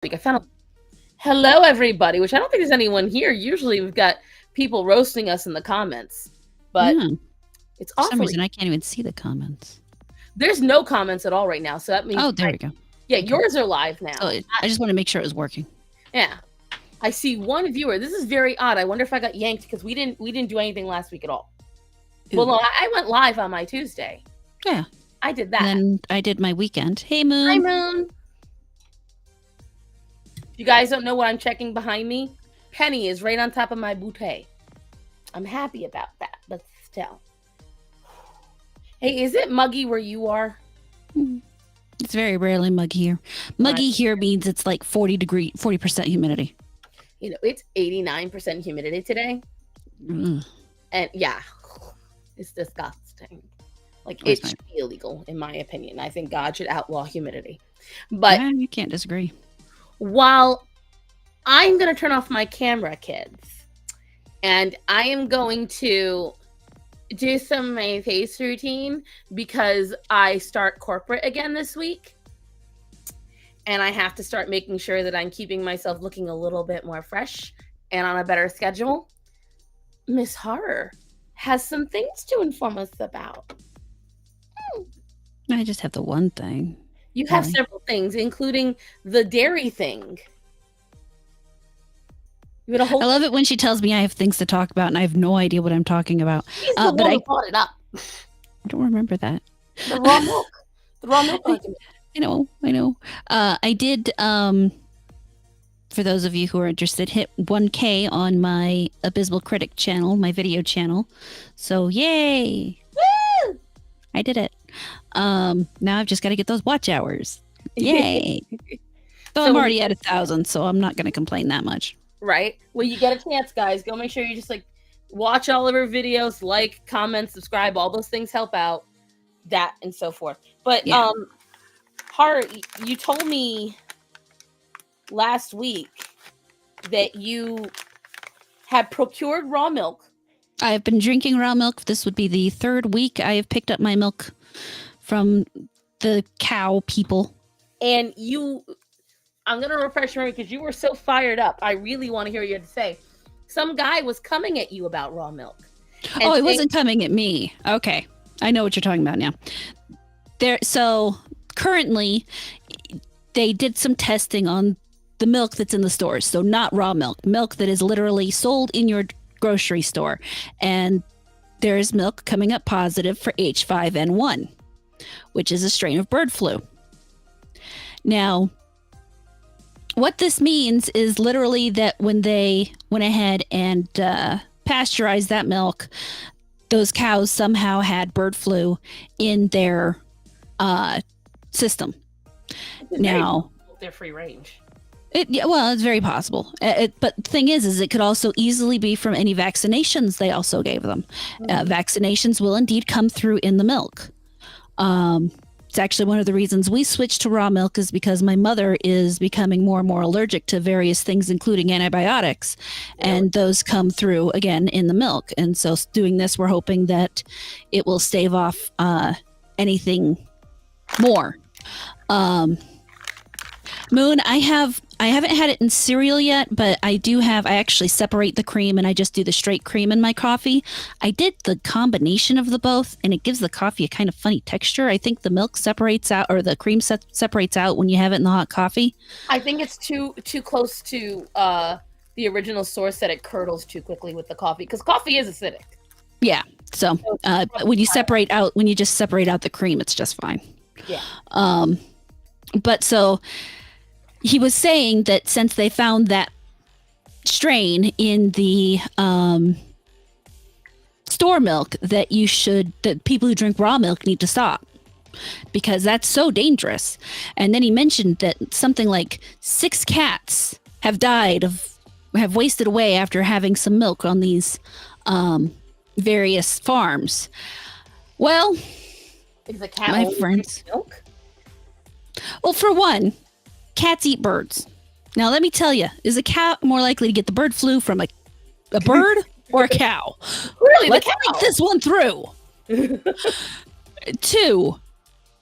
week. I found a hello everybody, which I don't think there's anyone here. Usually we've got people roasting us in the comments, but Yeah. it's For some awfully reason, I can't even see the comments. there's no comments at all right now. So that means Oh, there we go. yeah, Okay. yours are live now. So I just want to make sure it was working. Yeah. I see one viewer. This is very odd. I wonder if I got yanked because we didn't do anything last week at all. Well, Ooh. no, I went live on my Tuesday. Yeah. I did that. And then I did my weekend. Hey, Hi, Moon. Moon. If you guys don't know what I'm checking behind me, Penny is right on top of my bouquet. I'm happy about that, but still. Hey, is it muggy where you are? It's very rarely muggy here. Muggy here means it's like 40% humidity. You know, it's 89% humidity today. Mm. And yeah, it's disgusting. Like, Where's it should be illegal, in my opinion. I think God should outlaw humidity. But You can't disagree. while I'm going to turn off my camera, kids, and I am going to do some of my face routine because I start corporate again this week. And I have to start making sure that I'm keeping myself looking a little bit more fresh and on a better schedule. Miss Horror has some things to inform us about. I just have the one thing. You have Really? several things, including the dairy thing. You had a whole I love it when she tells me I have things to talk about and I have no idea what I'm talking about. She's the But one I who brought it up. don't remember that. The raw milk. The raw milk argument. I know. I did, for those of you who are interested, hit 1K on my Abysmal Critic channel, my video channel. So, yay! Woo! I did it. Now I've just got to get those watch hours. Yay! So I'm already at 1,000, so I'm not going to complain that much. Right? Well, you get a chance, guys. Go make sure you just watch all of her videos, like, comment, subscribe. All those things help out. That and so forth. But Yeah. Heart, you told me last week that you had procured raw milk. I have been drinking raw milk. This would be the third week I have picked up my milk from the cow people. And I'm going to refresh your memory because you were so fired up. I really want to hear what you had to say. Some guy was coming at you about raw milk. Oh, it wasn't coming at me. Okay. I know what you're talking about now. So currently, they did some testing on the milk that's in the stores. So not raw milk that is literally sold in your grocery store. And there's milk coming up positive for H5N1, which is a strain of bird flu. Now, what this means is literally that when they went ahead and pasteurized that milk, those cows somehow had bird flu in their system. Now, they're free range. It's very possible. But the thing is it could also easily be from any vaccinations they also gave them. Vaccinations will indeed come through in the milk. It's actually one of the reasons we switched to raw milk is because my mother is becoming more and more allergic to various things, including antibiotics. And those come through, again, in the milk. And so doing this, we're hoping that it will stave off anything more. Moon, I haven't had it in cereal yet, but I actually separate the cream and I just do the straight cream in my coffee. I did the combination of the both and it gives the coffee a kind of funny texture. I think the milk separates out or the cream separates out when you have it in the hot coffee. I think it's too close to the original source that it curdles too quickly with the coffee because coffee is acidic. Yeah. So when you just separate out the cream, it's just fine. Yeah. But so he was saying that since they found that strain in the store milk, that people who drink raw milk need to stop because that's so dangerous. And then he mentioned that something like 6 cats have wasted away after having some milk on these various farms. Well, is the cat my friends, milk? Well, for one, cats eat birds. Now, let me tell you, is a cat more likely to get the bird flu from a bird or a cow? Really, Let's think this one through. 2,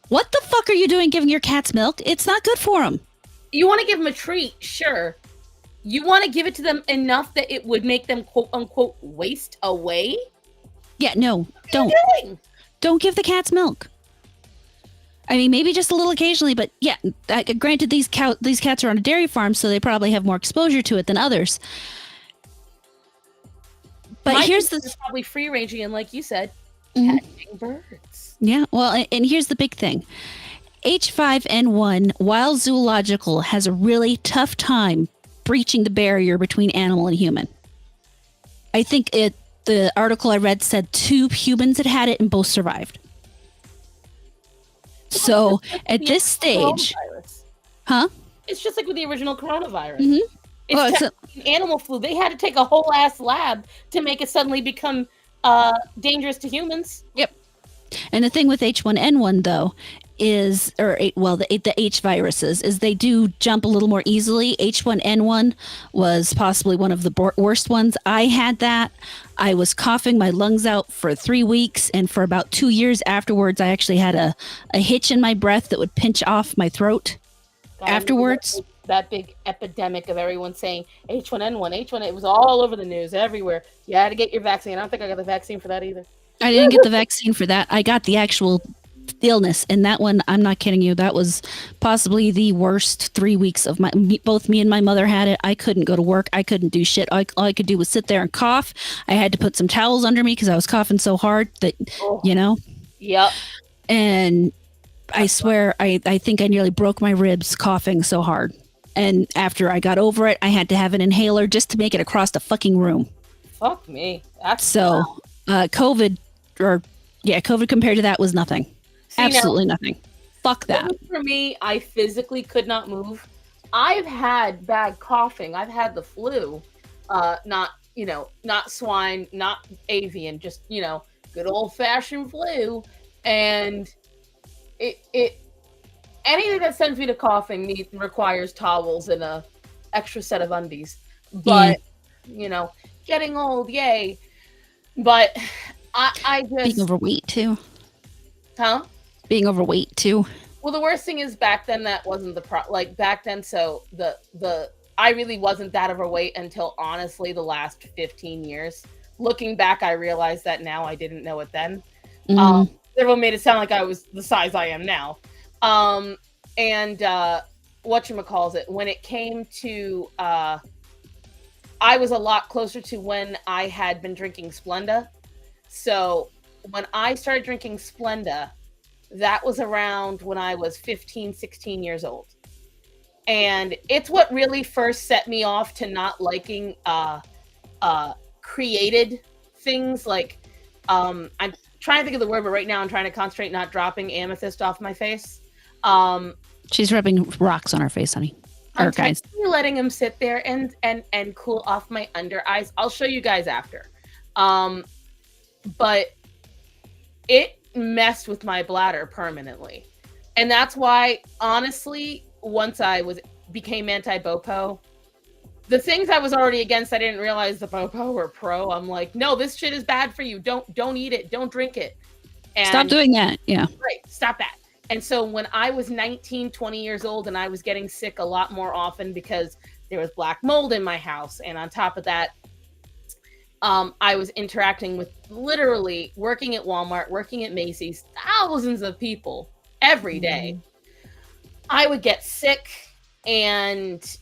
what the fuck are you doing giving your cats milk? It's not good for them. You want to give them a treat, sure. You want to give it to them enough that it would make them quote unquote waste away? Yeah, no, don't. Doing? Don't give the cats milk. I mean, maybe just a little occasionally, but yeah, granted, these cats are on a dairy farm, so they probably have more exposure to it than others. But My here's is probably free ranging, and like you said, Mhm. catching birds. Yeah, well, and here's the big thing. H5N1, while zoological, has a really tough time breaching the barrier between animal and human. I think the article I read said 2 humans had it and both survived. So at this stage, huh? It's just like with the original coronavirus. Mhm. It's animal flu. They had to take a whole ass lab to make it suddenly become dangerous to humans. Yep. And the thing with H1N1 though is, the H viruses is they do jump a little more easily. H1N1 was possibly one of the worst ones. I had that. I was coughing my lungs out for 3 weeks, and for about 2 years afterwards, I actually had a hitch in my breath that would pinch off my throat. Afterwards, that big epidemic of everyone saying H1N1, H1, it was all over the news everywhere. You had to get your vaccine. I don't think I got the vaccine for that either. I didn't get the vaccine for that. I got the actual illness, and that one, I'm not kidding you, that was possibly the worst 3 weeks of both me and my mother had it. I couldn't go to work. I couldn't do shit. All I could do was sit there and cough. I had to put some towels under me because I was coughing so hard that, Yep. And I swear, I think I nearly broke my ribs coughing so hard. And after I got over it, I had to have an inhaler just to make it across the fucking room. Fuck me. COVID compared to that was nothing. Absolutely nothing. Fuck that. For me, I physically could not move. I've had bad coughing. I've had the flu. Not swine, not avian, just, good old fashioned flu. And it anything that sends me to coughing requires towels and a extra set of undies. But getting old, yay. But I just being overweight too. Huh? Being overweight too. Well, the worst thing is back then that wasn't the back then. So I really wasn't that overweight until honestly the last 15 years. Looking back, I realized that now. I didn't know it then. Everyone made it sound like I was the size I am now. And whatchamacallit, when it came to, I was a lot closer to when I had been drinking Splenda. So when I started drinking Splenda, that was around when I was 15, 16 years old. And it's what really first set me off to not liking created things. Like, I'm trying to think of the word, but right now I'm trying to concentrate not dropping amethyst off my face. She's rubbing rocks on her face, honey. I'm letting him sit there and cool off my under eyes. I'll show you guys after. But it messed with my bladder permanently. And that's why, honestly, once I became anti-BOPO, the things I was already against, I didn't realize the BOPO were pro. I'm like, no, this shit is bad for you. Don't eat it. Don't drink it. And stop doing that. Yeah. Right. Stop that. And so when I was 19, 20 years old and I was getting sick a lot more often because there was black mold in my house. And on top of that, I was interacting with literally working at Walmart, working at Macy's, thousands of people every day. I would get sick and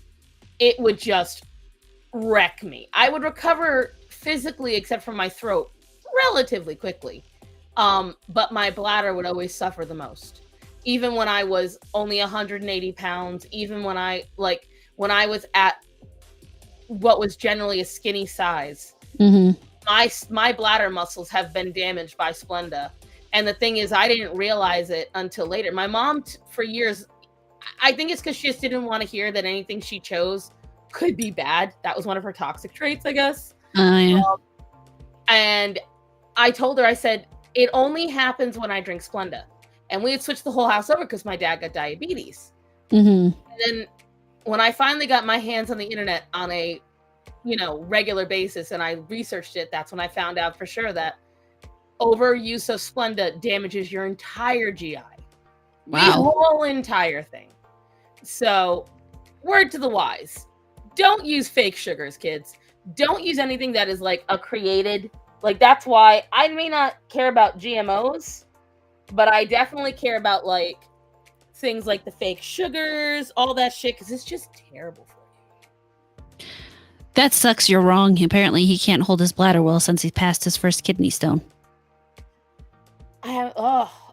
it would just wreck me. I would recover physically, except for my throat, relatively quickly. But my bladder would always suffer the most. Even when I was only 180 pounds, even when I was at what was generally a skinny size, my bladder muscles have been damaged by Splenda. And the thing is, I didn't realize it until later. My mom, for years, I think it's because she just didn't want to hear that anything she chose could be bad. That was one of her toxic traits, I guess. Yeah. And I told her, I said, it only happens when I drink Splenda. And we had switched the whole house over because my dad got diabetes. And then when I finally got my hands on the internet on a regular basis and I researched it, that's when I found out for sure that overuse of Splenda damages your entire GI. Wow. The whole entire thing. So word to the wise. Don't use fake sugars, kids. Don't use anything that is like a created. Like, that's why I may not care about GMOs, but I definitely care about like things like the fake sugars, all that shit, because it's just terrible for you. That sucks. You're wrong. Apparently, he can't hold his bladder well since he passed his first kidney stone.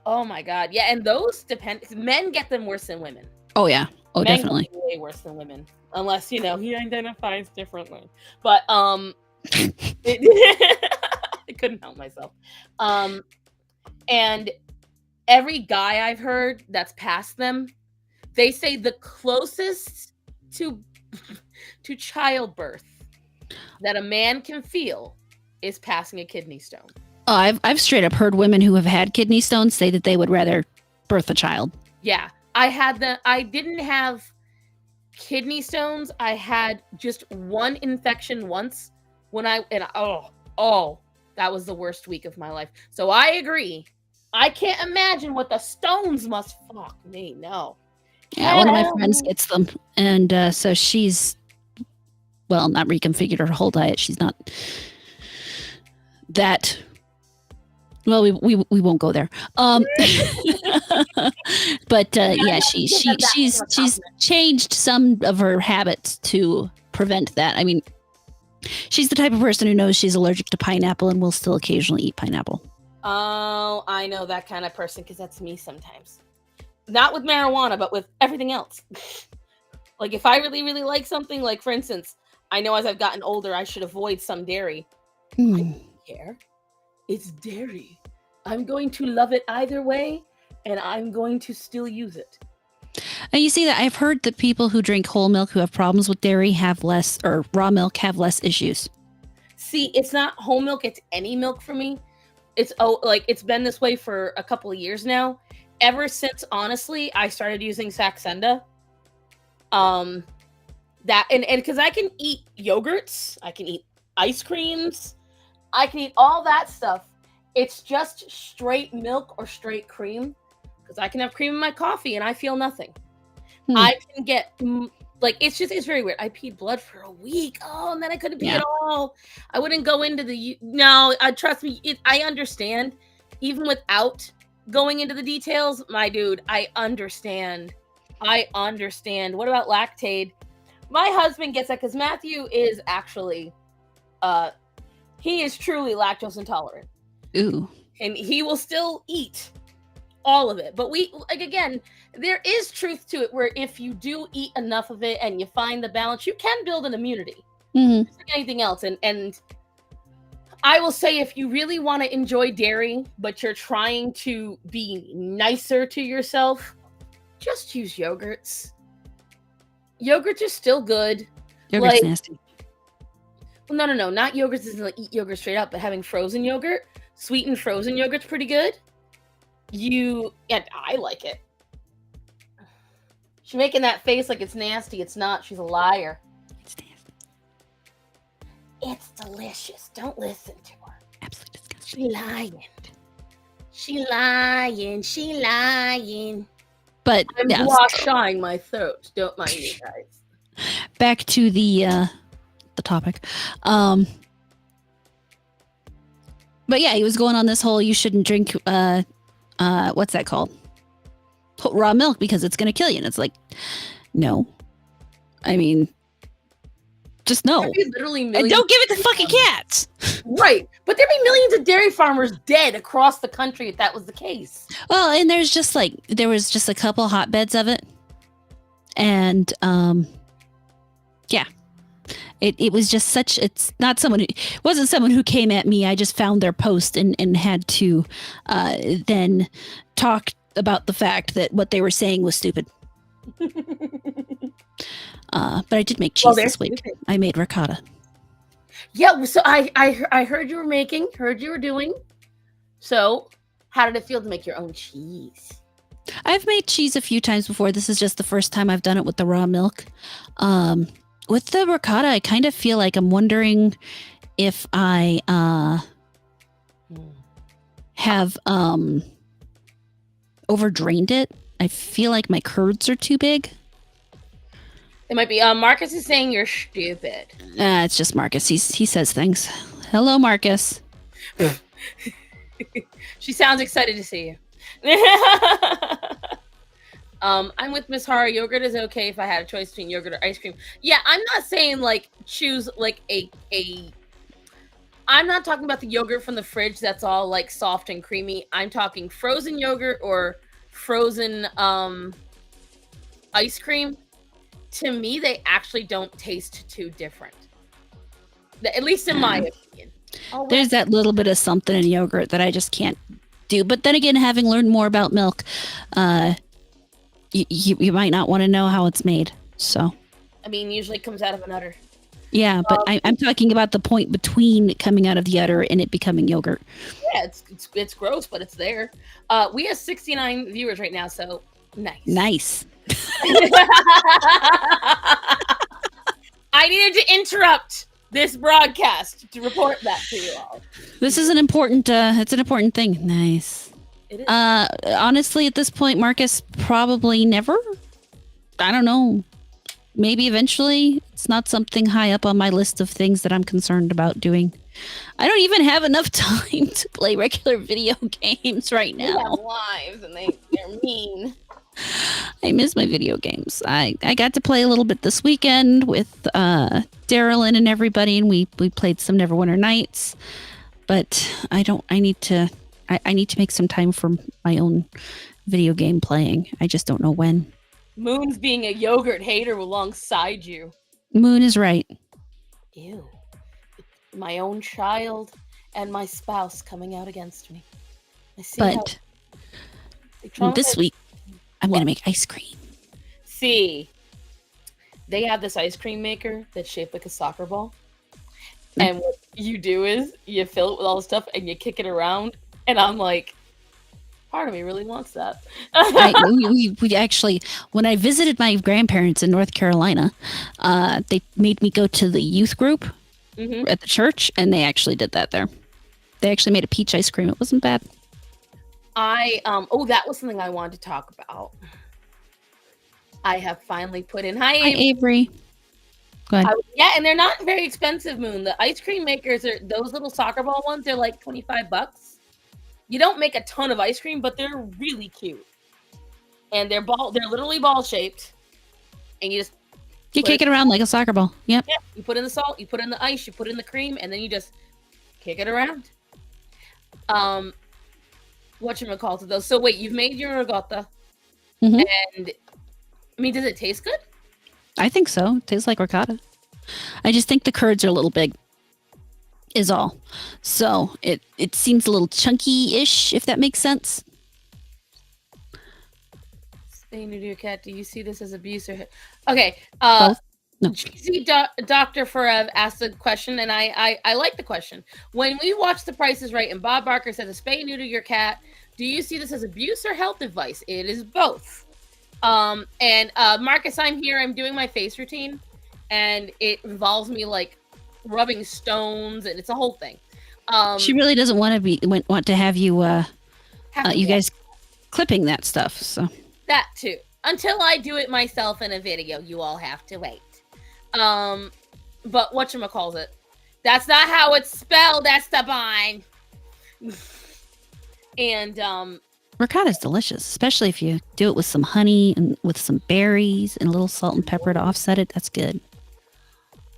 Oh my god, yeah, and those depend. Men get them worse than women. Oh yeah, Men definitely. get them way worse than women, unless he identifies differently. But I couldn't help myself. And every guy I've heard that's past them, they say the closest to childbirth that a man can feel is passing a kidney stone. Oh, I've straight up heard women who have had kidney stones say that they would rather birth a child. Yeah, I didn't have kidney stones. I had just one infection once that was the worst week of my life. So I agree. I can't imagine what the stones must. Fuck me, no. Yeah, one of my friends gets them, and so she's, well, not reconfigured her whole diet. She's not that. Well, we won't go there. But yeah, she's changed some of her habits to prevent that. I mean, she's the type of person who knows she's allergic to pineapple and will still occasionally eat pineapple. Oh, I know that kind of person, because that's me sometimes. Not with marijuana, but with everything else. Like, if I really, really like something, like, for instance, I know as I've gotten older, I should avoid some dairy. I don't care. It's dairy. I'm going to love it either way, and I'm going to still use it. And you see that I've heard that people who drink whole milk who have problems with dairy have less, or raw milk have less issues. See, it's not whole milk, it's any milk for me. It's it's been this way for a couple of years now. Ever since, honestly, I started using Saxenda. That and because I can eat yogurts, I can eat ice creams, I can eat all that stuff. It's just straight milk or straight cream, because I can have cream in my coffee and I feel nothing. I can get it's very weird. I peed blood for a week. Oh, and then I couldn't pee at all. I wouldn't go into trust me. I understand. Even without going into the details, my dude, I understand. What about Lactaid? My husband gets that because Matthew is actually, he is truly lactose intolerant. Ooh. And he will still eat all of it. But again, there is truth to it, where if you do eat enough of it and you find the balance, you can build an immunity. Mm-hmm. Just like anything else. And I will say, if you really want to enjoy dairy, but you're trying to be nicer to yourself, just use yogurts. Yogurts are still good. Yogurt's nasty. Well, no, not yogurts. Isn't like eat yogurt straight up, but having frozen yogurt, sweetened frozen yogurt's pretty good. And I like it. She's making that face like it's nasty. It's not. She's a liar. It's nasty. It's delicious. Don't listen to her. Absolutely disgusting. She lying. But I'm washing my throat. Don't mind me, guys. Back to the topic. But yeah, he was going on this whole you shouldn't drink what's that called? Raw milk because it's gonna kill you. And it's like, no. I mean, just no. Literally and don't give it to fucking cats. Right. But there'd be millions of dairy farmers dead across the country if that was the case. Well, and there was just a couple hotbeds of it. And yeah. It was just wasn't someone who came at me. I just found their post and had to then talk about the fact that what they were saying was stupid. But I did make cheese this week. Stupid. I made ricotta. Yeah, so I heard you were doing. So how did it feel to make your own cheese? I've made cheese a few times before. This is just the first time I've done it with the raw milk. With the ricotta, I kind of feel like I'm wondering if I have over drained it. I feel like my curds are too big. It might be. Marcus is saying you're stupid. It's just Marcus. He says things. Hello, Marcus. She sounds excited to see you. I'm with Miss Hara. Yogurt is okay if I had a choice between yogurt or ice cream. Yeah, I'm not saying like choose like a. I'm not talking about the yogurt from the fridge that's all like soft and creamy. I'm talking frozen yogurt or frozen ice cream. To me, they actually don't taste too different. At least in my opinion. There's that little bit of something in yogurt that I just can't do. But then again, having learned more about milk, you might not want to know how it's made. So, I mean, usually it comes out of an udder. Yeah, but I'm talking about the point between it coming out of the udder and it becoming yogurt. Yeah, it's gross, but it's there. We have 69 viewers right now, so nice. Nice. I needed to interrupt this broadcast to report that to you all. This is an important. It's an important thing. Nice. It is. Honestly, at this point, Marcus, probably never. I don't know. Maybe eventually. It's not something high up on my list of things that I'm concerned about doing. I don't even have enough time to play regular video games right now. We have lives and they're mean. I miss my video games. I got to play a little bit this weekend with Darylyn and everybody, and we played some Neverwinter Nights. But I need to make some time for my own video game playing. I just don't know when. Moon's being a yogurt hater alongside you. Moon is right. Ew. My own child and my spouse coming out against me. I see. But this week, I'm going to make ice cream. See, they have this ice cream maker that's shaped like a soccer ball. And what you do is you fill it with all the stuff and you kick it around. And I'm like, part of me really wants that. We actually, when I visited my grandparents in North Carolina, they made me go to the youth group at the church, and they actually did that there. They actually made a peach ice cream. It wasn't bad. That was something I wanted to talk about. I have finally put in. Hi, Avery. Go ahead. Yeah, and they're not very expensive, Moon. The ice cream makers are those little soccer ball ones. They're like $25. You don't make a ton of ice cream, but they're really cute. And they're literally ball shaped. And you kick it around like a soccer ball. Yep. Yeah. You put in the salt, you put in the ice, you put in the cream, and then you just kick it around. Whatchamacallit those. So wait, you've made your ricotta. And I mean, does it taste good? I think so. It tastes like ricotta. I just think the curds are a little big. Is all. So it seems a little chunky-ish, if that makes sense. Stay new to your cat. Do you see this as abuse or... Okay. Both? No. Cheesy Dr. Forev asked a question, and I like the question. When we watch The Price is Right, and Bob Barker says, a spay new to your cat, do you see this as abuse or health advice? It is both. Marcus, I'm here. I'm doing my face routine, and it involves me, like, rubbing stones, and it's a whole thing. She really doesn't want to have you you guys clipping that stuff. So that too. Until I do it myself in a video, you all have to wait. But whatchamacallit? That's not how it's spelled, Esteban. And ricotta is delicious, especially if you do it with some honey and with some berries and a little salt and pepper to offset it. That's good.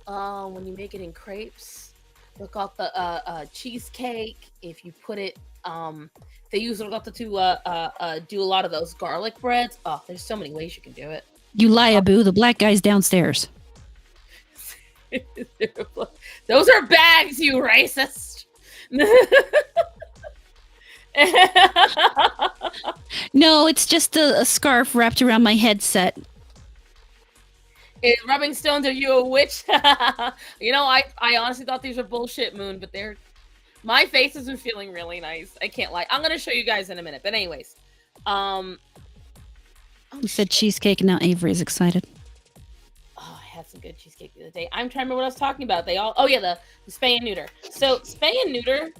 When you make it in crepes, ricotta the cheesecake. If you put it, they use ricotta to do a lot of those garlic breads. Oh, there's so many ways you can do it. You liaboo, the black guy's downstairs. Those are bags, you racist. No, it's just a scarf wrapped around my headset. Rubbing stones, are you a witch? You know, I honestly thought these were bullshit, Moon, but my face has been feeling really nice. I can't lie. I'm gonna show you guys in a minute. But anyways, you said cheesecake, and now Avery is excited. Oh, I had some good cheesecake the other day. I'm trying to remember what I was talking about. The spay and neuter. So spay and neuter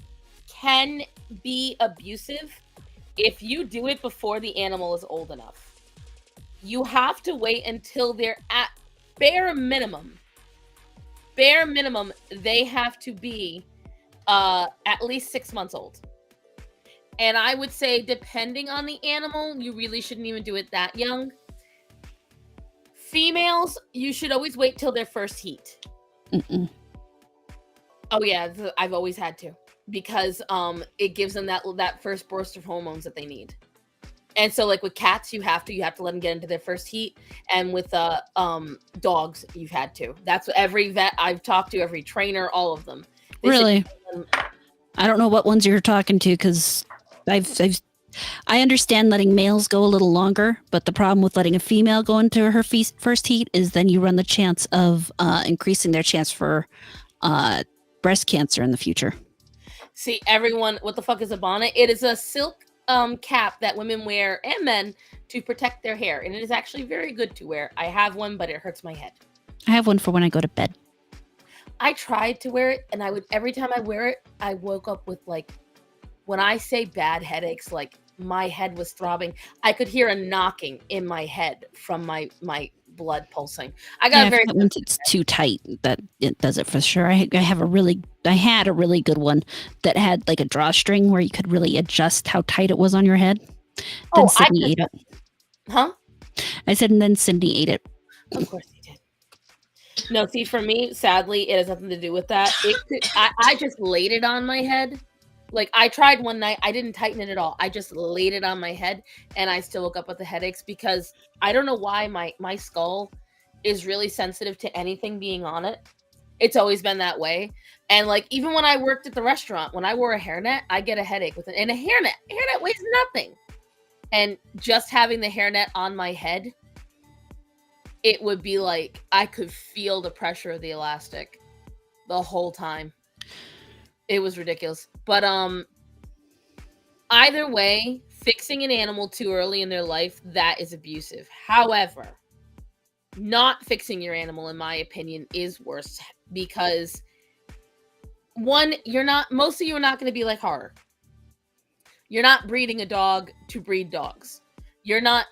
can be abusive if you do it before the animal is old enough. You have to wait until they're at bare minimum, they have to be at least 6 months old. And I would say, depending on the animal, you really shouldn't even do it that young. Females, you should always wait till their first heat. Mm-mm. Oh yeah, I've always had to, because it gives them that first burst of hormones that they need. And so, like with cats, you have to let them get into their first heat, and with dogs, you've had to. That's what every vet I've talked to, every trainer, all of them. Really? I don't know what ones you're talking to, because I understand letting males go a little longer, but the problem with letting a female go into her first heat is then you run the chance of increasing their chance for breast cancer in the future. See, everyone, what the fuck is a bonnet? It is a silk cap that women wear, and men, to protect their hair, and it is actually very good to wear. I have one, but it hurts my head. I have one for when I go to bed. I tried to wear it, and every time I wear it, I woke up with, like, when I say bad headaches, like my head was throbbing. I could hear a knocking in my head from my blood pulsing. I got once it's too tight, that it does it for sure. I had a really good one that had like a drawstring where you could really adjust how tight it was on your head. Then Sydney ate it. Huh? I said, and then Sydney ate it. Of course he did. No, see, for me, sadly, it has nothing to do with that. I just laid it on my head. Like, I tried one night, I didn't tighten it at all. I just laid it on my head, and I still woke up with the headaches, because I don't know why my skull is really sensitive to anything being on it. It's always been that way. And, like, even when I worked at the restaurant, when I wore a hairnet, I get a headache with it. And a hairnet weighs nothing. And just having the hairnet on my head, it would be like I could feel the pressure of the elastic the whole time. It was ridiculous. But either way, fixing an animal too early in their life, that is abusive. However, not fixing your animal, in my opinion, is worse, because one, most of you are not going to be like horror. You're not breeding a dog to breed dogs. You're not,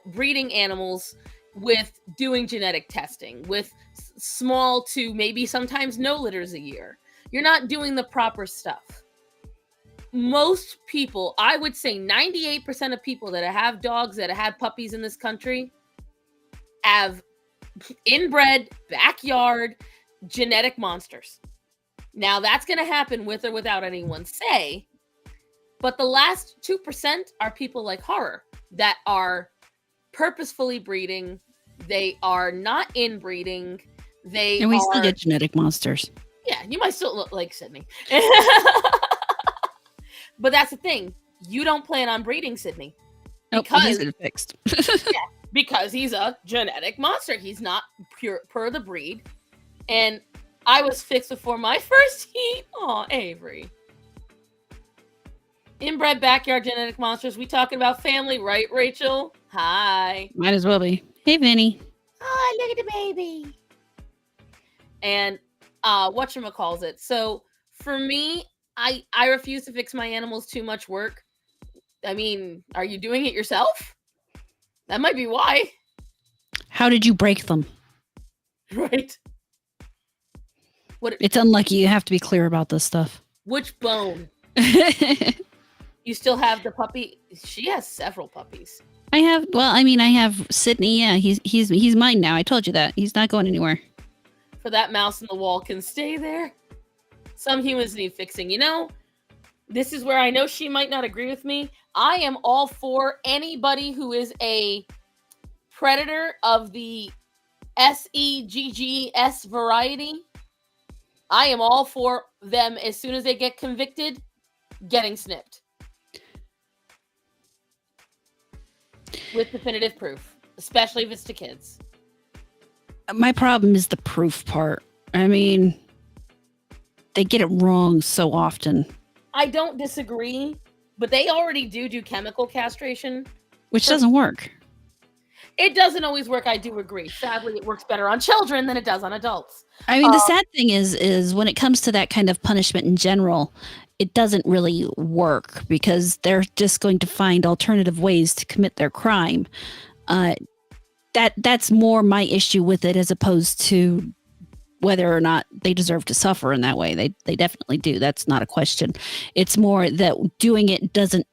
breeding animals with doing genetic testing, with small to maybe sometimes no litters a year. You're not doing the proper stuff. Most people, I would say 98% of people that have dogs, that have had puppies in this country, have inbred, backyard, genetic monsters. Now, that's going to happen with or without anyone's say, but the last 2% are people like horror that are purposefully breeding. They are not inbreeding. And we still get genetic monsters. Yeah, you might still look like Sydney. But that's the thing. You don't plan on breeding Sydney. Because he's fixed. Yeah, because he's a genetic monster. He's not pure per the breed. And I was fixed before my first heat. Aw, Avery. Inbred backyard genetic monsters. We talking about family, right, Rachel? Hi. Might as well be. Hey, Vinny. Oh, look at the baby. And whatchamacallit. So for me, I refuse to fix my animals. Too much work. I mean, are you doing it yourself? That might be why. How did you break them? Right. It's unlucky. You have to be clear about this stuff. Which bone? You still have the puppy? She has several puppies. I have Sydney. Yeah, he's mine now. I told you that. He's not going anywhere. For that mouse in the wall can stay there. Some humans need fixing. This is where I know she might not agree with me. I am all for anybody who is a predator of the SEGGS variety. I am all for them, as soon as they get convicted, getting snipped. With definitive proof, especially if it's to kids. My problem is the proof part. I mean, they get it wrong so often. I don't disagree, but they already do chemical castration. Which doesn't work. It doesn't always work, I do agree. Sadly, it works better on children than it does on adults. I mean, the sad thing is when it comes to that kind of punishment in general, it doesn't really work, because they're just going to find alternative ways to commit their crime. that's more my issue with it, as opposed to whether or not they deserve to suffer in that way. They definitely do. That's not a question. It's more that doing it doesn't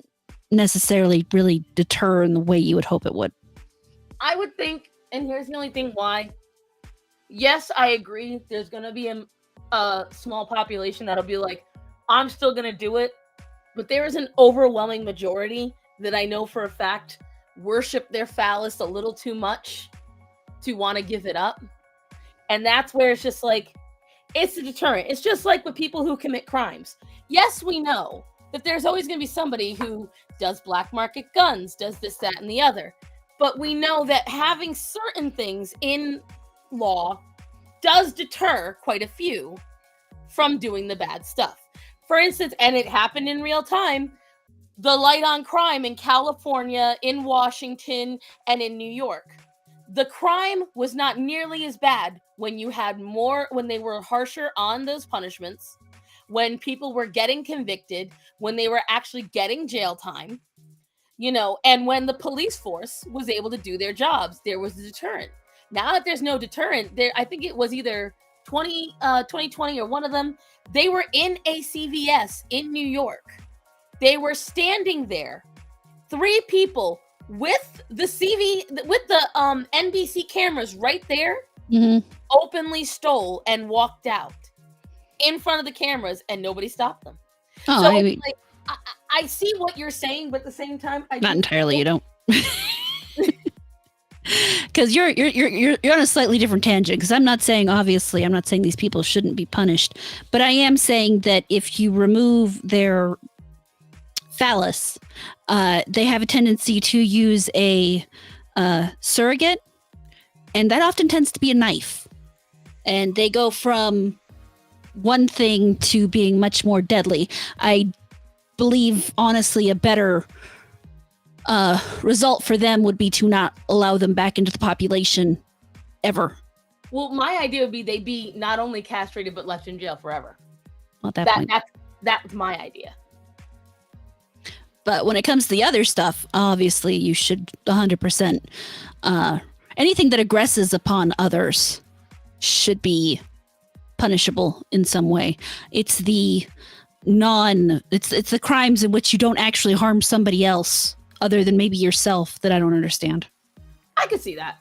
necessarily really deter in the way you would hope it would. I would think, and here's the only thing why. Yes, I agree. There's going to be a small population that'll be like, I'm still going to do it. But there is an overwhelming majority that I know for a fact worship their phallus a little too much to want to give it up. And that's where it's just like, it's a deterrent. It's just like with people who commit crimes. Yes, we know that there's always going to be somebody who does black market guns, does this, that, and the other. But we know that having certain things in law does deter quite a few from doing the bad stuff. For instance, and it happened in real time, the light on crime in California, in Washington, and in New York. The crime was not nearly as bad when they were harsher on those punishments, when people were getting convicted, when they were actually getting jail time, and when the police force was able to do their jobs, there was a deterrent. Now that there's no deterrent, I think it was either 2020 or one of them, they were in a CVS in New York. They were standing there, 3 people with the NBC cameras right there, openly stole and walked out in front of the cameras, and nobody stopped them. Oh, so I see what you're saying, but at the same time, not entirely. You don't, because you're on a slightly different tangent. Because I'm not saying these people shouldn't be punished, but I am saying that if you remove their phallus, they have a tendency to use a surrogate, and that often tends to be a knife, and they go from one thing to being much more deadly. I believe, honestly, a better result for them would be to not allow them back into the population ever. Well, my idea would be they'd be not only castrated but left in jail forever. Well, at that point. That's my idea. But when it comes to the other stuff, obviously you should 100%. Anything that aggresses upon others should be punishable in some way. It's the crimes in which you don't actually harm somebody else other than maybe yourself that I don't understand. I could see that.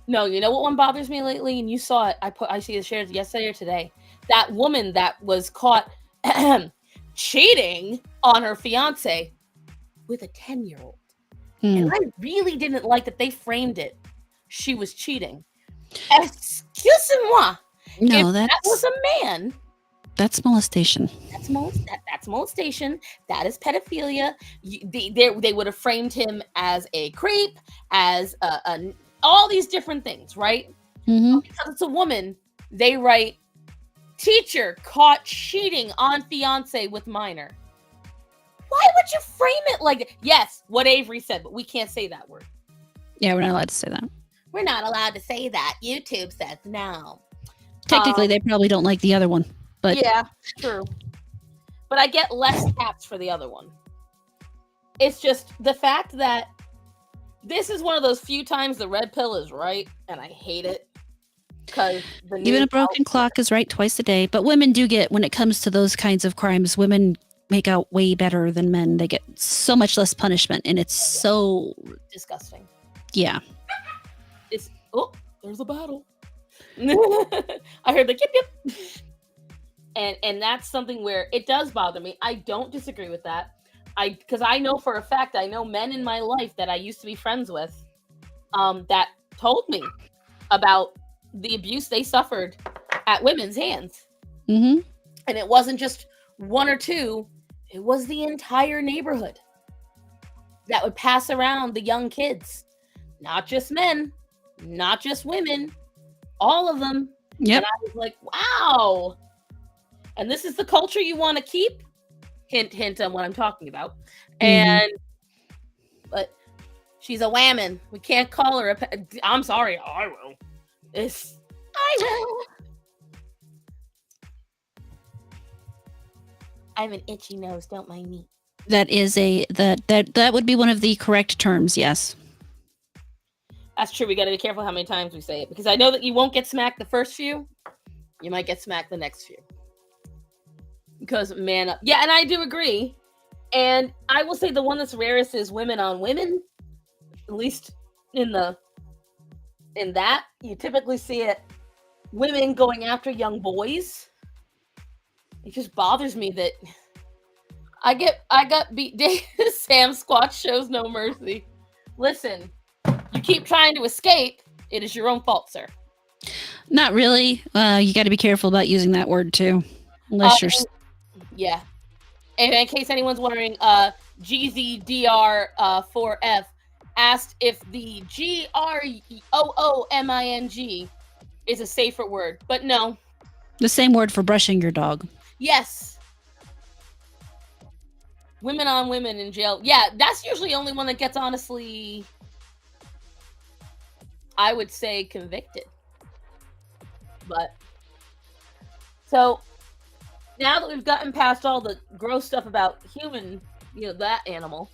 No, you know what one bothers me lately, and you saw it. I see it shared yesterday or today. That woman that was caught cheating on her fiance with a 10-year-old. And I really didn't like that they framed it. She was cheating. Excuse-moi. No, that was a man. That's molestation. That's molestation. That is pedophilia. They would have framed him as a creep, as all these different things, right? Mm-hmm. Because it's a woman, they write, teacher caught cheating on fiance with minor. Why would you frame it like that? Yes, what Avery said, but we can't say that word. Yeah, we're not allowed to say that. We're not allowed to say that. YouTube says no. Technically, they probably don't like the other one. But yeah, true. But I get less taps for the other one. It's just the fact that this is one of those few times the red pill is right, and I hate it. Because even a broken clock is right twice a day. But women do get, when it comes to those kinds of crimes, women make out way better than men. They get so much less punishment, and it's so disgusting. Yeah. There's a battle. I heard the yip yip. And that's something where it does bother me. I don't disagree with that. Because I know for a fact, I know men in my life that I used to be friends with that told me about the abuse they suffered at women's hands. Mm-hmm. And it wasn't just one or two, it was the entire neighborhood that would pass around the young kids. Not just men, not just women, all of them. Yep. And I was like, wow. And this is the culture you want to keep? Hint, hint on what I'm talking about. And, but she's a whammon. We can't call her I'm sorry, I will. I will. I have an itchy nose, don't mind me. That is that would be one of the correct terms, yes. That's true. We got to be careful how many times we say it, because I know that you won't get smacked the first few. You might get smacked the next few. Because man up. Yeah, and I do agree. And I will say the one that's rarest is women on women. At least in that, you typically see it women going after young boys. It just bothers me that I got beat. Sam Squatch shows no mercy. Listen, you keep trying to escape, it is your own fault, sir. Not really. You got to be careful about using that word too, unless you're. Yeah. And in case anyone's wondering, GZDR4F asked if the GROOMING is a safer word, but no. The same word for brushing your dog. Yes. Women on women in jail. Yeah, that's usually the only one that gets, honestly, I would say, convicted. But so now that we've gotten past all the gross stuff about human, that animal,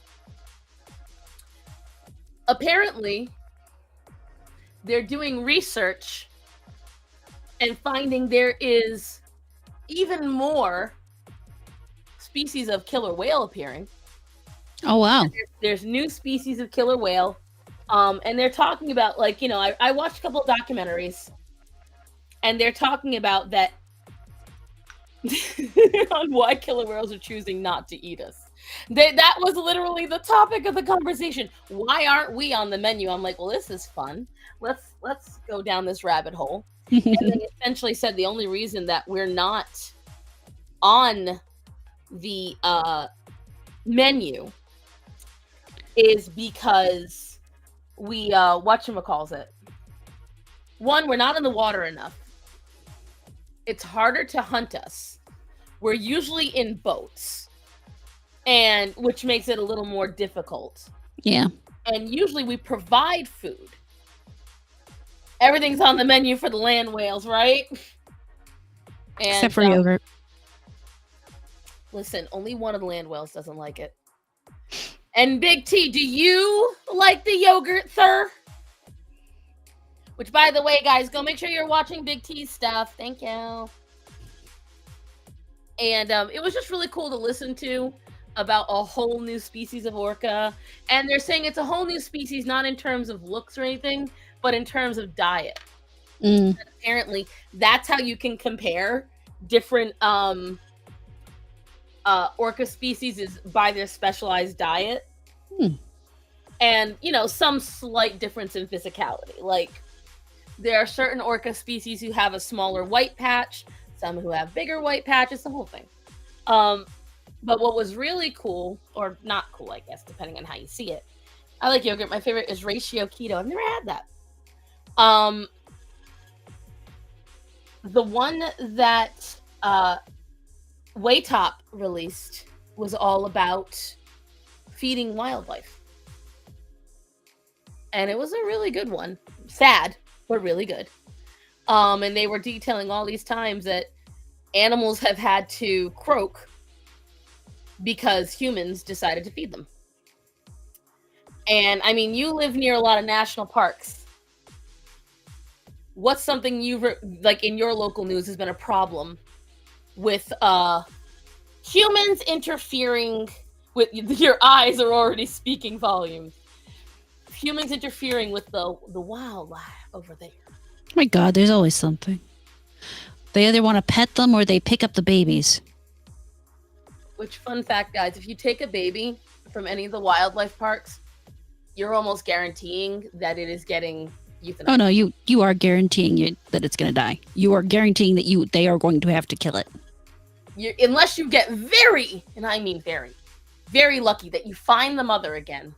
apparently they're doing research and finding there is even more species of killer whale appearing. Oh, wow. There's new species of killer whale. And they're talking about, like, I watched a couple of documentaries, and they're talking about that on why killer whales are choosing not to eat us. That was literally the topic of the conversation. Why aren't we on the menu? I'm like, well, this is fun. Let's go down this rabbit hole. And they essentially said the only reason that we're not on the menu is because we whatchamacalls. One, we're not in the water enough. It's harder to hunt us. We're usually in boats, and which makes it a little more difficult. Yeah. And usually we provide food. Everything's on the menu for the land whales, right? And, except for yogurt. Listen, only one of the land whales doesn't like it. And Big T, do you like the yogurt, sir? Which, by the way, guys, go make sure you're watching Big T's stuff. Thank you. And it was just really cool to listen to about a whole new species of orca. And they're saying it's a whole new species, not in terms of looks or anything, but in terms of diet. And apparently, that's how you can compare different orca species, is by their specialized diet. And, some slight difference in physicality. Like, there are certain orca species who have a smaller white patch, some who have bigger white patches, the whole thing. But what was really cool, or not cool, I guess, depending on how you see it. I like yogurt. My favorite is ratio keto. I've never had that. The one that Waytop released was all about feeding wildlife. And it was a really good one. Sad, but really good. And they were detailing all these times that animals have had to croak because humans decided to feed them. And I mean, you live near a lot of national parks. What's something you've like in your local news has been a problem with humans interfering with your eyes are already speaking volumes. Humans interfering with the wildlife over there. Oh my God, there's always something. They either want to pet them or they pick up the babies. Which, fun fact, guys, if you take a baby from any of the wildlife parks, you're almost guaranteeing that it is getting euthanized. Oh no, you are guaranteeing that it's going to die. You are guaranteeing that they are going to have to kill it. Unless you get very, and I mean very, very lucky that you find the mother again.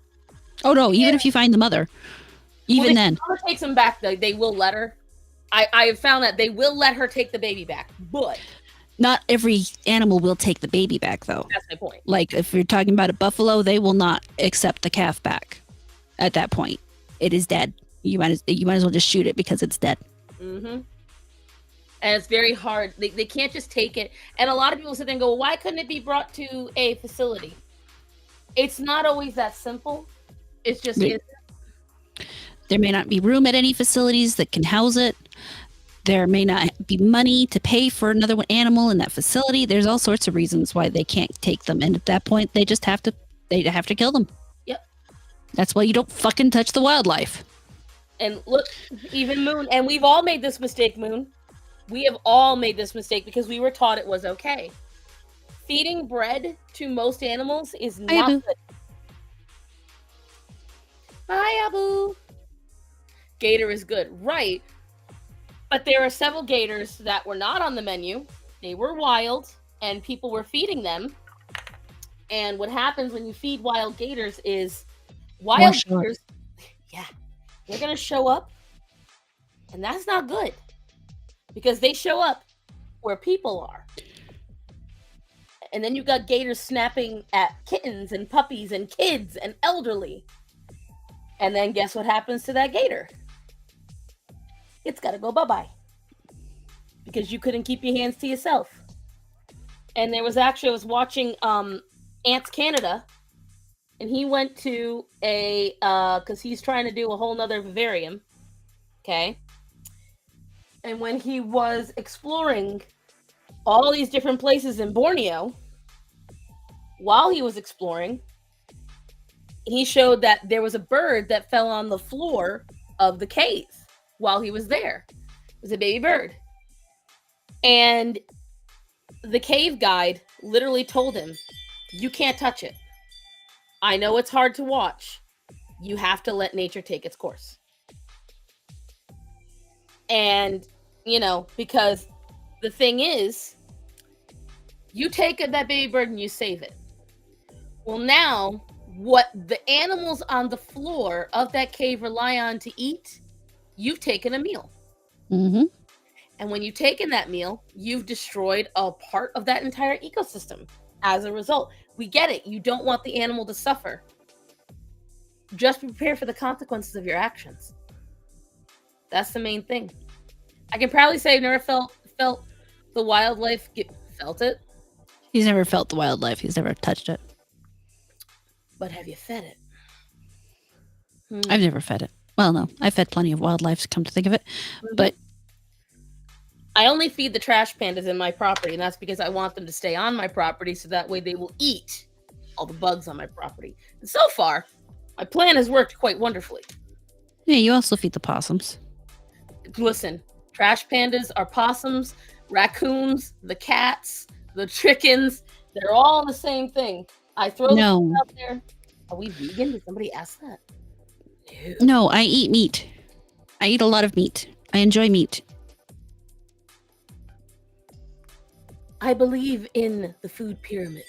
Oh no, even if you find the mother, then. If the mother takes them back, they will let her. I have found that they will let her take the baby back, but not every animal will take the baby back, though. That's my point. Like, if you're talking about a buffalo, they will not accept the calf back at that point. It is dead. You might as well just shoot it because it's dead. Mm-hmm. And it's very hard. They can't just take it. And a lot of people sit there and go, well, why couldn't it be brought to a facility? It's not always that simple. It's just... There may not be room at any facilities that can house it. There may not be money to pay for another animal in that facility. There's all sorts of reasons why they can't take them, and at that point, they just have to kill them. Yep. That's why you don't fucking touch the wildlife. And look, even Moon, and we've all made this mistake, Moon. We have all made this mistake because we were taught it was okay. Feeding bread to most animals is not good. Bye, Abu. Gator is good, right? But there are several gators that were not on the menu. They were wild, and people were feeding them. And what happens when you feed wild gators is wild gators, yeah, they're going to show up, and that's not good because they show up where people are. And then you've got gators snapping at kittens and puppies and kids and elderly. And then guess what happens to that gator? It's got to go bye-bye because you couldn't keep your hands to yourself. And there was actually, I was watching Ants Canada, and he went to a, because he's trying to do a whole nother vivarium, okay? And when he was exploring all these different places in Borneo, while he was exploring, he showed that there was a bird that fell on the floor of the cave while he was there. It was a baby bird. And the cave guide literally told him, you can't touch it. I know it's hard to watch. You have to let nature take its course. And, you know, because the thing is, you take that baby bird and you save it. Well, now, what the animals on the floor of that cave rely on to eat, you've taken a meal. Mm-hmm. And when you've taken that meal, you've destroyed a part of that entire ecosystem. As a result, we get it. You don't want the animal to suffer. Just prepare for the consequences of your actions. That's the main thing. I can proudly say I've never felt the wildlife felt it. He's never felt the wildlife. He's never touched it. But have you fed it? I've never fed it. Well, no, I've fed plenty of wildlife, come to think of it. But I only feed the trash pandas in my property, and that's because I want them to stay on my property so that way they will eat all the bugs on my property. And so far, my plan has worked quite wonderfully. Yeah, you also feed the possums. Listen, trash pandas are possums, raccoons, the cats, the chickens. They're all the same thing. I throw them out there. Are we vegan? Did somebody ask that? No, I eat meat. I eat a lot of meat. I enjoy meat. I believe in the food pyramid.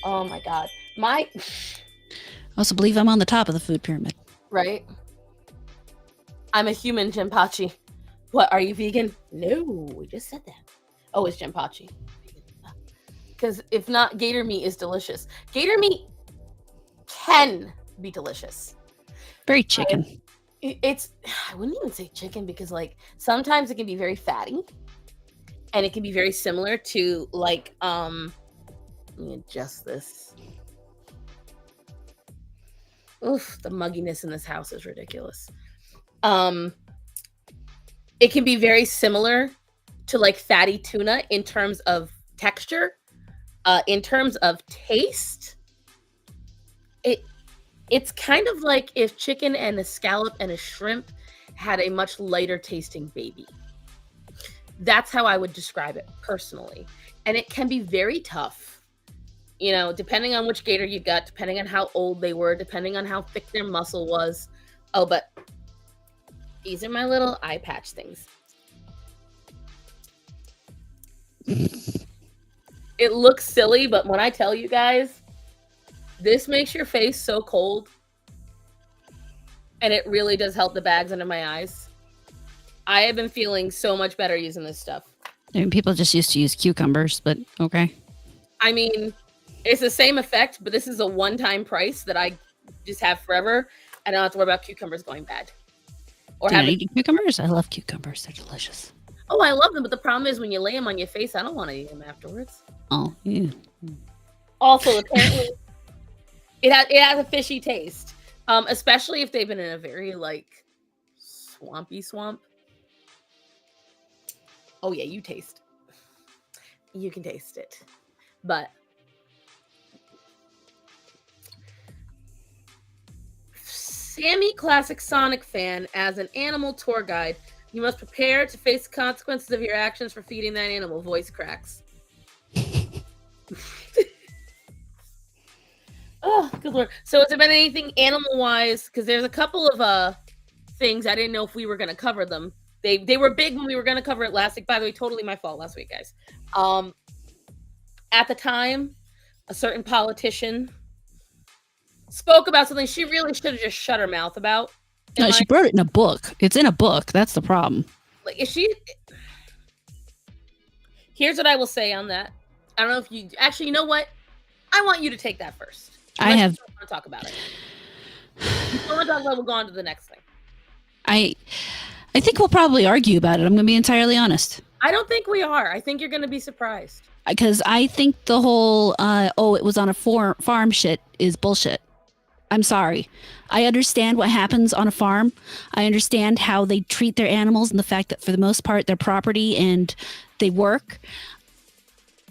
Oh my God. I also believe I'm on the top of the food pyramid. Right? I'm a human, Genpachi. What, are you vegan? No, we just said that. Oh, it's Genpachi. Because if not, gator meat is delicious. Gator meat can be delicious. Very chicken. I wouldn't even say chicken because, like, sometimes it can be very fatty. And it can be very similar to, like, let me adjust this. Oof, the mugginess in this house is ridiculous. It can be very similar to, like, fatty tuna in terms of texture. In terms of taste, it's kind of like if chicken and a scallop and a shrimp had a much lighter tasting baby. That's how I would describe it personally. And it can be very tough, you know, depending on which gator you got, depending on how old they were, depending on how thick their muscle was. Oh, but these are my little eye patch things. It looks silly, but when I tell you guys, this makes your face so cold. And it really does help the bags under my eyes. I have been feeling so much better using this stuff. I mean, people just used to use cucumbers, but okay. I mean, it's the same effect, but this is a one-time price that I just have forever. I don't have to worry about cucumbers going bad. Or do you eat cucumbers? I love cucumbers. They're delicious. Oh, I love them, but the problem is when you lay them on your face, I don't want to eat them afterwards. Oh, yeah. Also, apparently, it has a fishy taste. Especially if they've been in a very like swampy swamp. Oh yeah, you can taste it. But Sammy, classic Sonic fan, as an animal tour guide, you must prepare to face the consequences of your actions for feeding that animal. Voice cracks. Oh, good lord. So has there been anything animal-wise? Because there's a couple of things I didn't know if we were going to cover them. They were big when we were going to cover it last week. By the way, totally my fault last week, guys. At the time, a certain politician spoke about something she really should have just shut her mouth about. No, she wrote it in a book. It's in a book. That's the problem. Like, is she? Here's what I will say on that. I don't know if you actually. You know what? I want you to take that first. I have. You don't want to talk about it. If you don't want to talk about it, we'll go on to the next thing. I think we'll probably argue about it. I'm going to be entirely honest. I don't think we are. I think you're going to be surprised. Because I think the whole it was on a farm shit is bullshit. I'm sorry. I understand what happens on a farm. I understand how they treat their animals and the fact that for the most part they're property and they work.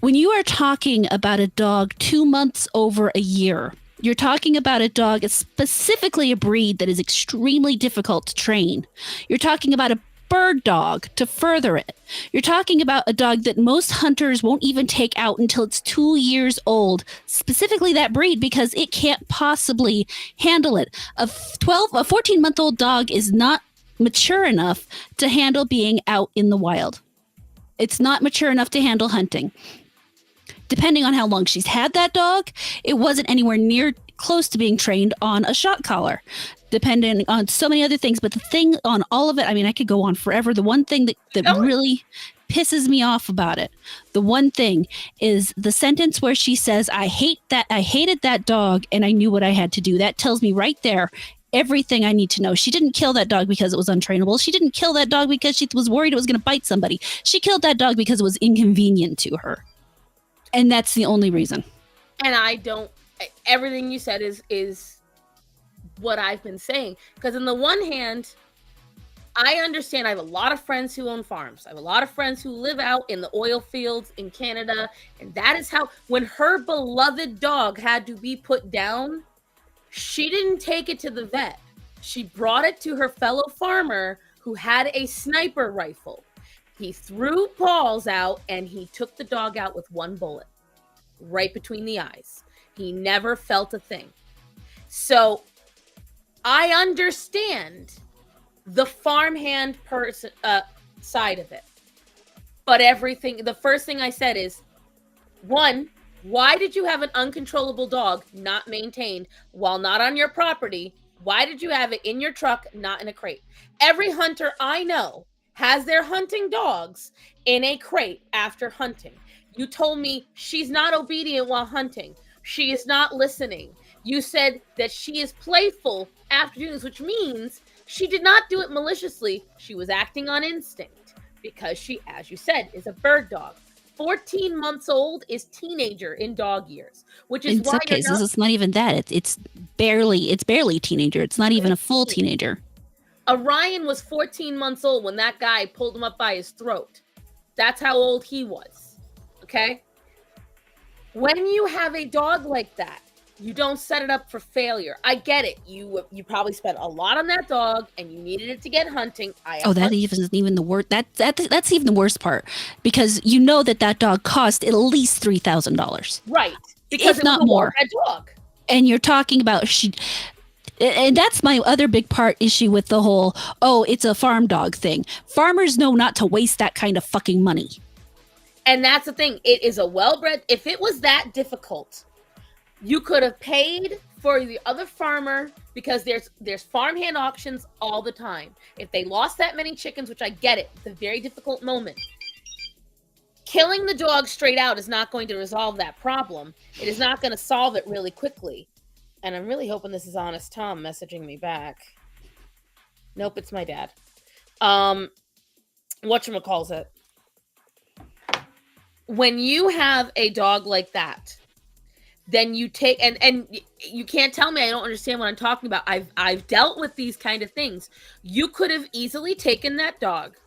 When you are talking about a dog 2 months over a year, you're talking about a dog, it's specifically a breed that is extremely difficult to train. You're talking about a bird dog to further it. You're talking about a dog that most hunters won't even take out until it's 2 years old, specifically that breed, because it can't possibly handle it. A 14-month-old dog is not mature enough to handle being out in the wild. It's not mature enough to handle hunting. Depending on how long she's had that dog, it wasn't anywhere near close to being trained on a shock collar, depending on so many other things. But the thing on all of it, I mean, I could go on forever. The one thing that really pisses me off about it, the one thing is the sentence where she says, I hated that dog and I knew what I had to do. That tells me right there everything I need to know. She didn't kill that dog because it was untrainable. She didn't kill that dog because she was worried it was going to bite somebody. She killed that dog because it was inconvenient to her. And that's the only reason. And everything you said is what I've been saying. Because on the one hand, I understand. I have a lot of friends who own farms. I have a lot of friends who live out in the oil fields in Canada. And that is how, when her beloved dog had to be put down, she didn't take it to the vet. She brought it to her fellow farmer who had a sniper rifle. He threw balls out and he took the dog out with one bullet right between the eyes. He never felt a thing. So I understand the farmhand person side of it. But the first thing I said is, one, why did you have an uncontrollable dog not maintained while not on your property? Why did you have it in your truck, not in a crate? Every hunter I know has their hunting dogs in a crate after hunting. You told me she's not obedient while hunting. She is not listening. You said that she is playful after doing this, which means she did not do it maliciously. She was acting on instinct because she, as you said, is a bird dog. 14 months old is teenager in dog years, which is in some cases it's not even that. It's barely teenager. It's not even a full teenager. Orion was 14 months old when that guy pulled him up by his throat. That's how old he was. Okay? When you have a dog like that, you don't set it up for failure. I get it. You probably spent a lot on that dog and you needed it to get hunting. That isn't even the worst. That's even the worst part, because you know that dog cost at least $3,000. Right. Because if not more. That dog. And you're talking about and that's my other big part issue with the whole, it's a farm dog thing. Farmers know not to waste that kind of fucking money. And that's the thing. It is a well-bred. If it was that difficult, you could have paid for the other farmer, because there's farmhand auctions all the time. If they lost that many chickens, which I get it, it's a very difficult moment. Killing the dog straight out is not going to resolve that problem. It is not going to solve it really quickly. And I'm really hoping this is Honest Tom messaging me back. Nope, it's my dad. Whatchamacallit. When you have a dog like that, then you take and you can't tell me I don't understand what I'm talking about. I've dealt with these kind of things. You could have easily taken that dog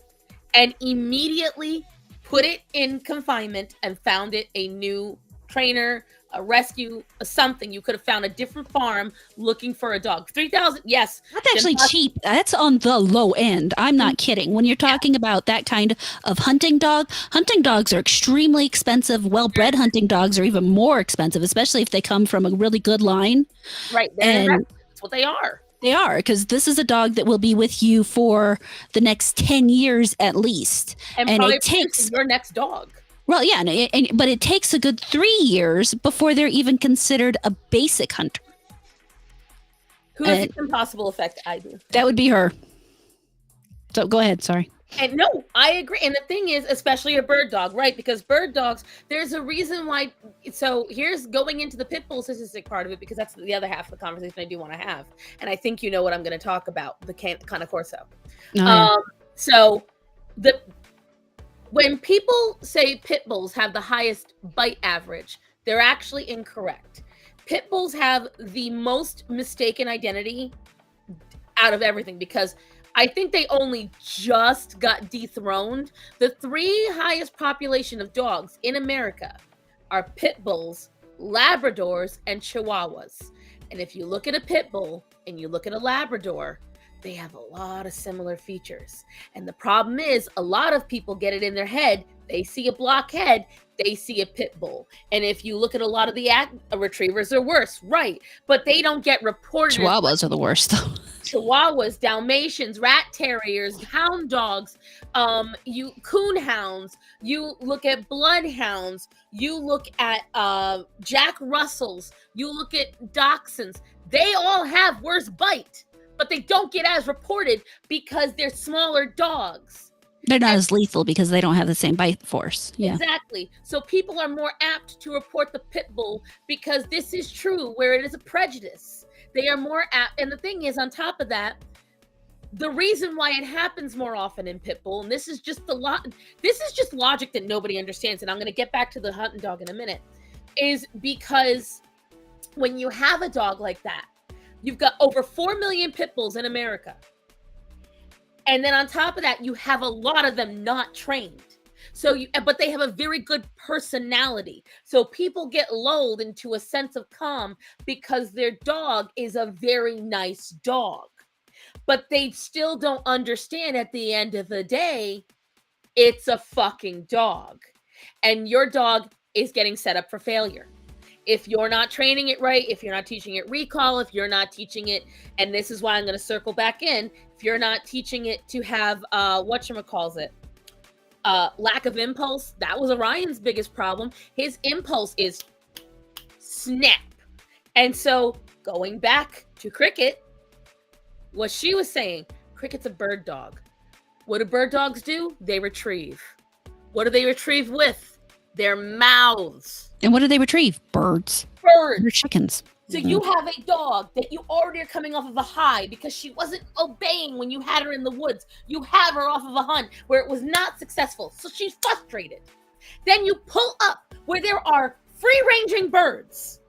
and immediately put it in confinement and found it a new trainer, a rescue, a something. You could have found a different farm looking for a dog. 3,000, yes. That's actually cheap. That's on the low end. I'm not kidding. When you're talking about that kind of hunting dogs are extremely expensive. Well-bred hunting dogs are even more expensive, especially if they come from a really good line. Right. And that's what they are. They are, because this is a dog that will be with you for the next 10 years at least. And it takes your next dog. Well, yeah, but it takes a good 3 years before they're even considered a basic hunter. Who has the impossible effect I do? That would be her. So go ahead, sorry. And no, I agree. And the thing is, especially a bird dog, right? Because bird dogs, there's a reason why. So here's going into the pit bull statistic part of it, because that's the other half of the conversation I do want to have. And I think you know what I'm going to talk about, the Cane Corso. So when people say pit bulls have the highest bite average, they're actually incorrect. Pit bulls have the most mistaken identity out of everything, because I think they only just got dethroned. The 3 highest population of dogs in America are pit bulls, Labradors, and Chihuahuas. And if you look at a pit bull and you look at a Labrador, they have a lot of similar features. And the problem is, a lot of people get it in their head. They see a blockhead, they see a pit bull. And if you look at a lot of the retrievers, they're worse, right? But they don't get reported. Chihuahuas are the worst, though. Chihuahuas, Dalmatians, rat terriers, hound dogs, you coon hounds, you look at bloodhounds, you look at Jack Russells, you look at dachshunds. They all have worse bite, but they don't get as reported because they're smaller dogs. They're not as lethal because they don't have the same bite force. Yeah. Exactly. So people are more apt to report the pit bull because this is true, where it is a prejudice. They are more apt. And the thing is, on top of that, the reason why it happens more often in pit bull, and this is just logic that nobody understands, and I'm going to get back to the hunting dog in a minute, is because when you have a dog like that, you've got over 4 million pit bulls in America. And then on top of that, you have a lot of them not trained. But they have a very good personality. So people get lulled into a sense of calm because their dog is a very nice dog. But they still don't understand, at the end of the day, it's a fucking dog. And your dog is getting set up for failure. If you're not training it right, if you're not teaching it recall, if you're not teaching it, and this is why I'm going to circle back in, if you're not teaching it to have, lack of impulse. That was Orion's biggest problem. His impulse is snap. And so going back to Cricket, what she was saying, Cricket's a bird dog. What do bird dogs do? They retrieve. What do they retrieve with? Their mouths. And what do they retrieve? Birds. Birds. Or chickens. So you have a dog that you already are coming off of a high because she wasn't obeying when you had her in the woods. You have her off of a hunt where it was not successful. So she's frustrated. Then you pull up where there are free-ranging birds.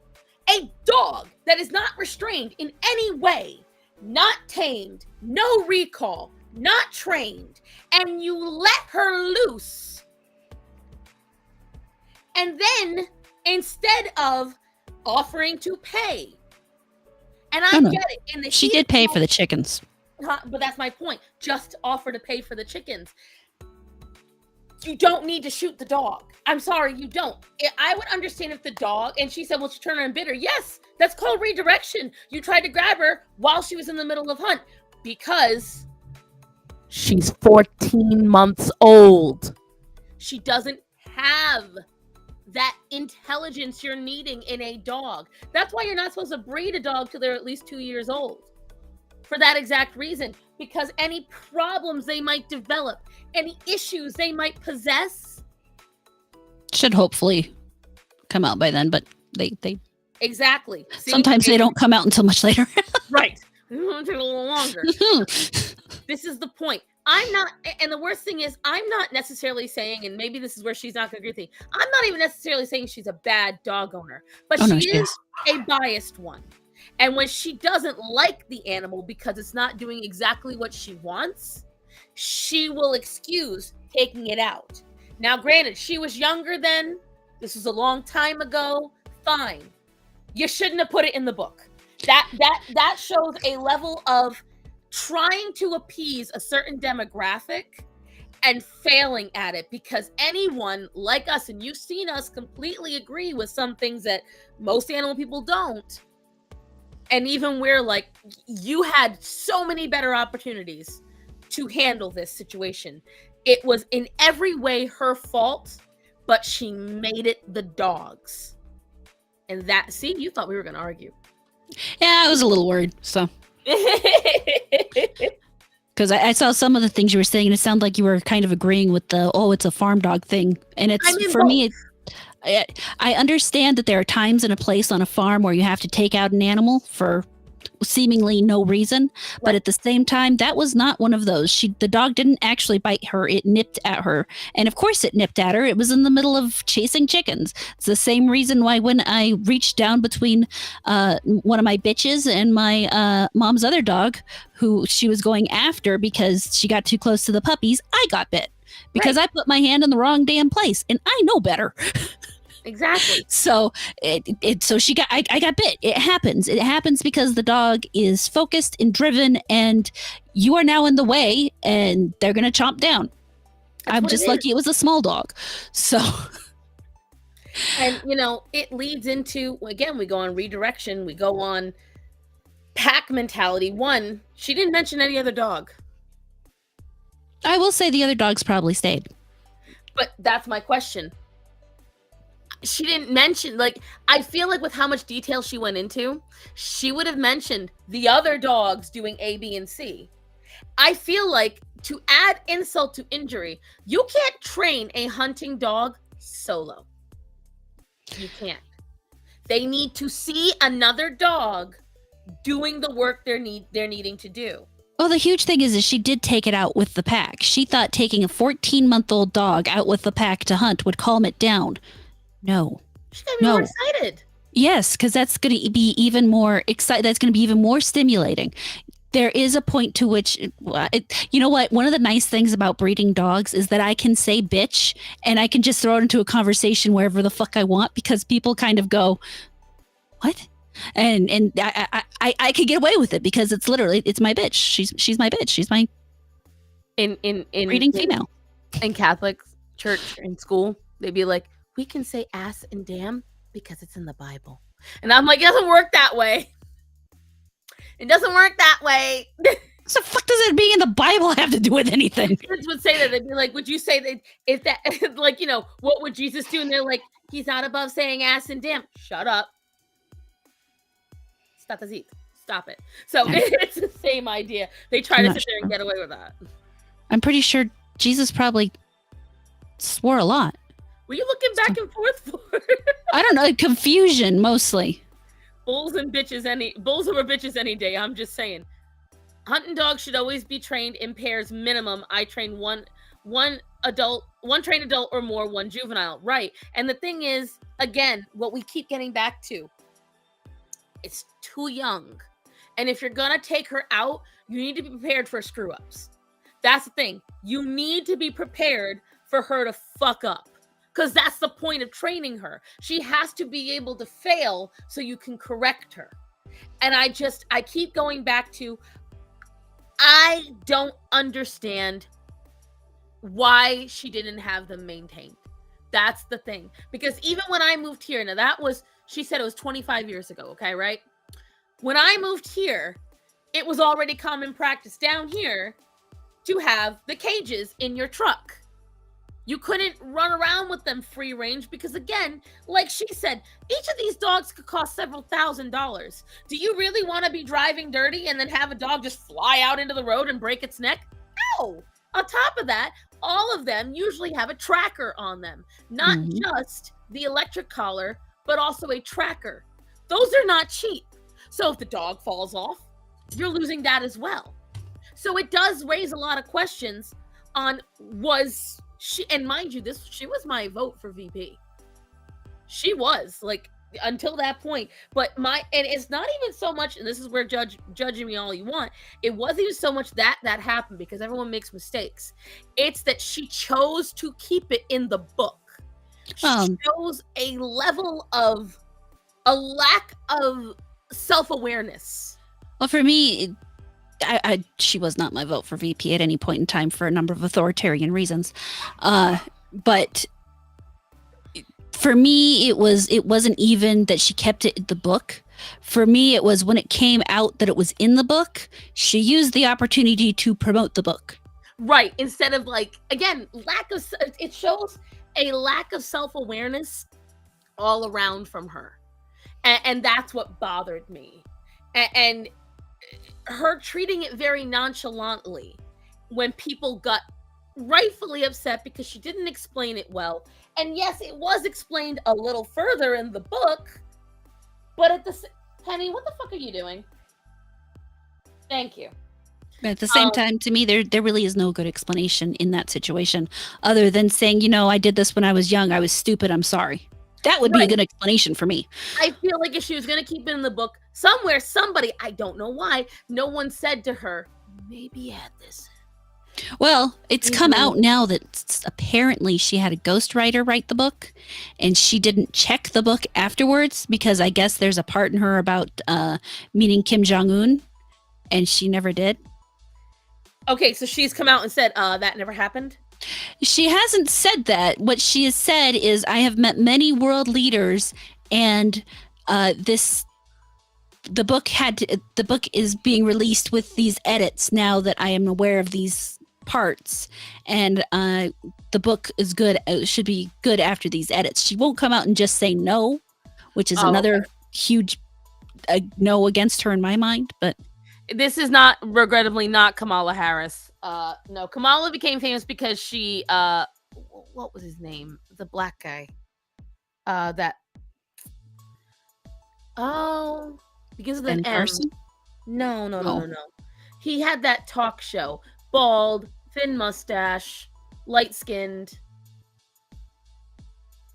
A dog that is not restrained in any way, not tamed, no recall, not trained, and you let her loose. And then, instead of offering to pay, and I get it. She did pay for the chickens. But that's my point. Just offer to pay for the chickens. You don't need to shoot the dog. I'm sorry, you don't. I would understand if the dog, and she said, well, she turned her and bit her. Yes, that's called redirection. You tried to grab her while she was in the middle of hunt because she's 14 months old. She doesn't have that intelligence you're needing in a dog. That's why you're not supposed to breed a dog till they're at least 2 years old. For that exact reason. Because any problems they might develop, any issues they might possess, should hopefully come out by then, but they exactly. Sometimes they don't come out until much later. Right. It will take a little longer. This is the point. I'm not, and the worst thing is, I'm not necessarily saying, and maybe this is where she's not going to agree with me. I'm not even necessarily saying she's a bad dog owner, but Oh no, she she is is. a biased one. And when she doesn't like the animal because it's not doing exactly what she wants, she will excuse taking it out. Now, granted, she was younger then. This was a long time ago. Fine. You shouldn't have put it in the book. That shows a level of trying to appease a certain demographic and failing at it, because anyone like us, and you've seen us completely agree with some things that most animal people don't, and even we're like, you had so many better opportunities to handle this situation. It was in every way her fault, but she made it the dog's. And that, see, you thought we were going to argue. Yeah, I was a little worried. So, because I saw some of the things you were saying, and it sounded like you were kind of agreeing with the it's a farm dog thing. And it's for me. I understand that there are times and a place on a farm where you have to take out an animal for seemingly no reason, but at the same time, that was not one of those. The dog didn't actually bite her; it nipped at her, and of course, it nipped at her. It was in the middle of chasing chickens. It's the same reason why when I reached down between one of my bitches and my mom's other dog, who she was going after because she got too close to the puppies, I got bit because I put my hand in the wrong damn place, and I know better. Exactly. So I got bit. It happens because the dog is focused and driven, and you are now in the way, and they're gonna chomp down. I'm just lucky it was a small dog. So, and it leads into, again, we go on redirection, we go on pack mentality. One, she didn't mention any other dog. I will say the other dogs probably stayed. But that's my question. She didn't mention, I feel like with how much detail she went into, she would have mentioned the other dogs doing A, B, and C. I feel like, to add insult to injury, you can't train a hunting dog solo. You can't. They need to see another dog doing the work they're needing to do. Well, the huge thing is she did take it out with the pack. She thought taking a 14-month-old dog out with the pack to hunt would calm it down. No. She's going to be more excited. Yes, because that's going to be even more exciting. That's going to be even more stimulating. There is a point to which, you know what? One of the nice things about breeding dogs is that I can say bitch and I can just throw it into a conversation wherever the fuck I want, because people kind of go, what? And I could get away with it because it's literally, it's my bitch. She's my bitch. She's my in breeding female. In Catholic church, in school, they'd be like, we can say ass and damn because it's in the Bible. And I'm like, it doesn't work that way. It doesn't work that way. What the fuck does it being in the Bible have to do with anything? Kids would say that. They'd be like, would you say that if that, like, what would Jesus do? And they're like, he's not above saying ass and damn. Shut up. Stop it. So it's the same idea. They try to sit there and get away with that. I'm pretty sure Jesus probably swore a lot. Were you looking back and forth for? I don't know. Confusion, mostly. Bulls over bitches any day. I'm just saying. Hunting dogs should always be trained in pairs minimum. I train one trained adult or more, one juvenile. Right. And the thing is, again, what we keep getting back to, it's too young. And if you're going to take her out, you need to be prepared for screw-ups. That's the thing. You need to be prepared for her to fuck up. Because that's the point of training her. She has to be able to fail so you can correct her. And I keep going back to, I don't understand why she didn't have them maintained. That's the thing. Because even when I moved here, now she said it was 25 years ago, okay, right? When I moved here, it was already common practice down here to have the cages in your truck. You couldn't run around with them free range because, again, like she said, each of these dogs could cost several $1,000s. Do you really want to be driving dirty and then have a dog just fly out into the road and break its neck? No. On top of that, all of them usually have a tracker on them. Not just the electric collar, but also a tracker. Those are not cheap. So if the dog falls off, you're losing that as well. So it does raise a lot of questions on was she, and mind you, she was my vote for VP. She was like until that point, but and it's not even so much, and this is where judging me all you want. It wasn't even so much that happened because everyone makes mistakes. It's that she chose to keep it in the book. She shows a lack of self-awareness. Well, for me, she was not my vote for VP at any point in time for a number of authoritarian reasons. But for me, it wasn't even that she kept it in the book. For me, it was when it came out that it was in the book, she used the opportunity to promote the book. Right. Instead of again, it shows a lack of self-awareness all around from her. And that's what bothered me. And her treating it very nonchalantly when people got rightfully upset because she didn't explain it well. And yes, it was explained a little further in the book, but Penny, what the fuck are you doing? Thank you. But at the same time, to me, there really is no good explanation in that situation other than saying, I did this when I was young. I was stupid. I'm sorry. That would be a good explanation for me. I feel like if she was going to keep it in the book, somewhere, somebody, I don't know why, no one said to her, maybe add this. Well, it's come out now that apparently she had a ghostwriter write the book, and she didn't check the book afterwards because I guess there's a part in her about meeting Kim Jong-un, and she never did. Okay, so she's come out and said that never happened? She hasn't said that. What she has said is, I have met many world leaders, and the book is being released with these edits now that I am aware of these parts, and the book is good. It should be good after these edits. She won't come out and just say no, which is another huge no against her in my mind. But this is regrettably not Kamala Harris. No, Kamala became famous because she what was his name? The black guy. Because of the M. No. He had that talk show. Bald, thin mustache, light-skinned.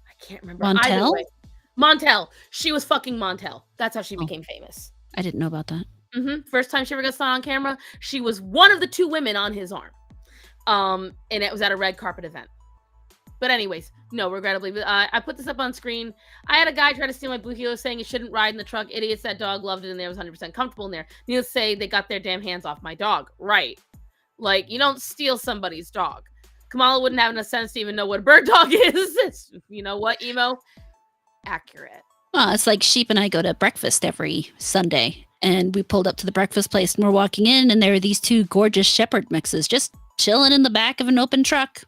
I can't remember. Montel? Montel. She was fucking Montel. That's how she became famous. I didn't know about that. First time she ever got saw on camera, she was one of the two women on his arm. And it was at a red carpet event. But anyways, no, regrettably, I put this up on screen. I had a guy try to steal my Blue Hero saying it shouldn't ride in the truck. Idiots, that dog loved it and there was 100% comfortable in there. Needless to say, they got their damn hands off my dog. Right. Like, you don't steal somebody's dog. Kamala wouldn't have enough sense to even know what a bird dog is. You know what, Emo? Accurate. Well, it's like Sheep and I go to breakfast every Sunday. And we pulled up to the breakfast place and we're walking in and there are these two gorgeous shepherd mixes just chilling in the back of an open truck.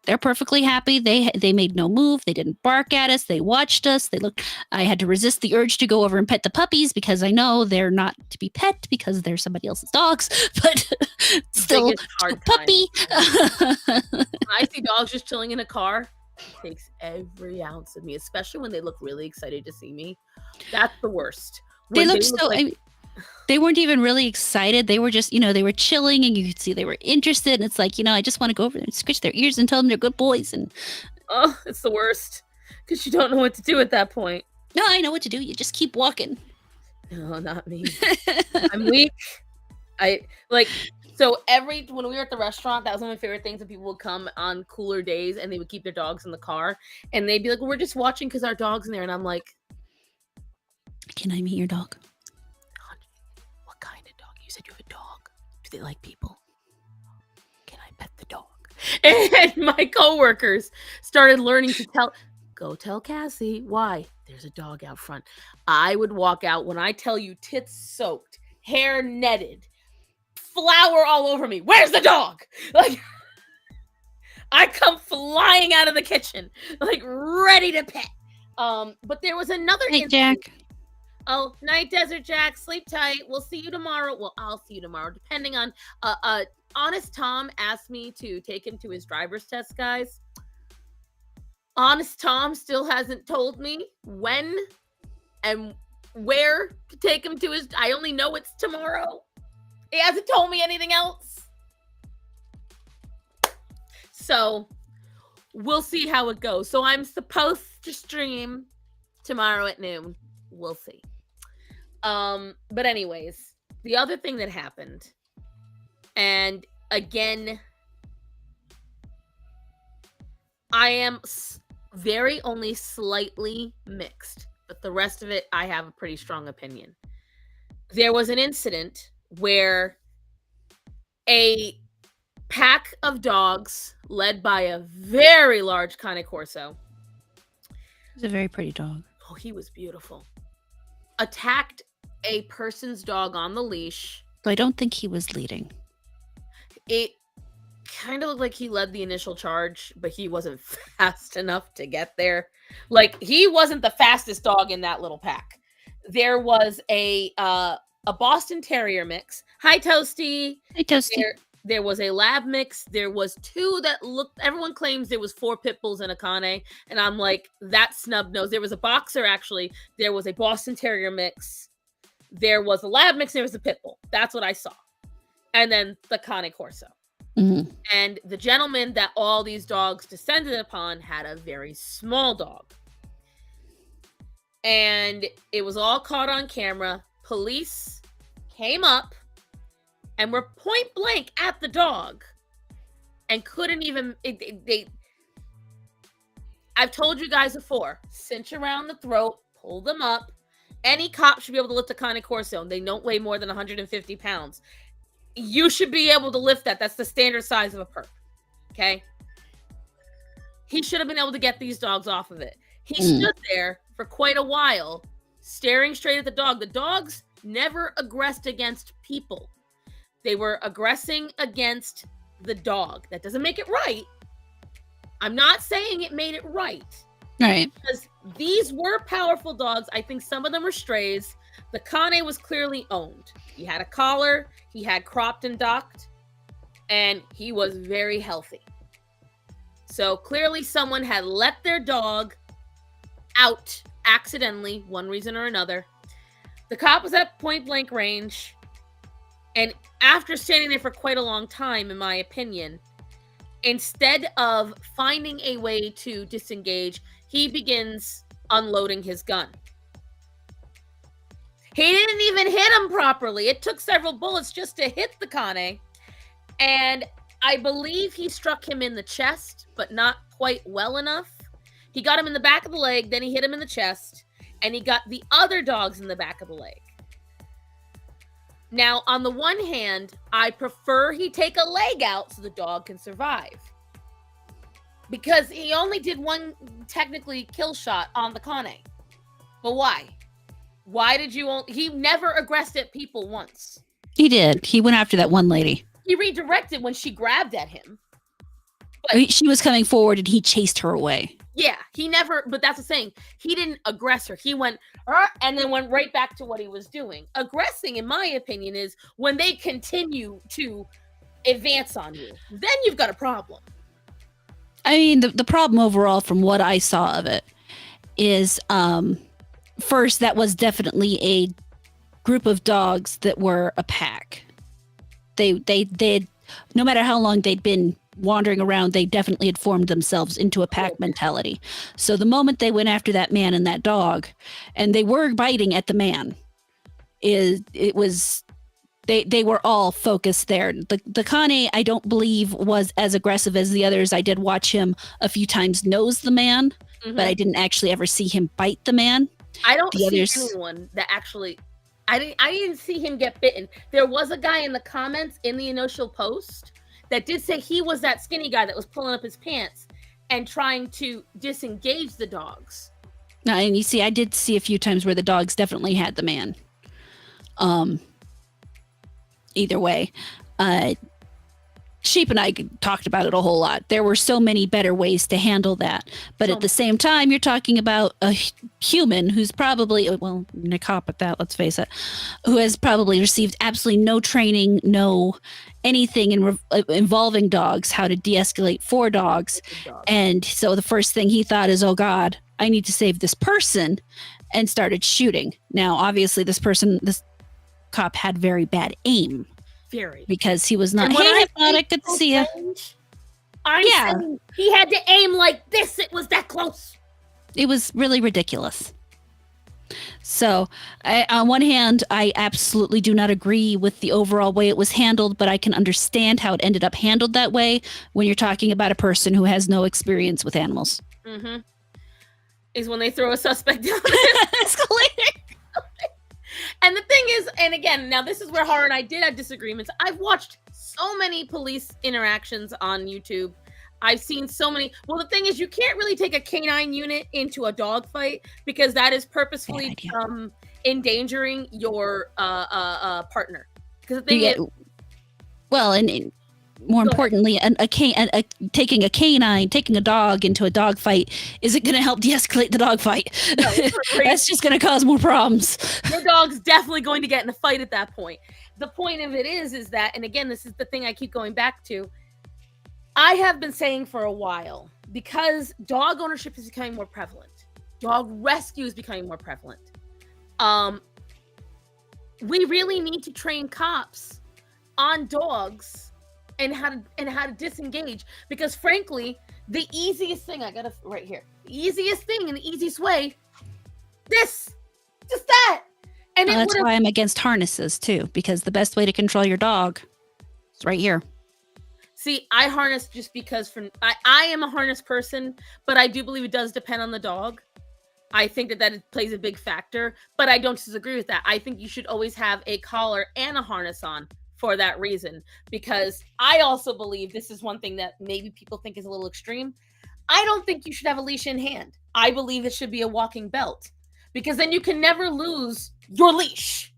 They're perfectly happy. They made no move. They didn't bark at us. They watched us. They looked. I had to resist the urge to go over and pet the puppies because I know they're not to be pet because they're somebody else's dogs. But still, puppy. I see dogs just chilling in a car. It takes every ounce of me, especially when they look really excited to see me. That's the worst. They look so. They weren't even really excited. They were just, they were chilling and you could see they were interested. And it's like, I just want to go over there and scratch their ears and tell them they're good boys. And it's the worst because you don't know what to do at that point. No, I know what to do. You just keep walking. No, not me. I'm weak. So when we were at the restaurant, that was one of my favorite things. That people would come on cooler days and they would keep their dogs in the car and they'd be like, well, we're just watching because our dog's in there. And I'm like, can I meet your dog? You said you have a dog. Do they like people? Can I pet the dog? And my coworkers started learning to go tell Cassie. Why? There's a dog out front. I would walk out when I tell you tits soaked, hair netted, flour all over me. Where's the dog? Like, I come flying out of the kitchen, like ready to pet. But there was another incident. Jack. Oh, night, Desert Jack. Sleep tight. We'll see you tomorrow. Well, I'll see you tomorrow, depending on. Honest Tom asked me to take him to his driver's test, guys. Honest Tom still hasn't told me when and where to take him to his. I only know it's tomorrow. He hasn't told me anything else. So we'll see how it goes. So I'm supposed to stream tomorrow at noon. We'll see. But anyways, the other thing that happened, and again, I am very only slightly mixed, but the rest of it, I have a pretty strong opinion. There was an incident where a pack of dogs led by a very large Cane Corso. He's a very pretty dog. Oh, he was beautiful. Attacked a person's dog on the leash. So I don't think he was leading. It kind of looked like he led the initial charge, but he wasn't fast enough to get there. Like, he wasn't the fastest dog in that little pack. There was a Boston Terrier mix. Hi, Toasty. Hey, Toasty. There was a lab mix. There was two that looked, everyone claims there was 4 pit bulls and a Cane. And I'm like, that's snub nose. There was a boxer, actually. There was a Boston Terrier mix. There was a lab mix. There was a pit bull. That's what I saw. And then the Cane Corso. Mm-hmm. And the gentleman that all these dogs descended upon had a very small dog. And it was all caught on camera. Police came up and were point blank at the dog and couldn't even... I've told you guys before, cinch around the throat, pull them up. Any cop should be able to lift a Cane Corso. They don't weigh more than 150 pounds. You should be able to lift that. That's the standard size of a perp. Okay? He should have been able to get these dogs off of it. He stood there for quite a while, staring straight at the dog. The dogs never aggressed against people. They were aggressing against the dog. That doesn't make it right. I'm not saying it made it right. Right. Because these were powerful dogs. I think some of them were strays. The Cane was clearly owned. He had a collar. He had cropped and docked. And he was very healthy. So clearly someone had let their dog out accidentally, one reason or another. The cop was at point blank range. And after standing there for quite a long time, in my opinion, instead of finding a way to disengage, he begins unloading his gun. He didn't even hit him properly. It took several bullets just to hit the Cane. And I believe he struck him in the chest, but not quite well enough. He got him in the back of the leg, then he hit him in the chest, and he got the other dogs in the back of the leg. Now, on the one hand, I prefer he take a leg out so the dog can survive. Because he only did one technically kill shot on the Cane. But why? Why did you he never aggressed at people once. He did. He went after that one lady. He redirected when she grabbed at him. But she was coming forward and he chased her away. Yeah, he never, but that's the thing. He didn't aggress her. He went, and then went right back to what he was doing. Aggressing, in my opinion, is when they continue to advance on you. Then you've got a problem. I mean, the problem overall from what I saw of it is, first, that was definitely a group of dogs that were a pack. They no matter how long they'd been wandering around, they definitely had formed themselves into a pack mentality. So the moment they went after that man and that dog, and they were biting at the man, they were all focused there. The Cane, I don't believe, was as aggressive as the others. I did watch him a few times nose the man, but I didn't actually ever see him bite the man. I don't see anyone that actually... I didn't see him get bitten. There was a guy in the comments in the initial post that did say he was that skinny guy that was pulling up his pants and trying to disengage the dogs. No, and you see, I did see a few times where the dogs definitely had the man. Either way, Sheep and I talked about it a whole lot. There were so many better ways to handle that. But at the same time, you're talking about a human who's probably, well, a cop at that, let's face it, who has probably received absolutely no training, no anything involving dogs, how to de-escalate for dogs. And so the first thing he thought is, oh God, I need to save this person, and started shooting. Now, obviously, this cop had very bad aim. Very. because he was not. And when Hey, I Hypnotic, good to see you. range, I'm Yeah. saying he had to aim like this. It was that close. It was really ridiculous. So, on one hand, I absolutely do not agree with the overall way it was handled, but I can understand how it ended up handled that way when you're talking about a person who has no experience with animals. Mm-hmm. Is when they throw a suspect down an Escalator. And the thing is, and again, now this is where Horror and I did have disagreements. I've watched so many police interactions on YouTube. I've seen so many. Well, the thing is, you can't really take a canine unit into a dog fight because that is purposefully endangering your partner. Because the thing is, well, and more importantly, taking a dog into a dog fight isn't going to help de-escalate the dog fight. No, that's just going to cause more problems. Your dog's definitely going to get in a fight at that point. The point of it is that, and again, this is the thing I keep going back to. I have been saying for a while, because dog ownership is becoming more prevalent, dog rescue is becoming more prevalent. We really need to train cops on dogs and how to disengage, because frankly, the easiest thing I got to right here, the easiest thing and the easiest way, just that. And that's why I'm against harnesses too, because the best way to control your dog is right here. See, I harness just because I am a harness person, but I do believe it does depend on the dog. I think that plays a big factor, but I don't disagree with that. I think you should always have a collar and a harness on for that reason, because I also believe this is one thing that maybe people think is a little extreme. I don't think you should have a leash in hand. I believe it should be a walking belt, because then you can never lose your leash.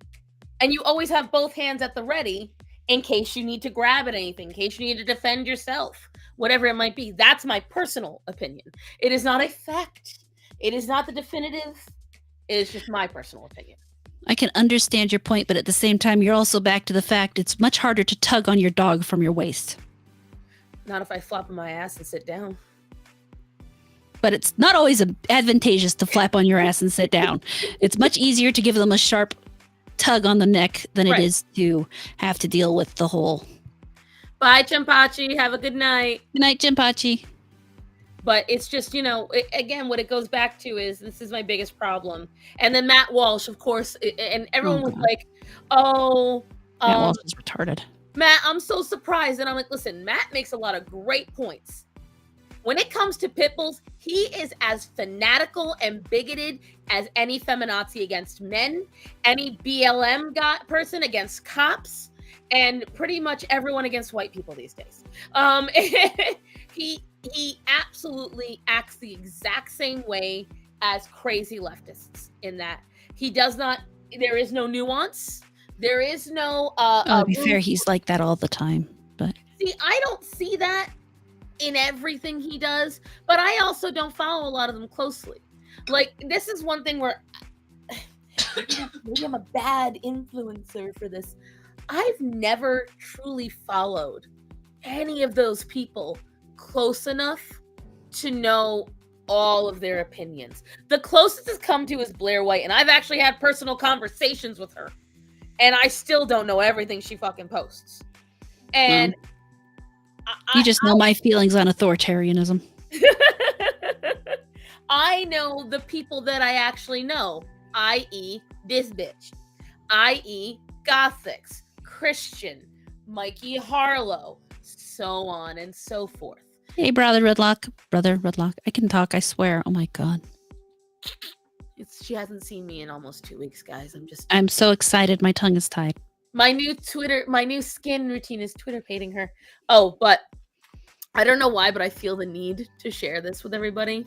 And you always have both hands at the ready in case you need to grab at anything, in case you need to defend yourself, whatever it might be. That's my personal opinion. It is not a fact. It is not the definitive. It is just my personal opinion. I can understand your point, but at the same time, you're also back to the fact it's much harder to tug on your dog from your waist. Not if I flop on my ass and sit down. But it's not always advantageous to flap on your ass and sit down. It's much easier to give them a sharp tug on the neck than it is to have to deal with the whole. Bye, Chimpachi. Have a good night. Good night, Chimpachi. But it's just, again, what it goes back to is this is my biggest problem. And then Matt Walsh, of course, and everyone was like, Matt Walsh is retarded. Matt, I'm so surprised. And I'm like, listen, Matt makes a lot of great points. When it comes to pit bulls, he is as fanatical and bigoted as any feminazi against men, any BLM person against cops, and pretty much everyone against white people these days. He absolutely acts the exact same way as crazy leftists in that he does not, there is no nuance. There is no... to be fair, he's like that all the time. But see, I don't see that in everything he does, but I also don't follow a lot of them closely. Like, this is one thing where maybe I'm a bad influencer for this. I've never truly followed any of those people close enough to know all of their opinions. The closest it's come to is Blair White, and I've actually had personal conversations with her, and I still don't know everything she fucking posts. And you just know my feelings on authoritarianism. I know the people that I actually know, i.e. this bitch, i.e. Gothics, Christian, Mikey Harlow, so on and so forth. Hey, Brother Redlock, I can talk, I swear. Oh my God. She hasn't seen me in almost 2 weeks, guys. I'm so excited. My tongue is tied. My new skin routine is Twitter painting her. Oh, but I don't know why, but I feel the need to share this with everybody.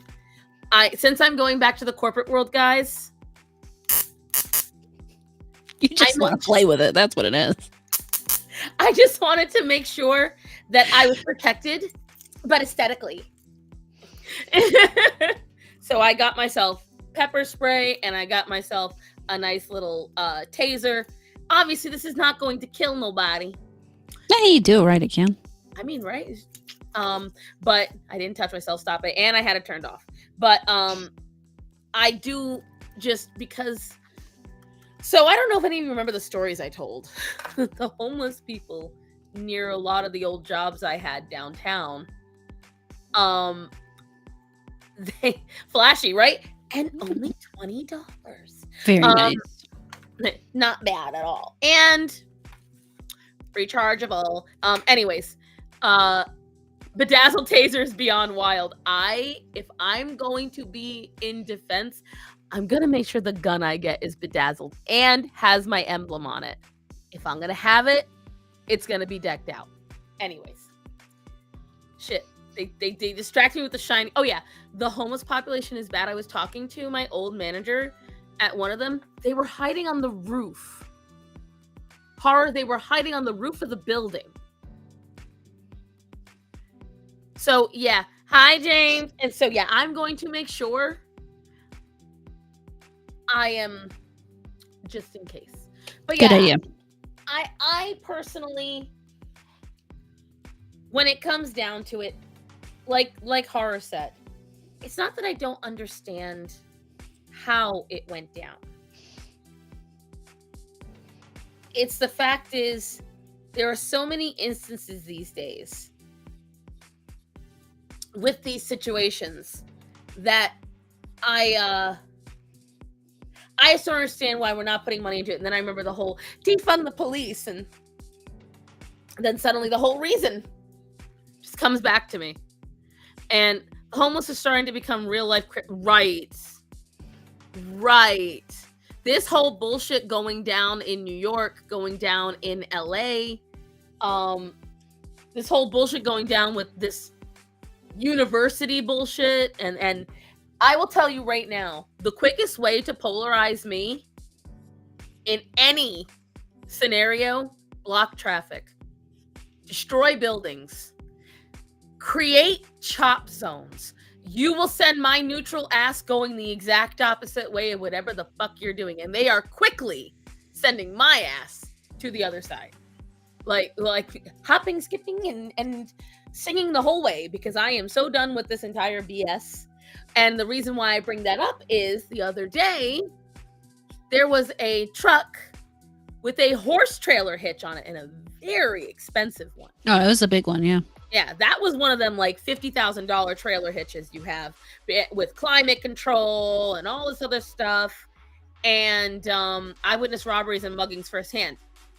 Since I'm going back to the corporate world, guys. You just want to play with it. That's what it is. I just wanted to make sure that I was protected, but aesthetically. So I got myself pepper spray and I got myself a nice little taser. Obviously, this is not going to kill nobody. Yeah, you do, right? It can. I mean, right? But I didn't touch myself. Stop it. And I had it turned off. But I do just because So I don't know if any of you remember the stories I told. The homeless people near a lot of the old jobs I had downtown. They flashy, right? And only $20. Very nice. Not bad at all. And rechargeable. Anyways, bedazzled tasers beyond wild. If I'm going to be in defense, I'm gonna make sure the gun I get is bedazzled and has my emblem on it. If I'm gonna have it, it's gonna be decked out. Anyways, shit. They distract me with the shiny. Oh yeah, the homeless population is bad. I was talking to my old manager at one of them. They were hiding on the roof. Horror, they were hiding on the roof of the building. So yeah, hi James. And so yeah, I'm going to make sure I am just in case. But yeah, Good idea. I personally, when it comes down to it, like Horror said, it's not that I don't understand how it went down. It's the fact is there are so many instances these days with these situations that I just don't understand why we're not putting money into it. And then I remember the whole defund the police, and then suddenly the whole reason just comes back to me. And homeless is starting to become real life. Right. This whole bullshit going down in New York, going down in LA, this whole bullshit going down with this university bullshit, and I will tell you right now, the quickest way to polarize me in any scenario: block traffic, destroy buildings, create chop zones. You will send my neutral ass going the exact opposite way of whatever the fuck you're doing, and they are quickly sending my ass to the other side, like hopping, skipping, and singing the whole way, because I am so done with this entire BS. And the reason why I bring that up is the other day there was a truck with a horse trailer hitch on it, and a very expensive one. Oh, it was a big one, yeah. Yeah, that was one of them like $50,000 trailer hitches you have with climate control and all this other stuff. And I witnessed robberies and muggings firsthand.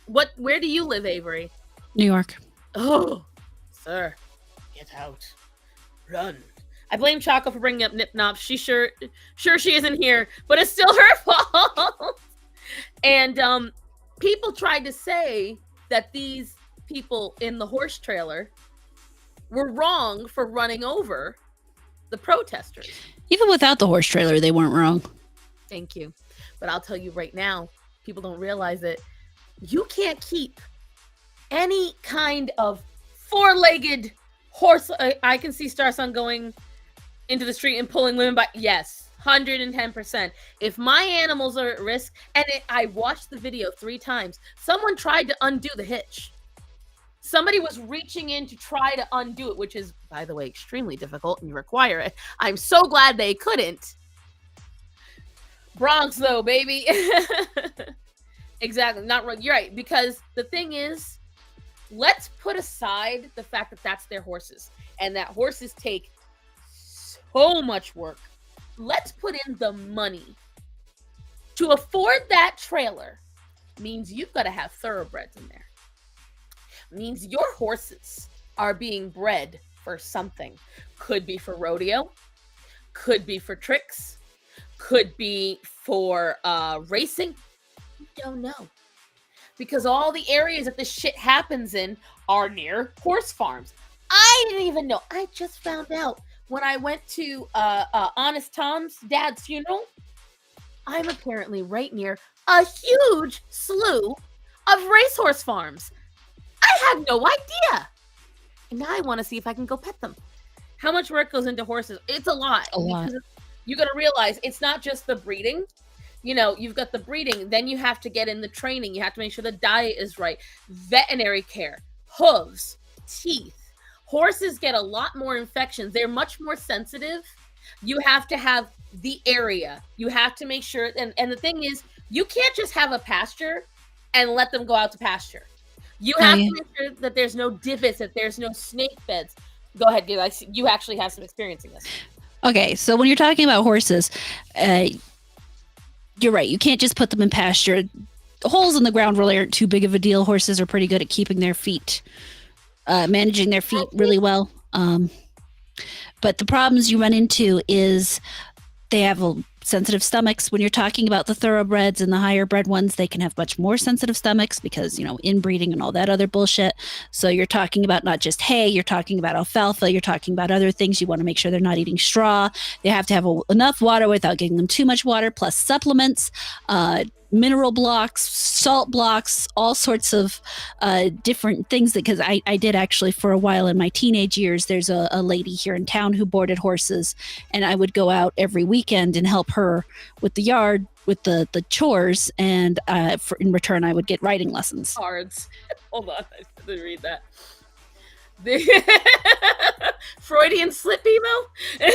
Where do you live, Avery? New York. Oh, sir, get out, run. I blame Choco for bringing up Nip Nop. She sure she isn't here, but it's still her fault. And people tried to say that these people in the horse trailer were wrong for running over the protesters. Even without the horse trailer, they weren't wrong. Thank you. But I'll tell you right now, people don't realize it. You can't keep any kind of four-legged horse. I can see Star Sun going into the street and pulling women by. Yes, 110%. If my animals are at risk, and I watched the video 3 times, someone tried to undo the hitch. Somebody was reaching in to try to undo it, which is, by the way, extremely difficult and require it. I'm so glad they couldn't. Bronx, though, baby. Exactly. Not wrong. You're right. Because the thing is, let's put aside the fact that that's their horses, and that horses take so much work. Let's put in the money. To afford that trailer means you've got to have thoroughbreds in there. Means your horses are being bred for something. Could be for rodeo, could be for tricks, could be for racing. You don't know. Because all the areas that this shit happens in are near horse farms. I didn't even know. I just found out when I went to Honest Tom's dad's funeral. I'm apparently right near a huge slew of racehorse farms. I had no idea. And now I want to see if I can go pet them. How much work goes into horses? It's a lot. A lot. You got to realize it's not just the breeding. You know, you've got the breeding. Then you have to get in the training. You have to make sure the diet is right. Veterinary care, hooves, teeth. Horses get a lot more infections. They're much more sensitive. You have to have the area. You have to make sure. And the thing is, You can't just have a pasture and let them go out to pasture. You have to make sure that there's no divots, that there's no snake beds. Go ahead, Gail. You actually have some experience in this. Okay, so when you're talking about horses, you're right. You can't just put them in pasture. Holes in the ground really aren't too big of a deal. Horses are pretty good at keeping their feet, managing their feet really well. But the problems you run into is they have sensitive stomachs. When you're talking about the thoroughbreds and the higher bred ones, they can have much more sensitive stomachs because, inbreeding and all that other bullshit. So you're talking about not just hay, you're talking about alfalfa, you're talking about other things. You want to make sure they're not eating straw. They have to have enough water without giving them too much water, plus supplements, mineral blocks, salt blocks, all sorts of different things. Because I did actually for a while in my teenage years, there's a lady here in town who boarded horses, and I would go out every weekend and help her with the yard, with the chores, and in return I would get riding lessons. Cards. Hold on, I didn't read that. Freudian slip emo.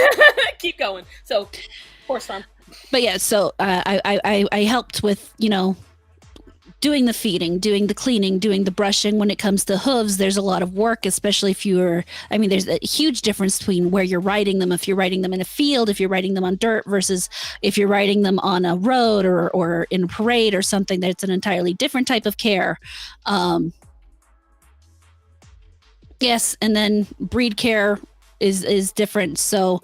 Keep going. So, horse farm. But yeah, so I helped with, doing the feeding, doing the cleaning, doing the brushing. When it comes to hooves, there's a lot of work, especially if there's a huge difference between where you're riding them. If you're riding them in a field, if you're riding them on dirt versus if you're riding them on a road or in a parade or something, that's an entirely different type of care. Yes, and then breed care is different. So,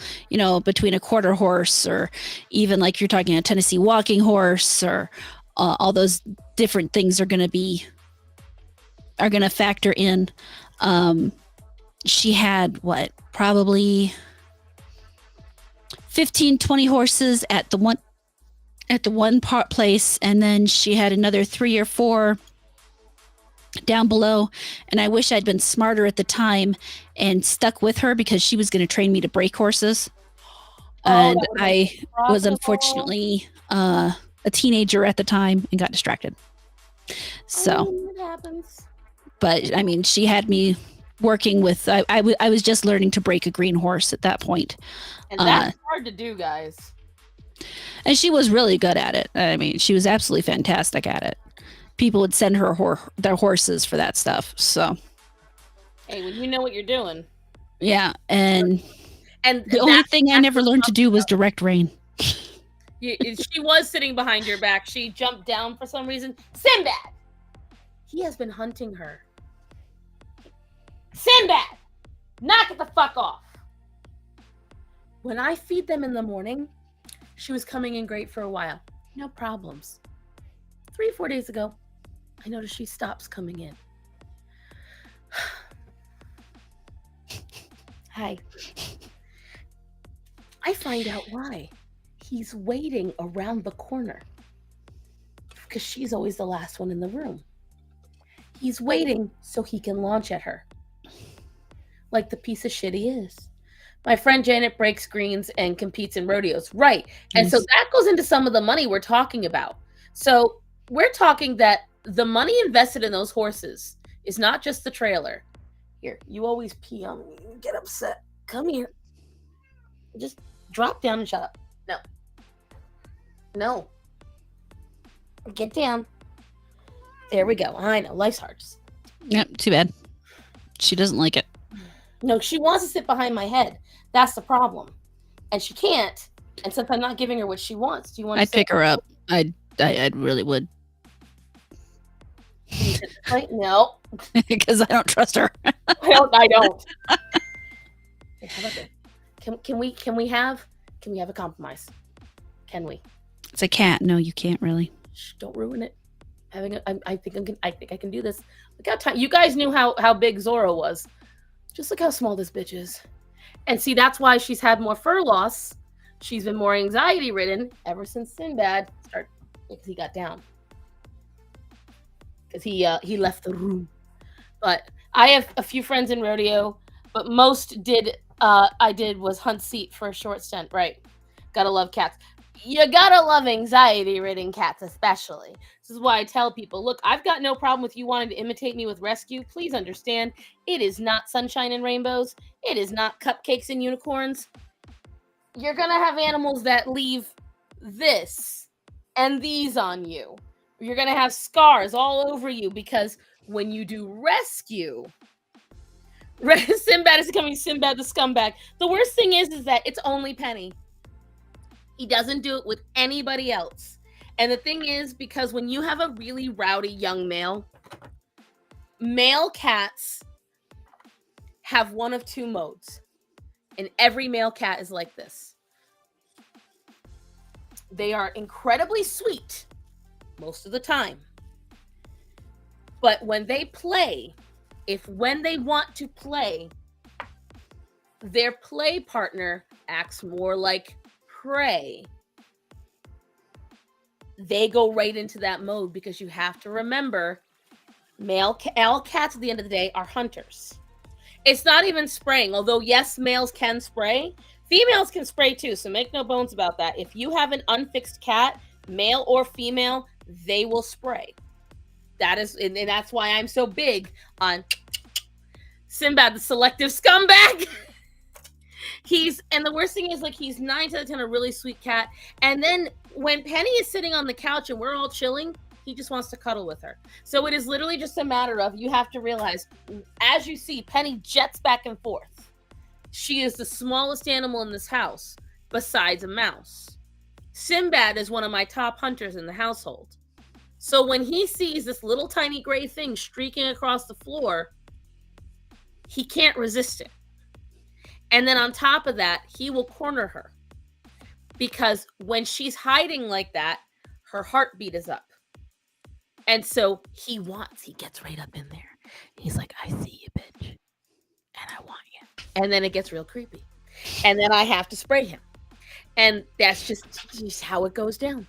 between a quarter horse or even like you're talking a Tennessee walking horse or all those different things are going to factor in. She had probably 15, 20 horses at the one part place. And then she had another 3 or 4 down below, and I wish I'd been smarter at the time and stuck with her because she was going to train me to break horses. And I was unfortunately a teenager at the time and got distracted. So it happens. But I mean, she had me working with. I was just learning to break a green horse at that point, and that's hard to do, guys. And she was really good at it. I mean, she was absolutely fantastic at it. People would send her their horses for that stuff. So, hey, well, you know what you're doing. Yeah, and the only thing I never learned to do was direct rein. She was sitting behind your back. She jumped down for some reason. Sinbad! He has been hunting her. Sinbad! Knock it the fuck off! When I feed them in the morning, she was coming in great for a while. No problems. 3 or 4 days ago, I noticed she stops coming in. Hi. I find out why. He's waiting around the corner because she's always the last one in the room. He's waiting so he can launch at her. Like the piece of shit he is. My friend Janet breaks greens and competes in rodeos. Right. And so that goes into some of the money we're talking about. So we're talking that the money invested in those horses is not just the trailer. Here, you always pee on me. You get upset. Come here. Just drop down and shut up. No. Get down. There we go. I know. Life's hard. Yep, too bad. She doesn't like it. No, she wants to sit behind my head. That's the problem. And she can't. And since I'm not giving her what she wants, do you want to I'd pick her up. I really would. No. Because I don't trust her. I don't. Hey, how about this? Can we have a compromise? Can we? It's a cat. No, you can't really. Shh, don't ruin it. I think I can do this. Look how tiny. You guys knew how big Zorro was. Just look how small this bitch is. And see, that's why she's had more fur loss. She's been more anxiety ridden ever since Sinbad started, because he got down. Because he left the room. But I have a few friends in rodeo, but most I did was hunt seat for a short stint. Right. Gotta love cats. You gotta love anxiety-ridden cats, especially. This is why I tell people, look, I've got no problem with you wanting to imitate me with rescue. Please understand, it is not sunshine and rainbows. It is not cupcakes and unicorns. You're gonna have animals that leave this and these on you. You're going to have scars all over you because when you do rescue, Sinbad is becoming Sinbad the scumbag. The worst thing is that it's only Penny. He doesn't do it with anybody else. And the thing is, because when you have a really rowdy young male cats have one of two modes. And every male cat is like this. They are incredibly sweet most of the time. But when they play, when they want to play, their play partner acts more like prey. They go right into that mode because you have to remember all cats at the end of the day are hunters. It's not even spraying, although yes, males can spray. Females can spray too, so make no bones about that. If you have an unfixed cat, male or female, they will spray. That is, and that's why I'm so big on Sinbad, the selective scumbag. And the worst thing is, like, he's 9 out of 10 a really sweet cat. And then when Penny is sitting on the couch and we're all chilling, he just wants to cuddle with her. So it is literally just a matter of, you have to realize, as you see, Penny jets back and forth. She is the smallest animal in this house, besides a mouse. Sinbad is one of my top hunters in the household. So when he sees this little tiny gray thing streaking across the floor, he can't resist it. And then on top of that, he will corner her. Because when she's hiding like that, her heartbeat is up. And so he gets right up in there. He's like, I see you, bitch. And I want you. And then it gets real creepy. And then I have to spray him. And that's just how it goes down.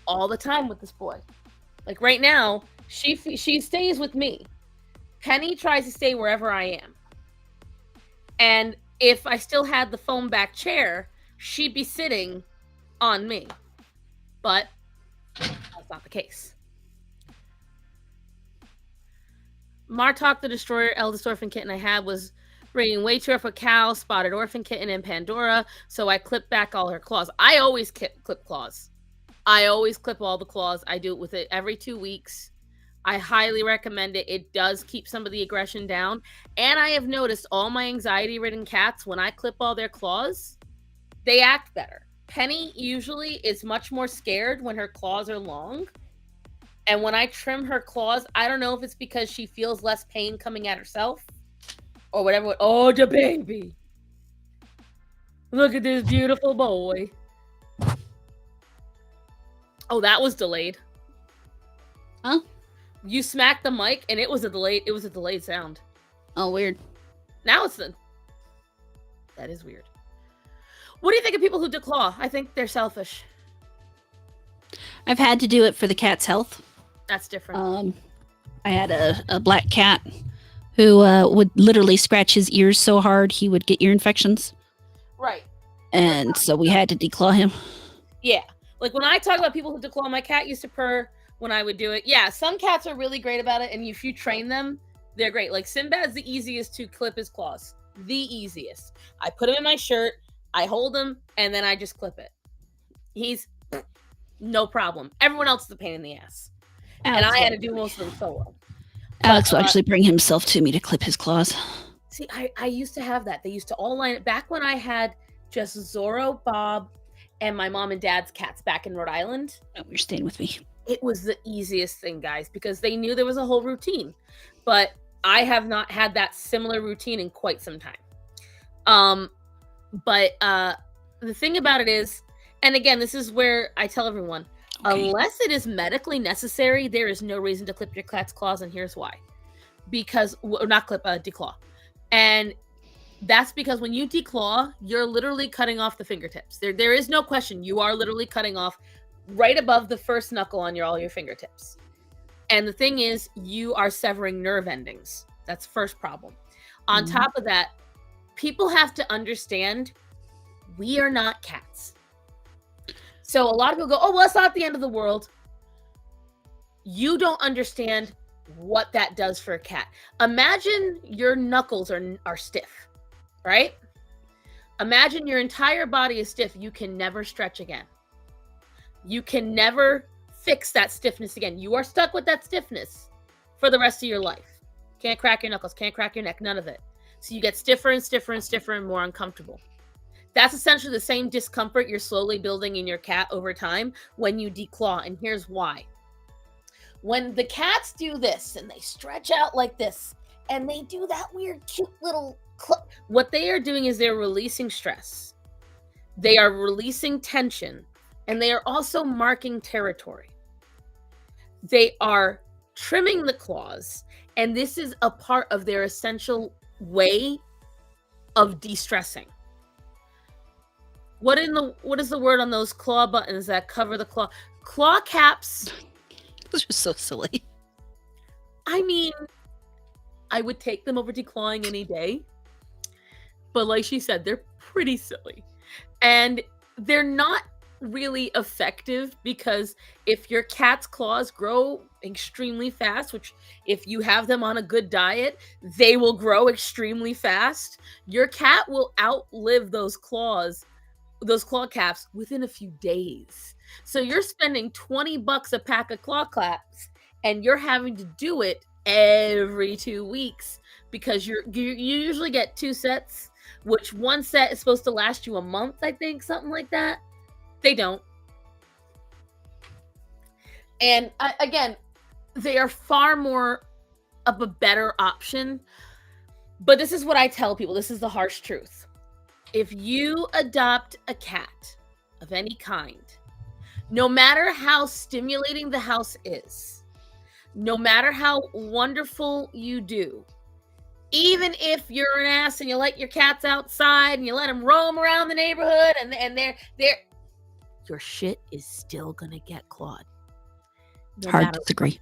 All the time with this boy. Like right now, she stays with me. Penny tries to stay wherever I am. And if I still had the foam back chair, she'd be sitting on me. But that's not the case. Martok the Destroyer, eldest orphan kitten I had, was bringing way too rough a cow, spotted orphan kitten, and Pandora, so I clipped back all her claws. I always clip claws. I always clip all the claws. I do it with it every 2 weeks. I highly recommend it. It does keep some of the aggression down. And I have noticed all my anxiety-ridden cats, when I clip all their claws, they act better. Penny usually is much more scared when her claws are long. And when I trim her claws, I don't know if it's because she feels less pain coming at herself or whatever. Oh, the baby. Look at this beautiful boy. Oh, that was delayed. Huh? You smacked the mic and it was a delayed sound. Oh, weird. Now it's that is weird. What do you think of people who declaw? I think they're selfish. I've had to do it for the cat's health. That's different. I had a black cat who would literally scratch his ears so hard he would get ear infections. Right. And so we had to declaw him. Yeah. Like when I talk about people who declaw, my cat used to purr when I would do it. Yeah, some cats are really great about it, and if you train them, they're great. Like Sinbad's the easiest to clip his claws. The easiest. I put him in my shirt, I hold him, and then I just clip it. He's no problem. Everyone else is a pain in the ass. And I had to do most of them solo. Alex will actually bring himself to me to clip his claws. See, I used to have that. They used to all line it back when I had just Zorro, Bob, and my mom and dad's cats back in Rhode Island. Oh, you're staying with me. It was the easiest thing, guys, because they knew there was a whole routine. But I have not had that similar routine in quite some time. But the thing about it is, and again, this is where I tell everyone, unless it is medically necessary, there is no reason to clip your cat's claws, and here's why. Because, or not clip, declaw. And that's because when you declaw, you're literally cutting off the fingertips. There is no question. You are literally cutting off right above the first knuckle on all your fingertips. And the thing is, you are severing nerve endings. That's first problem. On top of that, people have to understand we are not cats. So a lot of people go, oh, well, it's not the end of the world. You don't understand what that does for a cat. Imagine your knuckles are stiff, right? Imagine your entire body is stiff. You can never stretch again. You can never fix that stiffness again. You are stuck with that stiffness for the rest of your life. Can't crack your knuckles, can't crack your neck, none of it. So you get stiffer and stiffer and stiffer and more uncomfortable. That's essentially the same discomfort you're slowly building in your cat over time when you declaw, and here's why. When the cats do this and they stretch out like this and they do that weird cute little what they are doing is they're releasing stress. They are releasing tension, and they are also marking territory. They are trimming the claws, and this is a part of their essential way of de-stressing. What is the word on those claw buttons that cover the claw? Claw caps. Those are so silly. I mean, I would take them over declawing any day. But like she said, they're pretty silly. And they're not really effective because if your cat's claws grow extremely fast, which if you have them on a good diet, they will grow extremely fast. Your cat will outlive those claw caps within a few days. So you're spending $20 a pack of claw caps, and you're having to do it every 2 weeks because you usually get 2 sets, which one set is supposed to last you a month, I think, something like that. They don't. And again, they are far more of a better option. But this is what I tell people. This is the harsh truth. If you adopt a cat of any kind, no matter how stimulating the house is, no matter how wonderful you do, even if you're an ass and you let your cats outside and you let them roam around the neighborhood and they're your shit is still gonna get clawed. Hard to disagree.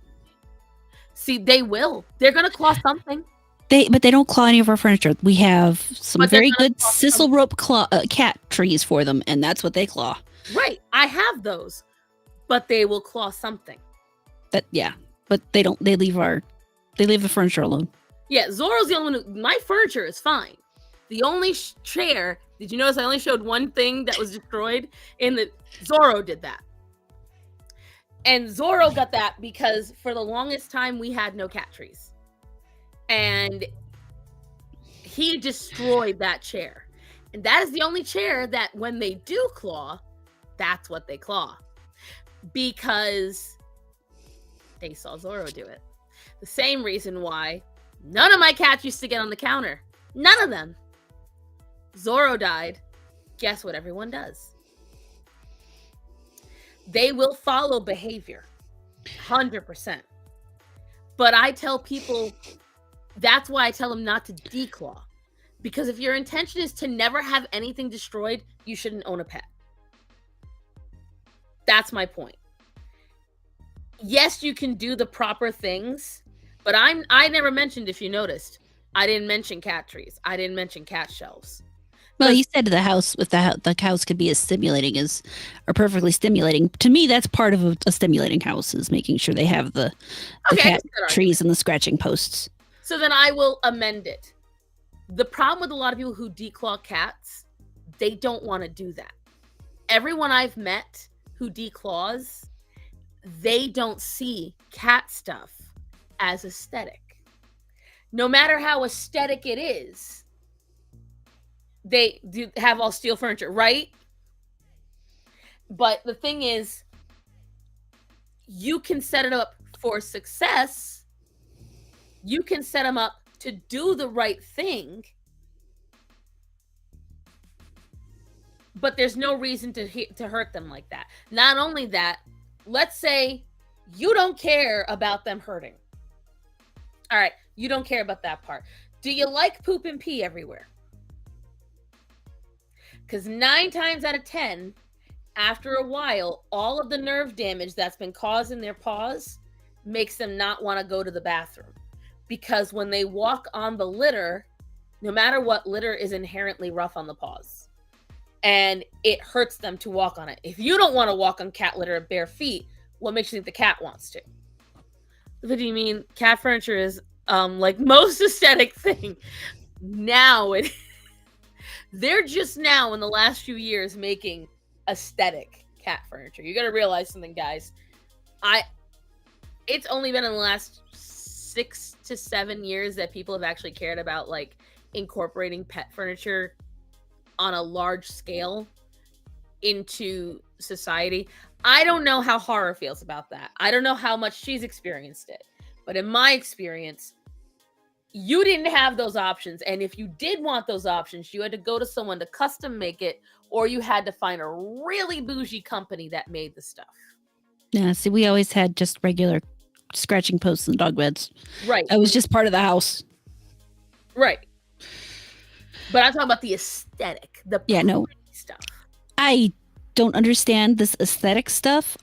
See, they will. They're gonna claw something. But they don't claw any of our furniture. We have some very good sisal rope cat trees for them, and that's what they claw. Right, I have those, but they will claw something. But they don't. They leave the furniture alone. Yeah, Zorro's the only one. My furniture is fine. The only chair. Did you notice I only showed one thing that was destroyed? Zorro did that. And Zorro got that because for the longest time we had no cat trees. And he destroyed that chair. And that is the only chair that when they do claw, that's what they claw. Because they saw Zorro do it. The same reason why none of my cats used to get on the counter. None of them. Zorro died. Guess what everyone does? They will follow behavior. 100%. But I tell people, that's why I tell them not to declaw. Because if your intention is to never have anything destroyed, you shouldn't own a pet. That's my point. Yes, you can do the proper things, but I never mentioned, if you noticed, I didn't mention cat trees. I didn't mention cat shelves. Well, you said the house with the house could be as stimulating as, or perfectly stimulating. To me, that's part of a stimulating house is making sure they have the cat trees and the scratching posts. So then I will amend it. The problem with a lot of people who declaw cats, they don't want to do that. Everyone I've met who declaws, they don't see cat stuff as aesthetic. No matter how aesthetic it is, they do have all steel furniture, right? But the thing is, you can set it up for success. You can set them up to do the right thing. But there's no reason to hurt them like that. Not only that, let's say you don't care about them hurting. All right, you don't care about that part. Do you like poop and pee everywhere? Because 9 times out of 10, after a while, all of the nerve damage that's been caused in their paws makes them not want to go to the bathroom. Because when they walk on the litter, no matter what, litter is inherently rough on the paws. And it hurts them to walk on it. If you don't want to walk on cat litter at bare feet, what makes you think the cat wants to? What do you mean? Cat furniture is like most aesthetic thing. Now they're just now in the last few years making aesthetic cat furniture. You got to realize something, guys. It's only been in the last 6 to 7 years that people have actually cared about like incorporating pet furniture on a large scale into society. I don't know how horror feels about that. I don't know how much she's experienced it. But in my experience, you didn't have those options. And if you did want those options, you had to go to someone to custom make it, or you had to find a really bougie company that made the stuff. Yeah, see, we always had just regular scratching posts and dog beds. Right. It was just part of the house. Right. But I'm talking about the aesthetic, the stuff. I don't understand this aesthetic stuff.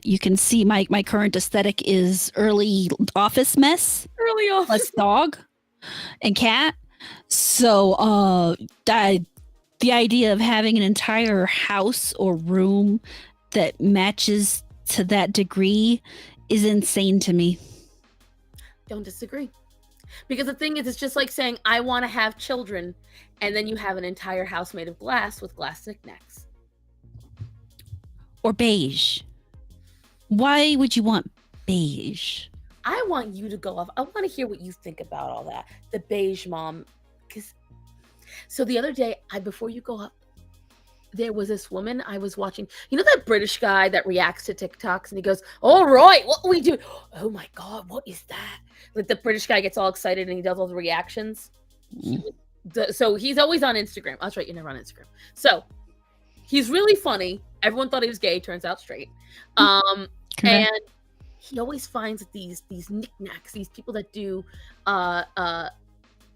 You can see my current aesthetic is early office mess. Early office. Plus dog and cat. So the idea of having an entire house or room that matches to that degree is insane to me. Don't disagree. Because the thing is, it's just like saying, I want to have children, and then you have an entire house made of glass with glass knickknacks. Or beige. Why would you want beige? I want you to go off. I want to hear what you think about all that. The beige mom. So the other day, before you go up, there was this woman I was watching. You know that British guy that reacts to TikToks and he goes, all right, what do we do? Oh my God, what is that? Like the British guy gets all excited and he does all the reactions. So he's always on Instagram. That's right, you're never on Instagram. So he's really funny. Everyone thought he was gay, turns out straight. And he always finds these knickknacks, these people that do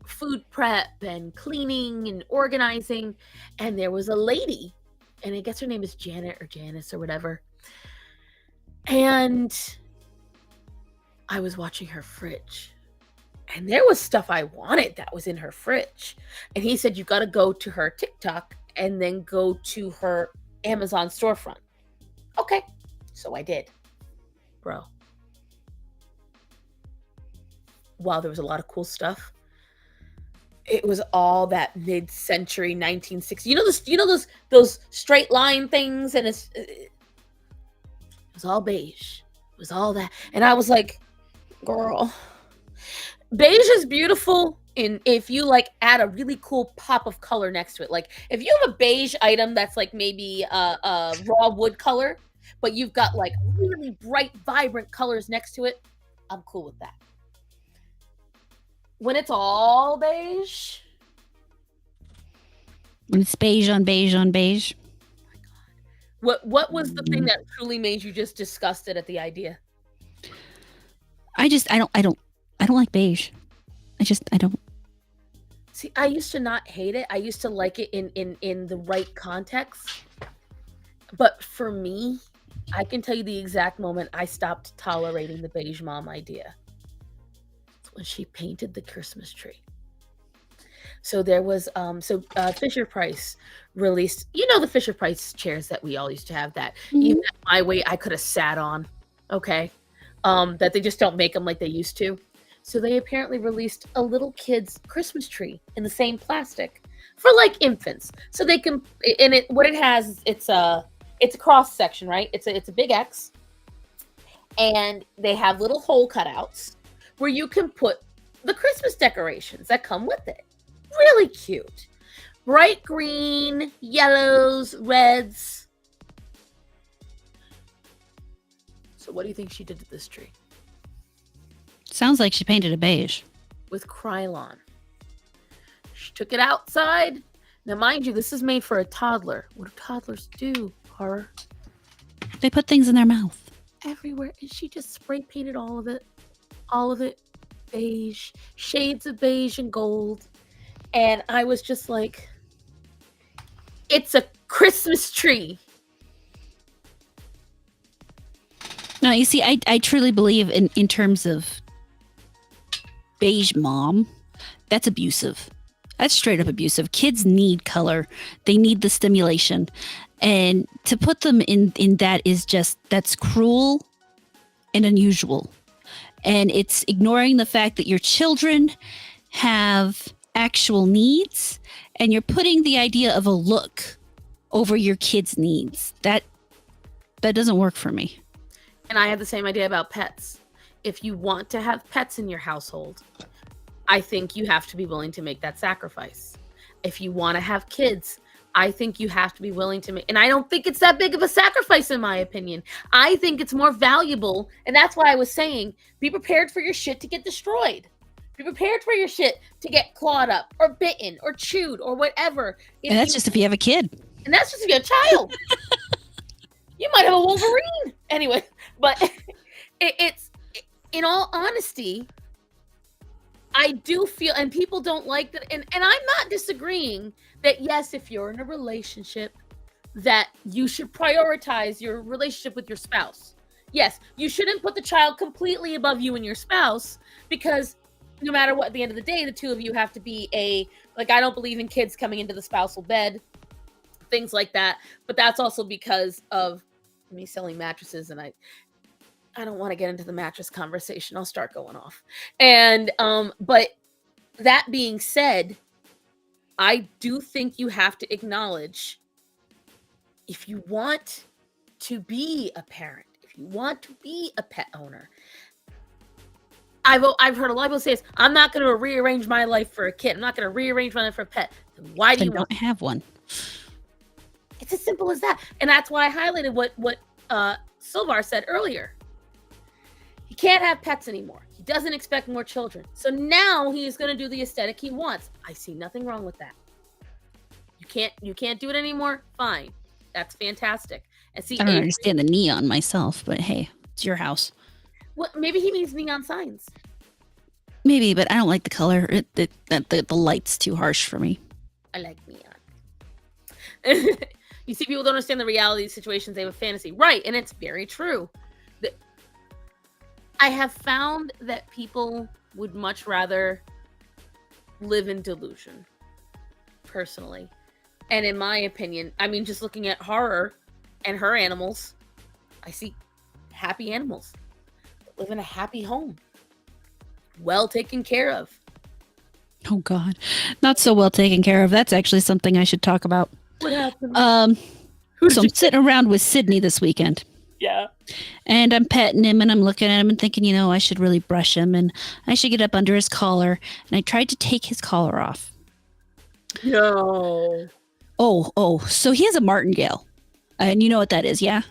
food prep and cleaning and organizing. And there was a lady, and I guess her name is Janet or Janice or whatever. And I was watching her fridge, and there was stuff I wanted that was in her fridge. And he said, you got to go to her TikTok and then go to her Amazon storefront. Okay. So I did. Bro. While there was a lot of cool stuff, it was all that mid-century 1960s. You know those straight line things, and it was all beige. It was all that, and I was like, "Girl, beige is beautiful." If you like add a really cool pop of color next to it, like if you have a beige item that's like maybe a raw wood color, but you've got like really bright, vibrant colors next to it, I'm cool with that. When it's all beige. When it's beige on beige on beige. Oh my God. What was the thing that truly made you just disgusted at the idea? I don't like beige. I don't. See, I used to not hate it. I used to like it in the right context. But for me, I can tell you the exact moment I stopped tolerating the beige mom idea. When she painted the Christmas tree. So there was Fisher Price released, the Fisher Price chairs that we all used to have that even at my weight I could have sat on, okay? That they just don't make them like they used to. So they apparently released a little kid's Christmas tree in the same plastic for like infants. So they can, and what it has, it's a cross section, right? It's a big X, and they have little hole cutouts where you can put the Christmas decorations that come with it. Really cute. Bright green, yellows, reds. So what do you think she did to this tree? Sounds like she painted a beige. With Krylon. She took it outside. Now, mind you, this is made for a toddler. What do toddlers do, horror? They put things in their mouth. Everywhere. And she just spray painted all of it. All of it beige, shades of beige and gold. And I was just like, it's a Christmas tree. No, you see, I truly believe in terms of beige mom, that's abusive. That's straight up abusive. Kids need color. They need the stimulation. And to put them in that is just, that's cruel and unusual. And it's ignoring the fact that your children have actual needs, and you're putting the idea of a look over your kids' needs. That doesn't work for me. And I have the same idea about pets. If you want to have pets in your household, I think you have to be willing to make that sacrifice. If you want to have kids, I think you have to be willing to make, and I don't think it's that big of a sacrifice in my opinion. I think it's more valuable, and that's why I was saying, be prepared for your shit to get destroyed. Be prepared for your shit to get clawed up or bitten or chewed or whatever. And that's just if you have a kid. And that's just if you have a child. You might have a Wolverine. Anyway, but it's in all honesty, I do feel, and people don't like that, and I'm not disagreeing that yes, if you're in a relationship, that you should prioritize your relationship with your spouse. Yes, you shouldn't put the child completely above you and your spouse, because no matter what, at the end of the day, the two of you have to be I don't believe in kids coming into the spousal bed, things like that. But that's also because of me selling mattresses, and I don't want to get into the mattress conversation. I'll start going off. And but that being said, I do think you have to acknowledge, if you want to be a parent, if you want to be a pet owner, I've heard a lot of people say this, I'm not going to rearrange my life for a kid. I'm not going to rearrange my life for a pet. Then why do you don't have one? It's as simple as that. And that's why I highlighted what Silvar said earlier. He can't have pets anymore. He doesn't expect more children. So now he's going to do the aesthetic he wants. I see nothing wrong with that. You can't do it anymore? Fine. That's fantastic. And see, I don't understand the neon myself, but hey, it's your house. Well, maybe he needs neon signs. Maybe, but I don't like the color. The light's too harsh for me. I like neon. You see, people don't understand the reality of situations. They have a fantasy. Right, and it's very true. I have found that people would much rather live in delusion, personally. And in my opinion, I mean, just looking at horror and her animals, I see happy animals that live in a happy home, well taken care of. Oh, God. Not so well taken care of. That's actually something I should talk about. What happened? So I'm sitting around with Sydney this weekend. Yeah. And I'm petting him and I'm looking at him and thinking, I should really brush him and I should get up under his collar. And I tried to take his collar off. No. Oh, so he has a martingale. And you know what that is, yeah?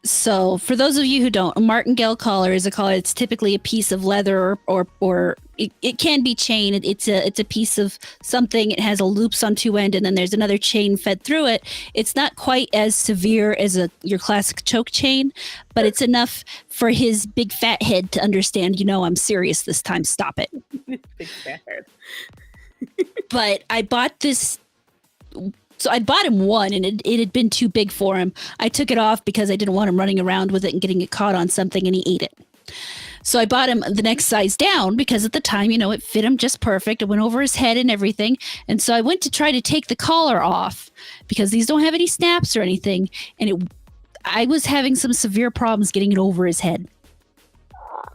So for those of you who don't, a martingale collar is a collar. It's typically a piece of leather or it can be chain. It's a piece of something. It has a loops on two ends and then there's another chain fed through it. It's not quite as severe as your classic choke chain, but it's enough for his big fat head to understand, I'm serious this time. Stop it. Big fat head. But I bought this. So I bought him one and it had been too big for him. I took it off because I didn't want him running around with it and getting it caught on something, and he ate it. So I bought him the next size down because at the time, it fit him just perfect. It went over his head and everything. And so I went to try to take the collar off because these don't have any snaps or anything. And I was having some severe problems getting it over his head.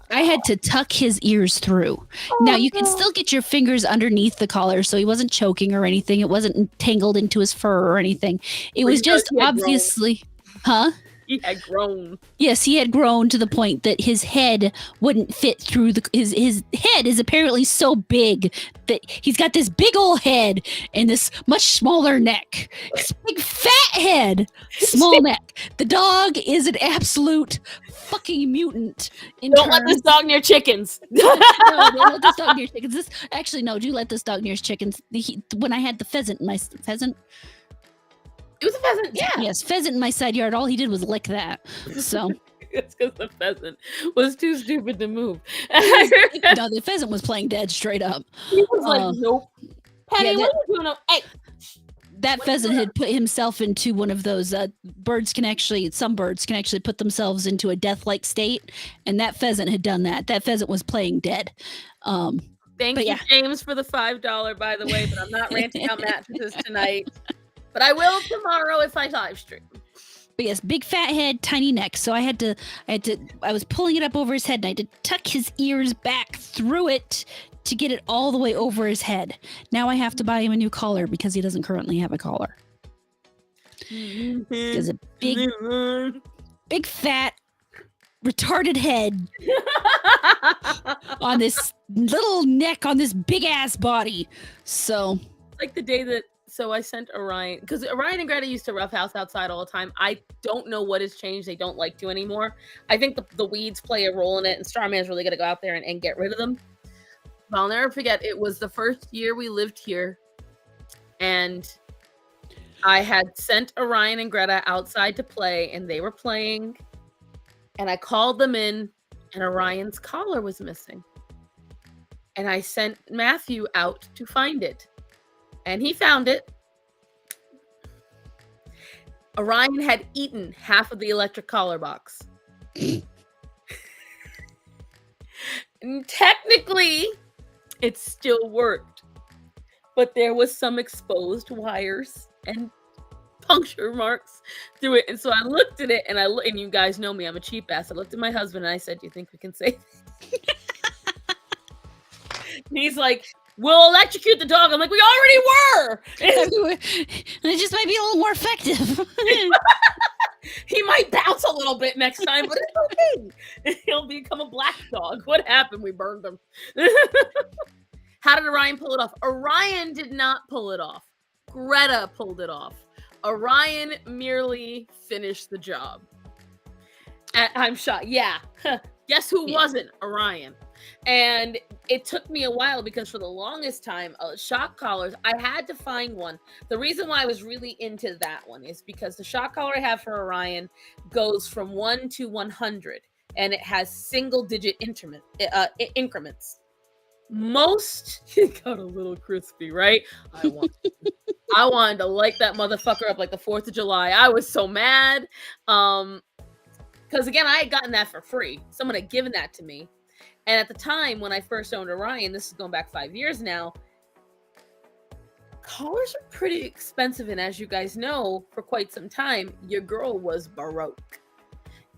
I had to tuck his ears through. Now, you can still get your fingers underneath the collar, so he wasn't choking or anything. It wasn't tangled into his fur or anything. It was just obviously... Huh? He had grown. Yes, he had grown to the point that his head wouldn't fit through his head is apparently so big that he's got this big old head and this much smaller neck. This big fat head, small neck. The dog is an absolute fucking mutant. Don't let this dog near chickens. No, don't let this dog near chickens. Do let this dog near chickens. When I had the pheasant, it was a pheasant, yeah. Yes, pheasant in my side yard. All he did was lick that. So it's because the pheasant was too stupid to move. No, the pheasant was playing dead straight up. He was like, nope. Penny, what are you doing? Hey. That pheasant had put himself into one of those some birds can actually put themselves into a death-like state, and that pheasant had done that. That pheasant was playing dead. Thank you, James, for the $5, by the way, but I'm not ranting out mattresses tonight. But I will tomorrow if I live stream. But yes, big fat head, tiny neck. So I was pulling it up over his head and I had to tuck his ears back through it to get it all the way over his head. Now I have to buy him a new collar because he doesn't currently have a collar. Because a big big fat retarded head on this little neck on this big ass body. So like the day that I sent Orion, because Orion and Greta used to roughhouse outside all the time. I don't know what has changed. They don't like to anymore. I think the weeds play a role in it, and Starman's really gonna go out there and get rid of them. But I'll never forget, it was the first year we lived here, and I had sent Orion and Greta outside to play, and they were playing, and I called them in, and Orion's collar was missing. And I sent Matthew out to find it. And he found it. Orion had eaten half of the electric collar box. And technically, it still worked. But there was some exposed wires and puncture marks through it. And so I looked at it, and and you guys know me, I'm a cheap ass. I looked at my husband and I said, "Do you think we can save it?" And he's like, "We'll electrocute the dog." I'm like, "We already were." It just might be a little more effective. He might bounce a little bit next time, but it's okay. He'll become a black dog. What happened? We burned him. How did Orion pull it off? Orion did not pull it off. Greta pulled it off. Orion merely finished the job. I'm shocked. Yeah. Guess who wasn't? Orion. And it took me a while because for the longest time, shock collars, I had to find one. The reason why I was really into that one is because the shock collar I have for Orion goes from 1 to 100, and it has single-digit increments. Most got a little crispy, right? I wanted to light that motherfucker up like the 4th of July. I was so mad. Because again, I had gotten that for free. Someone had given that to me. And at the time when I first owned Orion, this is going back 5 years now, collars are pretty expensive. And as you guys know, for quite some time, your girl was Baroque.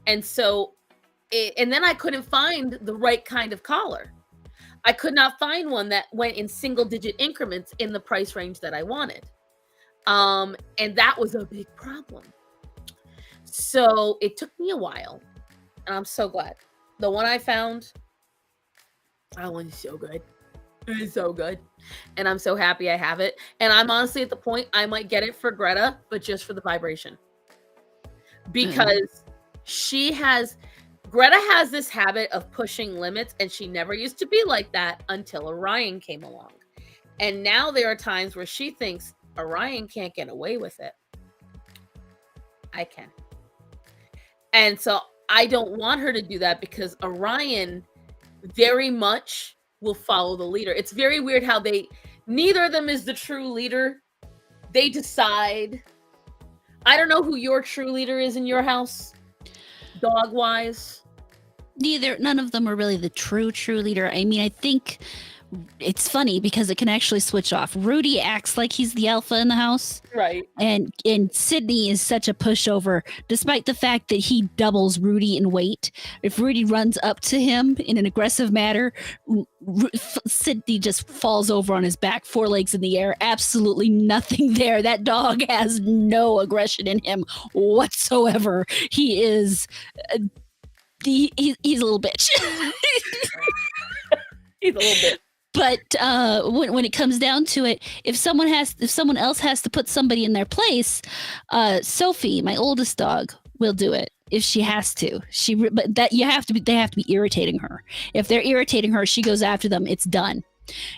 And so, and then I couldn't find the right kind of collar. I could not find one that went in single-digit increments in the price range that I wanted. And that was a big problem. So it took me a while, and I'm so glad. The one I found, that one is so good. It is so good. And I'm so happy I have it. And I'm honestly at the point I might get it for Greta, but just for the vibration. Because Greta has this habit of pushing limits, and she never used to be like that until Orion came along. And now there are times where she thinks Orion can't get away with it. I can. And so I don't want her to do that because Orion very much will follow the leader. It's very weird how neither of them is the true leader. They decide. I don't know who your true leader is in your house, dog-wise. None of them are really the true leader. I mean, I think it's funny because it can actually switch off. Rudy acts like he's the alpha in the house. Right. And Sydney is such a pushover, despite the fact that he doubles Rudy in weight. If Rudy runs up to him in an aggressive manner, Sydney just falls over on his back, 4 legs in the air. Absolutely nothing there. That dog has no aggression in him whatsoever. He is... he's a little bitch. He's a little bit. But when it comes down to it, if someone else has to put somebody in their place, Sophie, my oldest dog, will do it if she has to. They have to be irritating her. If they're irritating her, she goes after them. It's done.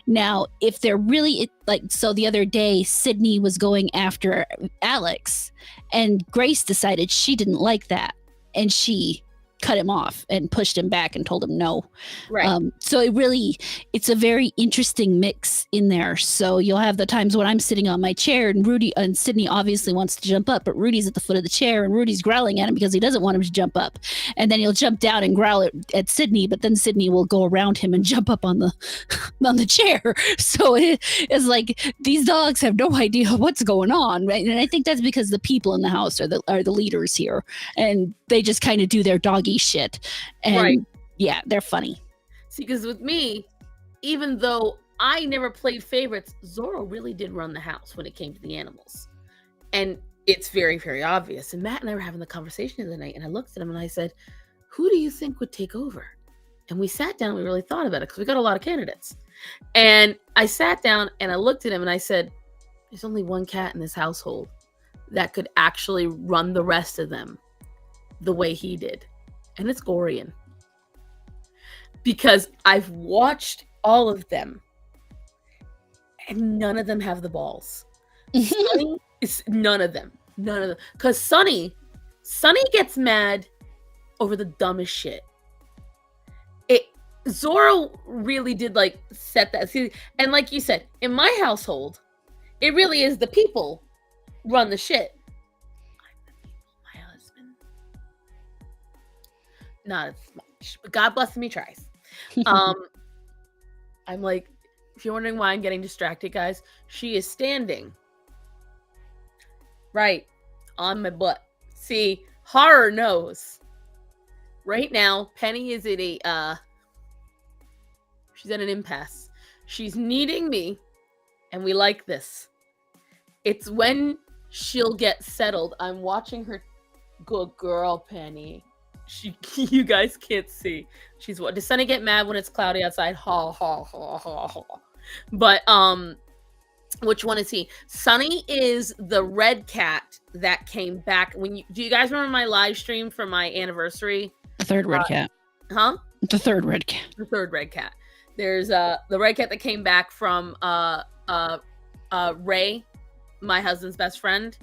Now, if they're really so the other day, Sydney was going after Alex, and Grace decided she didn't like that, and she cut him off and pushed him back and told him no. Right. So it's a very interesting mix in there. So you'll have the times when I'm sitting on my chair and Sydney obviously wants to jump up, but Rudy's at the foot of the chair and Rudy's growling at him because he doesn't want him to jump up. And then he'll jump down and growl at Sydney, but then Sydney will go around him and jump up on the chair. So it's like these dogs have no idea what's going on, right? And I think that's because the people in the house are the leaders here, and they just kind of do their doggy shit. And right. Yeah, they're funny. See, because with me, even though I never played favorites, Zorro really did run the house when it came to the animals. And it's very, very obvious. And Matt and I were having the conversation the other night, and I looked at him and I said, who do you think would take over? And we sat down and we really thought about it because we got a lot of candidates. And I sat down and I looked at him and I said, there's only one cat in this household that could actually run the rest of them the way he did. And it's Gorian. Because I've watched all of them and none of them have the balls. Sunny is none of them. Because Sunny gets mad over the dumbest shit. Zoro really did like set that. See, and like you said, in my household, it really is the people run the shit. I'm the people, my husband. Not as much, but God bless him, he tries. I'm like, if you're wondering why I'm getting distracted, guys, she is standing right on my butt. See, horror knows. Right now, Penny is at she's at an impasse. She's needing me, and we like this. It's when she'll get settled. I'm watching her. Good girl, Penny. You guys can't see. She's what? Does Sunny get mad when it's cloudy outside? Ha ha ha ha ha. But which one is he? Sunny is the red cat that came back when do you guys remember my live stream for my anniversary? The third red cat. Huh? The third red cat. The third red cat. There's the red cat that came back from Ray, my husband's best friend.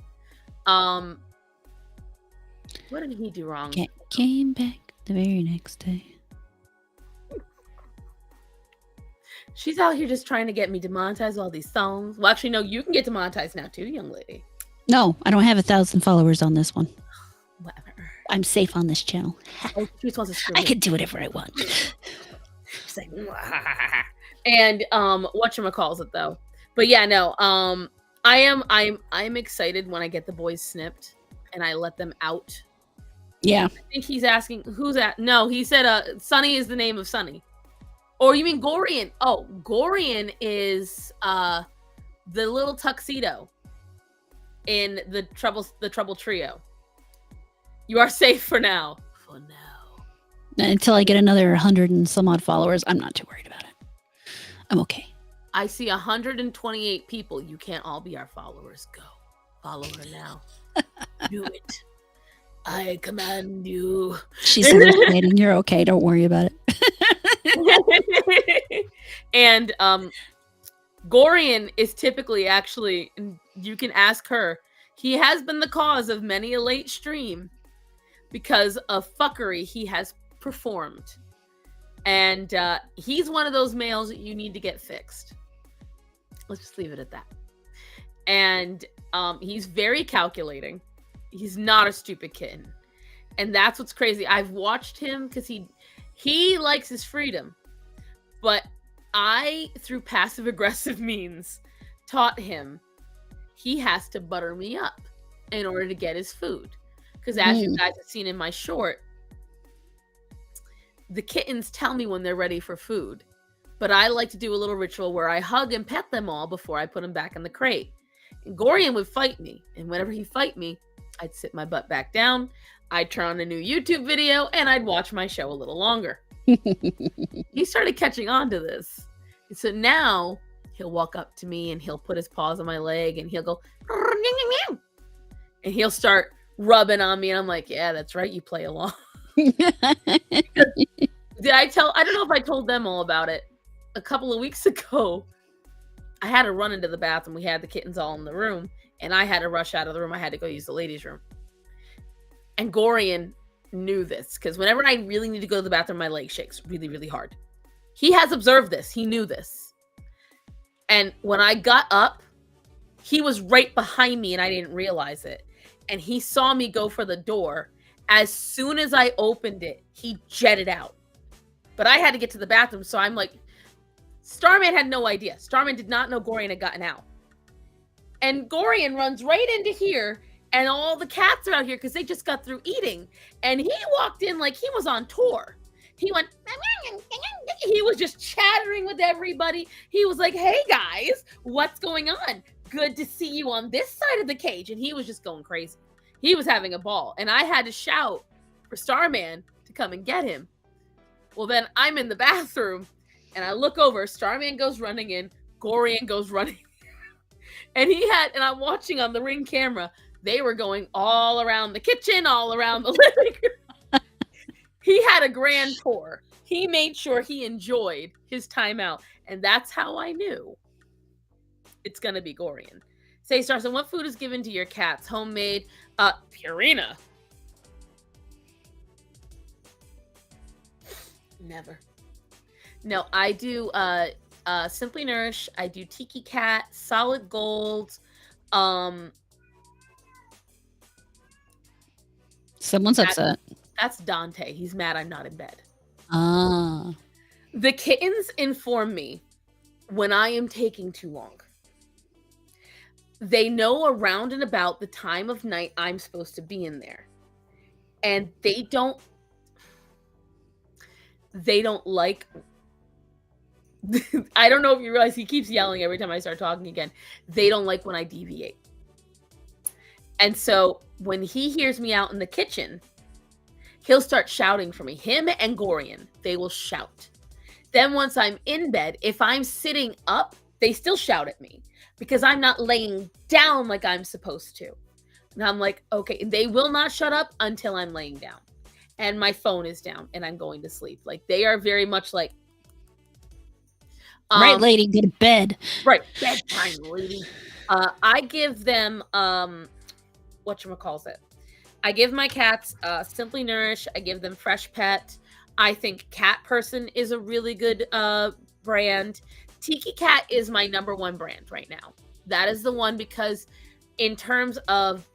What did he do wrong? Cat came back the very next day. She's out here just trying to get me demonetized all these songs. Well, actually, no, you can get demonetized now too, young lady. No, I don't have 1,000 followers on this one. Whatever. I'm safe on this channel. Oh, she just wants to screw I me. can do whatever I want. She's like, and whatchamacalls it though. But yeah, no, I'm excited when I get the boys snipped and I let them out. Yeah. I think he's asking who's that? No, he said Sunny is the name of Sunny. Or you mean Gorian? Oh, Gorian is the little tuxedo in the Trouble Trio. You are safe for now. For now. Until I get another 100 and some odd followers, I'm not too worried about it. I'm okay. I see 128 people. You can't all be our followers. Go. Follow her now. Do it. I command you. She's hallucinating. You're okay. Don't worry about it. And Gorian is typically actually, you can ask her, he has been the cause of many a late stream because of fuckery he has performed. And he's one of those males that you need to get fixed. Let's just leave it at that. And he's very calculating. He's not a stupid kitten. And that's what's crazy. I've watched him because he likes his freedom. But I, through passive aggressive means, taught him he has to butter me up in order to get his food. Because as you guys have seen in my short, the kittens tell me when they're ready for food. But I like to do a little ritual where I hug and pet them all before I put them back in the crate. And Gorian would fight me. And whenever he'd fight me, I'd sit my butt back down. I'd turn on a new YouTube video and I'd watch my show a little longer. He started catching on to this. And so now he'll walk up to me and he'll put his paws on my leg and he'll go, and he'll start rubbing on me. And I'm like, yeah, that's right. You play along. Did I don't know if I told them all about it. A couple of weeks ago, I had to run into the bathroom. We had the kittens all in the room and I had to rush out of the room. I had to go use the ladies' room. And Gorian knew this because whenever I really need to go to the bathroom, my leg shakes really, really hard. He has observed this. He knew this. And when I got up, he was right behind me and I didn't realize it. And he saw me go for the door. As soon as I opened it, he jetted out. But I had to get to the bathroom. So I'm like, Starman had no idea. Starman did not know Gorian had gotten out. And Gorian runs right into here. And all the cats are out here because they just got through eating. And he walked in like he was on tour. He went, he was just chattering with everybody. He was like, hey guys, what's going on? good to see you on this side of the cage. And he was just going crazy. He was having a ball. And I had to shout for Starman to come and get him. Well, then I'm in the bathroom and I look over. Starman goes running in. Gorian goes running. And I'm watching on the Ring camera. They were going all around the kitchen, all around the living room. He had a grand tour. He made sure he enjoyed his time out. And that's how I knew it's going to be Gorian. Say, Starson, what food is given to your cats? Homemade? Purina. Never. No, I do Simply Nourish. I do Tiki Cat, Solid Gold. Someone's upset. That's Dante. He's mad I'm not in bed. Ah. The kittens inform me when I am taking too long. They know around and about the time of night I'm supposed to be in there. And they don't like I don't know if you realize he keeps yelling every time I start talking again. They don't like when I deviate. And so when he hears me out in the kitchen, he'll start shouting for me. Him and Gorian, they will shout. Then once I'm in bed, if I'm sitting up, they still shout at me because I'm not laying down like I'm supposed to. And I'm like, okay, they will not shut up until I'm laying down. And my phone is down and I'm going to sleep. Like they are very much like, right, lady, go to bed. Right, bedtime, lady. I give them whatchamacallit. I give my cats Simply Nourish. I give them Fresh Pet. I think Cat Person is a really good brand. Tiki Cat is my number one brand right now. That is the one because in terms of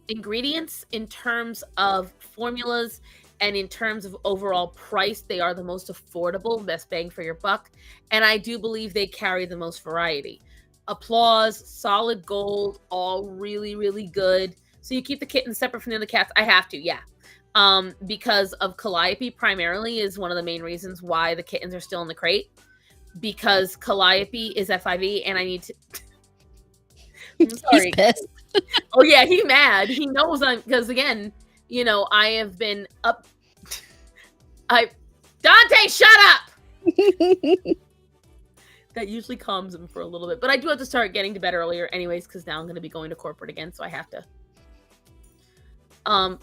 ingredients, in terms of formulas, and in terms of overall price, they are the most affordable, best bang for your buck. And I do believe they carry the most variety. Applause, Solid Gold, all really, really good. So you keep the kittens separate from the other cats. I have to, yeah. Because of Calliope primarily is one of the main reasons why the kittens are still in the crate. Because Calliope is FIV and I need to... I'm sorry. He's pissed. Oh yeah, he's mad. He knows because again, you know, I have been up. Dante, shut up! That usually calms him for a little bit. But I do have to start getting to bed earlier anyways, because now I'm going to be going to corporate again, so I have to.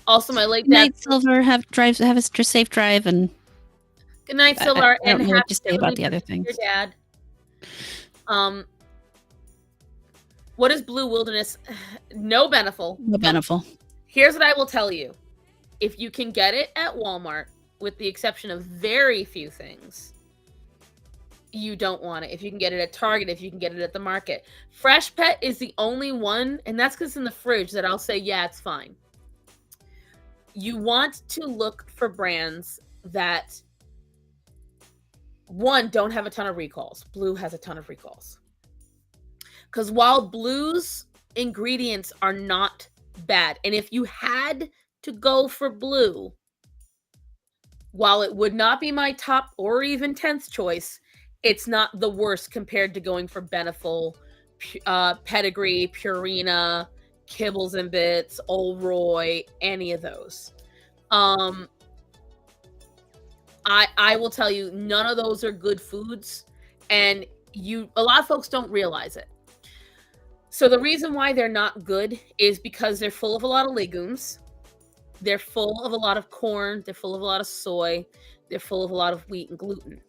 Also, my late dad... Good night, Silver. Have a safe drive. And good night, Silver. I don't know what to say about the other things. Your dad. What is Blue Wilderness? No Beneful. No Beneful. Here's what I will tell you. If you can get it at Walmart, with the exception of very few things, you don't want it. If you can get it at Target, if you can get it at the market. Fresh Pet is the only one, and that's because it's in the fridge, that I'll say, yeah, it's fine. You want to look for brands that, one, don't have a ton of recalls. Blue has a ton of recalls. Because while Blue's ingredients are not bad, and if you had to go for Blue, while it would not be my top or even 10th choice, it's not the worst compared to going for Beneful, Pedigree, Purina, Kibbles and Bits, Old Roy, any of those. I will tell you, none of those are good foods, and a lot of folks don't realize it. So the reason why they're not good is because they're full of a lot of legumes. They're full of a lot of corn. They're full of a lot of soy. They're full of a lot of wheat and gluten.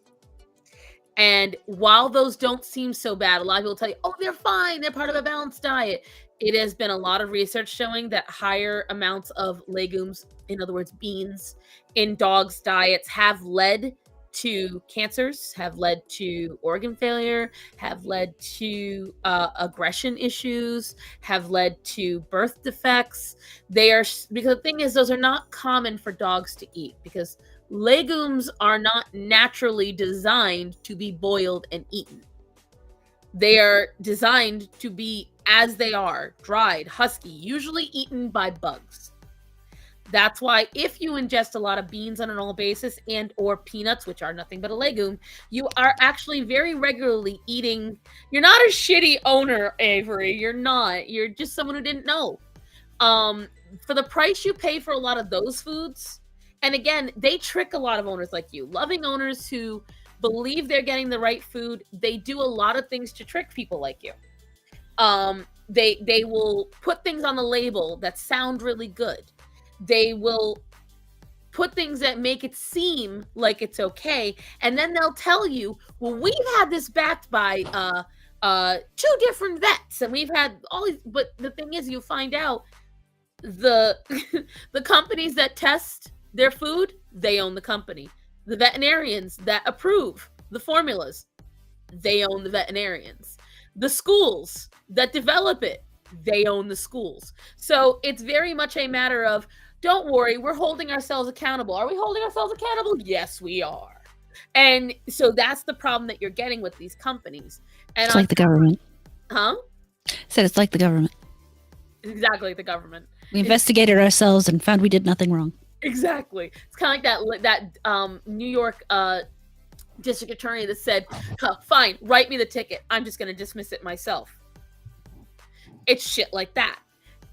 And while those don't seem so bad, a lot of people tell you, oh, they're fine. They're part of a balanced diet. It has been a lot of research showing that higher amounts of legumes, in other words, beans, in dogs' diets have led to cancers, have led to organ failure, have led to aggression issues, have led to birth defects. Because the thing is, those are not common for dogs to eat, because legumes are not naturally designed to be boiled and eaten. They are designed to be as they are, dried, husky, usually eaten by bugs. That's why if you ingest a lot of beans on an annual basis and or peanuts, which are nothing but a legume, you are actually very regularly eating. You're not a shitty owner, Avery. You're not. You're just someone who didn't know. For the price you pay for a lot of those foods, and again, they trick a lot of owners like you. Loving owners who believe they're getting the right food, they do a lot of things to trick people like you. They will put things on the label that sound really good. They will put things that make it seem like it's okay, and then they'll tell you, well, we've had this backed by 2 different vets, and we've had all these. But the thing is, you find out the the companies that test their food, they own the company. The veterinarians that approve the formulas, they own the veterinarians. The schools that develop it, they own the schools. So it's very much a matter of, don't worry, we're holding ourselves accountable. Are we holding ourselves accountable? Yes, we are. And so that's the problem that you're getting with these companies. And it's like the government. Huh? Said it's like the government. Exactly like the government. We investigated ourselves and found we did nothing wrong. Exactly. It's kind of like that New York district attorney that said, fine, write me the ticket. I'm just going to dismiss it myself. It's shit like that.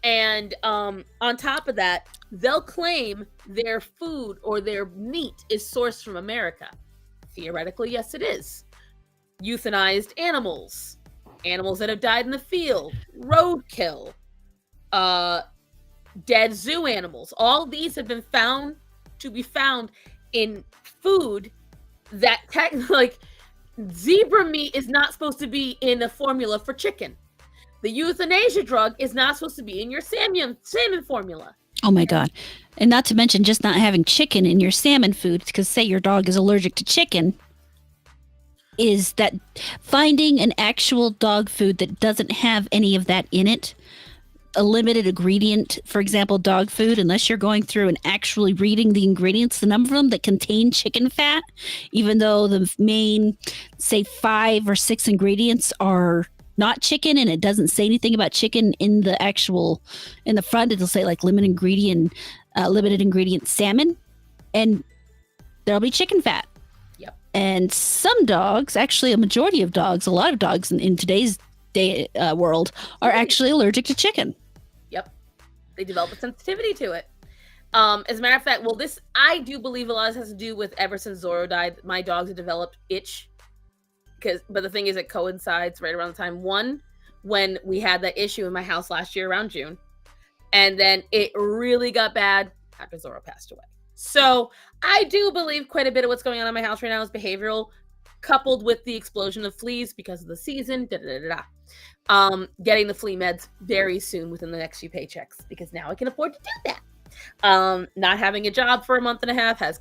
And on top of that, they'll claim their food or their meat is sourced from America. Theoretically, yes, it is. Euthanized animals, animals that have died in the field, roadkill, dead zoo animals. All these have been found to be found in food that like zebra meat is not supposed to be in a formula for chicken. The euthanasia drug is not supposed to be in your salmon formula. Oh my God. And not to mention just not having chicken in your salmon food, because say your dog is allergic to chicken, is that finding an actual dog food that doesn't have any of that in it, a limited ingredient, for example, dog food, unless you're going through and actually reading the ingredients, the number of them that contain chicken fat, even though the main, say 5 or 6 ingredients are not chicken, and it doesn't say anything about chicken in the front, it'll say like limited ingredient salmon, and there'll be chicken fat. Yep. And some dogs, actually a majority of dogs, a lot of dogs in today's world are actually allergic to chicken. Yep. They develop a sensitivity to it. As a matter of fact, this I do believe a lot of this has to do with ever since Zorro died, my dogs have developed itch. But the thing is, it coincides right around the time, one, when we had that issue in my house last year around June, and then it really got bad after Zorro passed away. So I do believe quite a bit of what's going on in my house right now is behavioral, coupled with the explosion of fleas because of the season. Getting the flea meds very soon within the next few paychecks, because now I can afford to do that. Not having a job for a month and a half has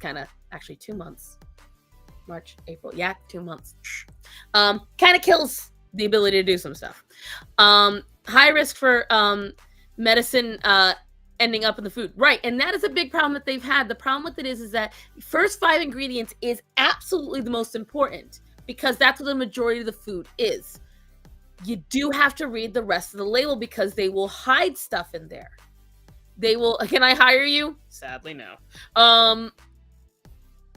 actually 2 months. March, April, 2 months. Kind of kills the ability to do some stuff. High risk for medicine ending up in the food. Right, and that is a big problem that they've had. The problem with it is that first 5 ingredients is absolutely the most important, because that's what the majority of the food is. You do have to read the rest of the label, because they will hide stuff in there. They will. Can I hire you? Sadly, no.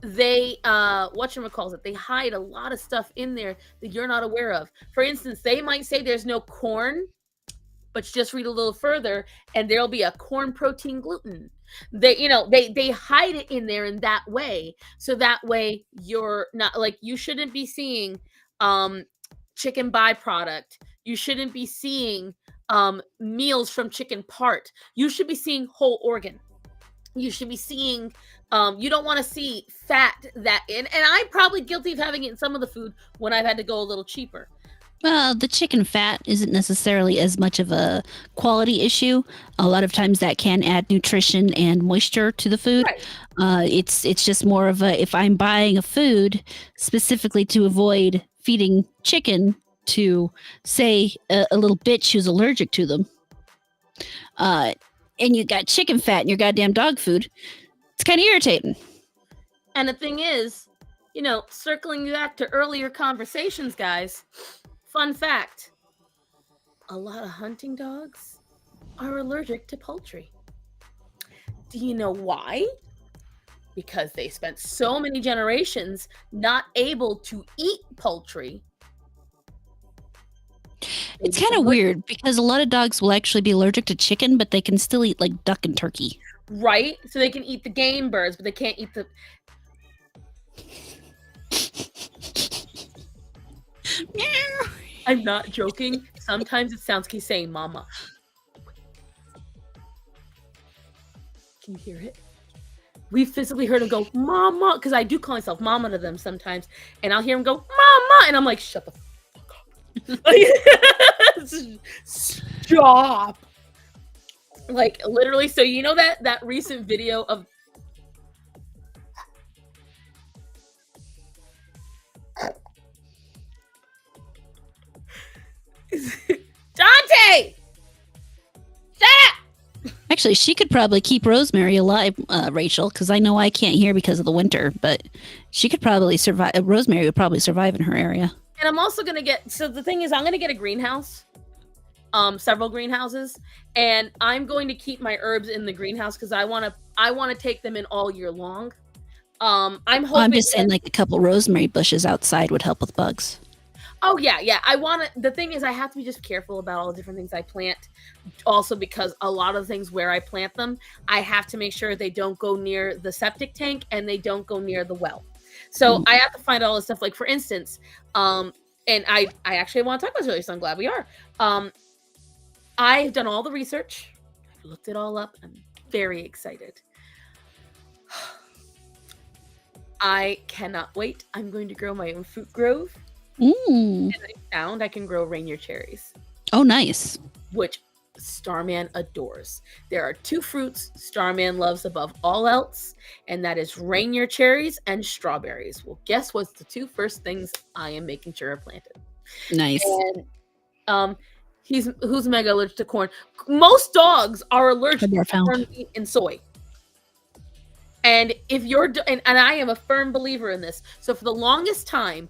They whatchamacallit, they hide a lot of stuff in there that you're not aware of. For instance, they might say there's no corn, but just read a little further and there'll be a corn protein gluten. They hide it in there in that way, so that way you're not, like, you shouldn't be seeing chicken byproduct. You shouldn't be seeing meals from chicken part. You should be seeing whole organ. You should be seeing, you don't want to see fat that in. And I'm probably guilty of having it in some of the food when I've had to go a little cheaper. Well, the chicken fat isn't necessarily as much of a quality issue. A lot of times that can add nutrition and moisture to the food. Right. It's just more of a, if I'm buying a food specifically to avoid feeding chicken to, say, a little bitch who's allergic to them, and you got chicken fat in your goddamn dog food, it's kind of irritating. And the thing is, circling back to earlier conversations, guys, fun fact, a lot of hunting dogs are allergic to poultry. Do you know why? Because they spent so many generations not able to eat poultry. It's kind of weird because a lot of dogs will actually be allergic to chicken, but they can still eat like duck and turkey. Right? So they can eat the game birds, but they can't eat the... I'm not joking. Sometimes it sounds like he's saying mama. Can you hear it? We physically heard him go, mama, because I do call myself mama to them sometimes, and I'll hear him go, mama, and I'm like, shut the fuck up. Stop. Like, literally, so you know that recent video of... Dante! Shut up! Actually, she could probably keep Rosemary alive, Rachel, because I know I can't hear because of the winter, but she could probably survive. Rosemary would probably survive in her area. And I'm also going to get... So the thing is, I'm going to get a greenhouse. Several greenhouses. And I'm going to keep my herbs in the greenhouse because I want to take them in all year long. I'm hoping... I'm just saying like a couple rosemary bushes outside would help with bugs. Oh, yeah. I want to... The thing is, I have to be just careful about all the different things I plant. Also, because a lot of the things where I plant them, I have to make sure they don't go near the septic tank and they don't go near the well. So I have to find all this stuff. Like, for instance, and I actually want to talk about this, so I'm glad we are. I've done all the research. I've looked it all up. I'm very excited. I cannot wait. I'm going to grow my own fruit grove. And I found I can grow Rainier cherries. Oh, nice. Which Starman adores. There are two fruits Starman loves above all else, and that is Rainier cherries and strawberries. Well, guess what's the two first things I am making sure are planted? Nice. And who's mega allergic to corn? Most dogs are allergic to corn, wheat, and soy. And if you're and I am a firm believer in this. So for the longest time,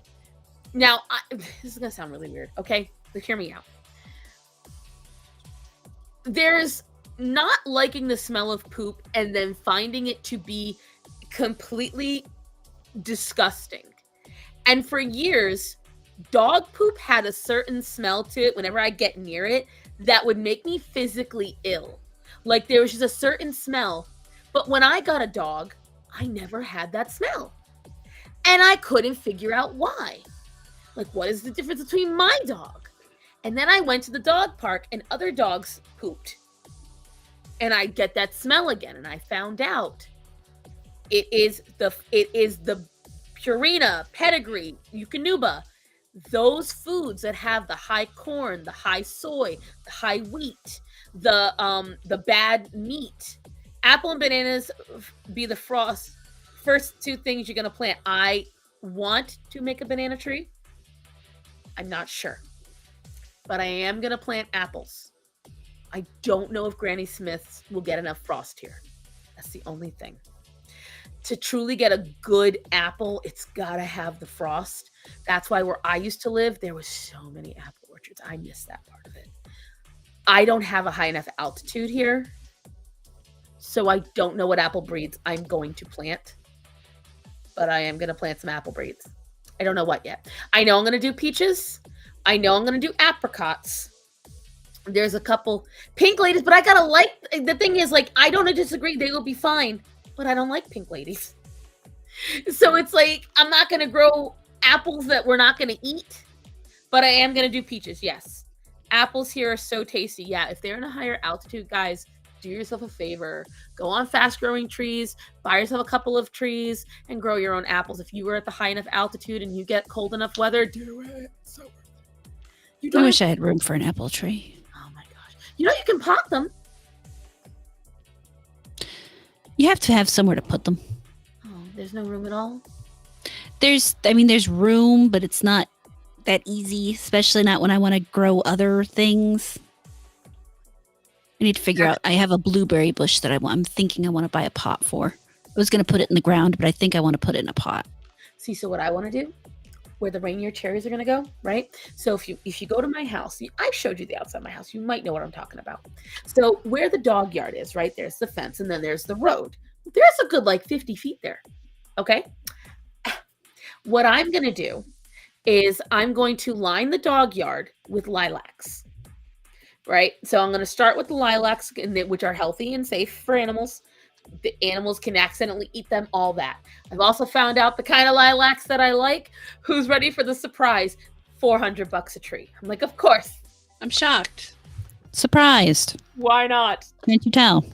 now this is gonna sound really weird, okay? But hear me out. There's not liking the smell of poop and then finding it to be completely disgusting. And for years, dog poop had a certain smell to it whenever I get near it that would make me physically ill. Like there was just a certain smell. But when I got a dog, I never had that smell. And I couldn't figure out why. Like, what is the difference between my dog? And then I went to the dog park and other dogs pooped. And I get that smell again. And I found out it is the Purina, Pedigree, Eukanuba, those foods that have the high corn, the high soy, the high wheat, the bad meat. Apple and bananas be the first two things you're going to plant. I want to make a banana tree. I'm not sure. But I am going to plant apples. I don't know if Granny Smith's will get enough frost here. That's the only thing. To truly get a good apple, it's got to have the frost. That's why where I used to live, there was so many apple orchards. I miss that part of it. I don't have a high enough altitude here. So I don't know what apple breeds I'm going to plant. But I am going to plant some apple breeds. I don't know what yet. I know I'm going to do peaches. I know I'm going to do apricots. There's a couple pink ladies, but I got to like... The thing is, like, I don't disagree. They will be fine. But I don't like pink ladies. So it's like, I'm not going to grow apples that we're not going to eat. But I am going to do peaches, yes. Apples here are so tasty. Yeah, if they're in a higher altitude, guys... do yourself a favor, go on fast growing trees, buy yourself a couple of trees and grow your own apples. If you were at the high enough altitude and you get cold enough weather, do it. So I wish I had room for an apple tree. Oh my gosh. You know, you can pot them. You have to have somewhere to put them. Oh, there's no room at all. There's room, but it's not that easy, especially not when I want to grow other things. I need to figure out. I have a blueberry bush that I'm thinking I want to buy a pot for. I was going to put it in the ground, but I think I want to put it in a pot. See, so what I want to do, where the reindeer cherries are going to go, right? So if you go to my house, I showed you the outside of my house. You might know what I'm talking about. So where the dog yard is, right? There's the fence and then there's the road. There's a good like 50 feet there. Okay. What I'm going to do is I'm going to line the dog yard with lilacs, right? So I'm going to start with the lilacs, which are healthy and safe for animals. The animals can accidentally eat them, all that. I've also found out the kind of lilacs that I like. Who's ready for the surprise? $400 a tree. I'm like, of course. I'm shocked. Surprised. Why not? Can't you tell?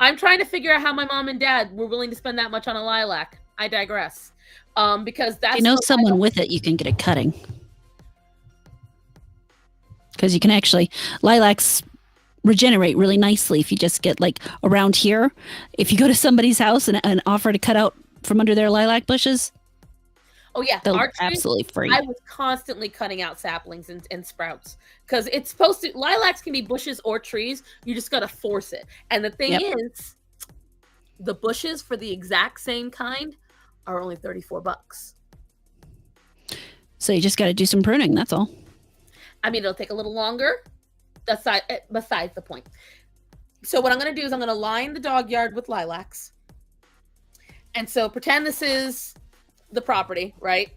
I'm trying to figure out how my mom and dad were willing to spend that much on a lilac. I digress. Because that's someone with it, you can get a cutting. Because you can actually, lilacs regenerate really nicely if you just get like around here. If you go to somebody's house and offer to cut out from under their lilac bushes. Oh yeah, they're absolutely free. I was constantly cutting out saplings and sprouts because it's supposed to. Lilacs can be bushes or trees. You just gotta force it. And the thing is, the bushes for the exact same kind are only $34. So you just got to do some pruning. That's all. I mean, it'll take a little longer. Besides the point. So what I'm going to do is I'm going to line the dog yard with lilacs. And so pretend this is the property, right?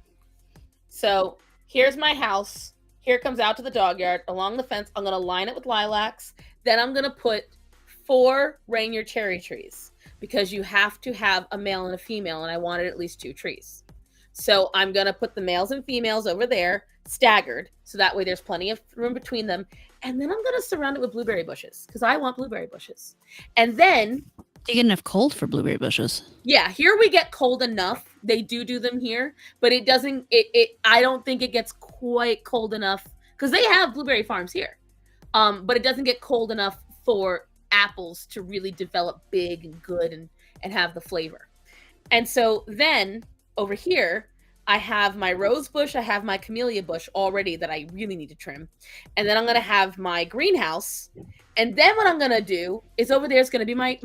So here's my house. Here it comes out to the dog yard along the fence. I'm going to line it with lilacs. Then I'm going to put 4 reindeer cherry trees because you have to have a male and a female. And I wanted at least 2 trees. So I'm going to put the males and females over there staggered. So that way there's plenty of room between them. And then I'm going to surround it with blueberry bushes because I want blueberry bushes. And then... You get enough cold for blueberry bushes. Yeah, here we get cold enough. They do them here. But it doesn't... I don't think it gets quite cold enough because they have blueberry farms here. But it doesn't get cold enough for apples to really develop big and good and have the flavor. And so then over here... I have my rose bush, I have my camellia bush already that I really need to trim. And then I'm going to have my greenhouse. And then what I'm going to do is over there is going to be my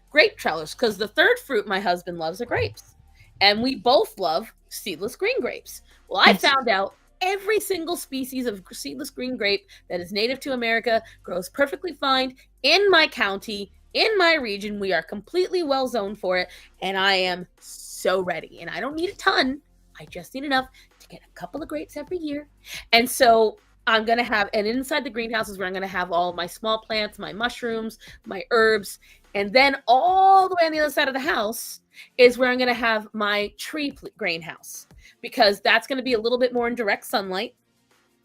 grape trellis because the third fruit my husband loves are grapes. And we both love seedless green grapes. Well, I found out every single species of seedless green grape that is native to America grows perfectly fine in my county, in my region. We are completely well zoned for it. And I am so ready. And I don't need a ton. I just need enough to get a couple of grapes every year. And so I'm going to have, and inside the greenhouse is where I'm going to have all my small plants, my mushrooms, my herbs. And then all the way on the other side of the house is where I'm going to have my tree greenhouse because that's going to be a little bit more in direct sunlight,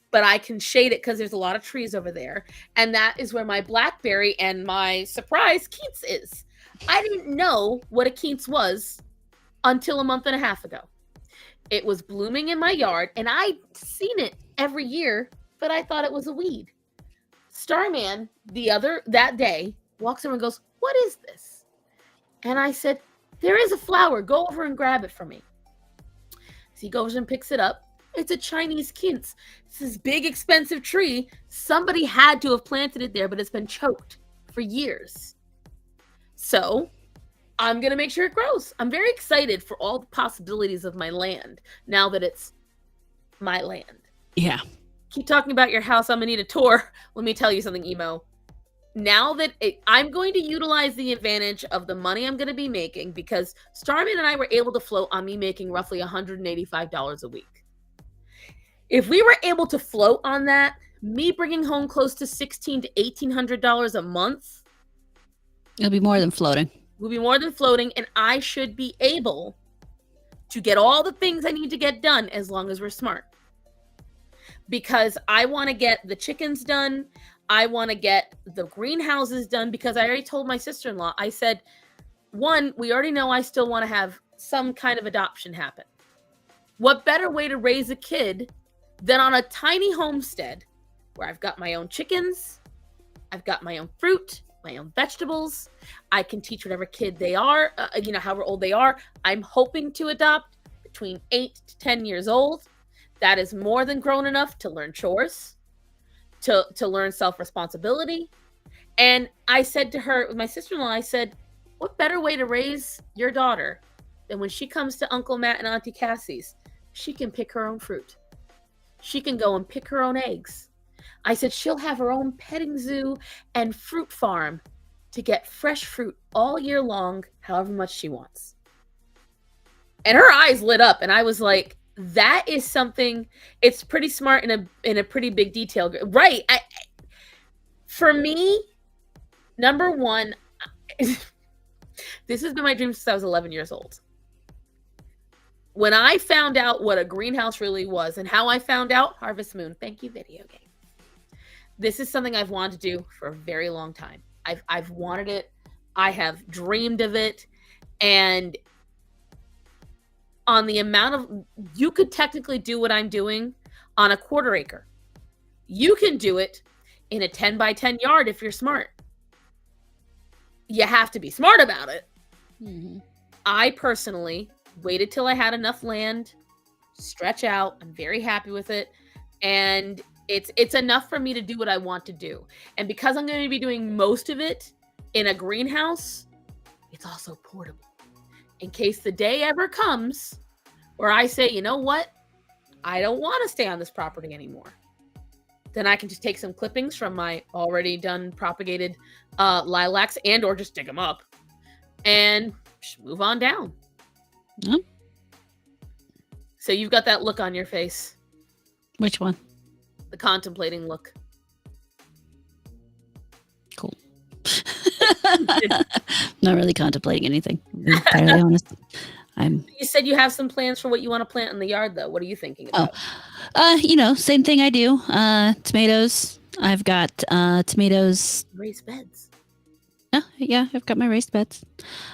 but I can shade it because there's a lot of trees over there. And that is where my blackberry and my surprise Keats is. I didn't know what a Keats was until a month and a half ago. It was blooming in my yard, and I'd seen it every year, but I thought it was a weed. Starman, that day, walks over and goes, "What is this?" And I said, "There is a flower. Go over and grab it for me." So he goes and picks it up. It's a Chinese quince. It's this big, expensive tree. Somebody had to have planted it there, but it's been choked for years. So I'm going to make sure it grows. I'm very excited for all the possibilities of my land now that it's my land. Yeah. Keep talking about your house. I'm going to need a tour. Let me tell you something, Emo. Now that I'm going to utilize the advantage of the money I'm going to be making because Starman and I were able to float on me making roughly $185 a week. If we were able to float on that, me bringing home close to $1,600 to $1,800 a month. It'll be more than floating. Will be more than floating, and I should be able to get all the things I need to get done as long as we're smart. Because I want to get the chickens done. I want to get the greenhouses done because I already told my sister-in-law, I said, one, we already know I still want to have some kind of adoption happen. What better way to raise a kid than on a tiny homestead where I've got my own chickens, I've got my own fruit, my own vegetables. I can teach whatever kid they are, however old they are. I'm hoping to adopt between 8 to 10 years old. That is more than grown enough to learn chores, to learn self-responsibility. And I said to her, my sister-in-law, I said, what better way to raise your daughter than when she comes to Uncle Matt and Auntie Cassie's she can pick her own fruit. She can go and pick her own eggs. I said she'll have her own petting zoo and fruit farm to get fresh fruit all year long, however much she wants. And her eyes lit up, and I was like, that is something, it's pretty smart in a pretty big detail. Right. For me, number one, this has been my dream since I was 11 years old. When I found out what a greenhouse really was and how I found out, Harvest Moon, thank you, video game. This is something I've wanted to do for a very long time. I've wanted it. I have dreamed of it. And on the amount of, you could technically do what I'm doing on a 1/4 acre. You can do it in a 10 by 10 yard if you're smart. You have to be smart about it. Mm-hmm. I personally waited till I had enough land, stretch out. I'm very happy with it. And it's enough for me to do what I want to do. And because I'm going to be doing most of it in a greenhouse, it's also portable. In case the day ever comes where I say, you know what? I don't want to stay on this property anymore. Then I can just take some clippings from my already done propagated lilacs and or just dig them up and just move on down. Yep. So you've got that look on your face. Which one? The contemplating look. Cool. Not really contemplating anything, to be entirely honest. You said you have some plans for what you want to plant in the yard, though. What are you thinking about? Same thing I do. Tomatoes. I've got tomatoes. Raised beds. Yeah, I've got my raised beds.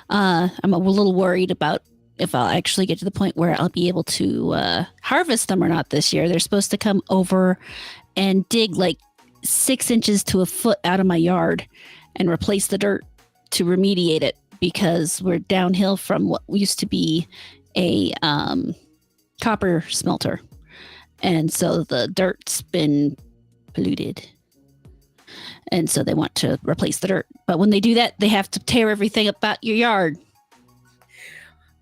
I'm a little worried about if I'll actually get to the point where I'll be able to harvest them or not this year. They're supposed to come over and dig like 6 inches to a foot out of my yard and replace the dirt to remediate it, because we're downhill from what used to be a copper smelter. And so the dirt's been polluted. And so they want to replace the dirt. But when they do that, they have to tear everything about your yard.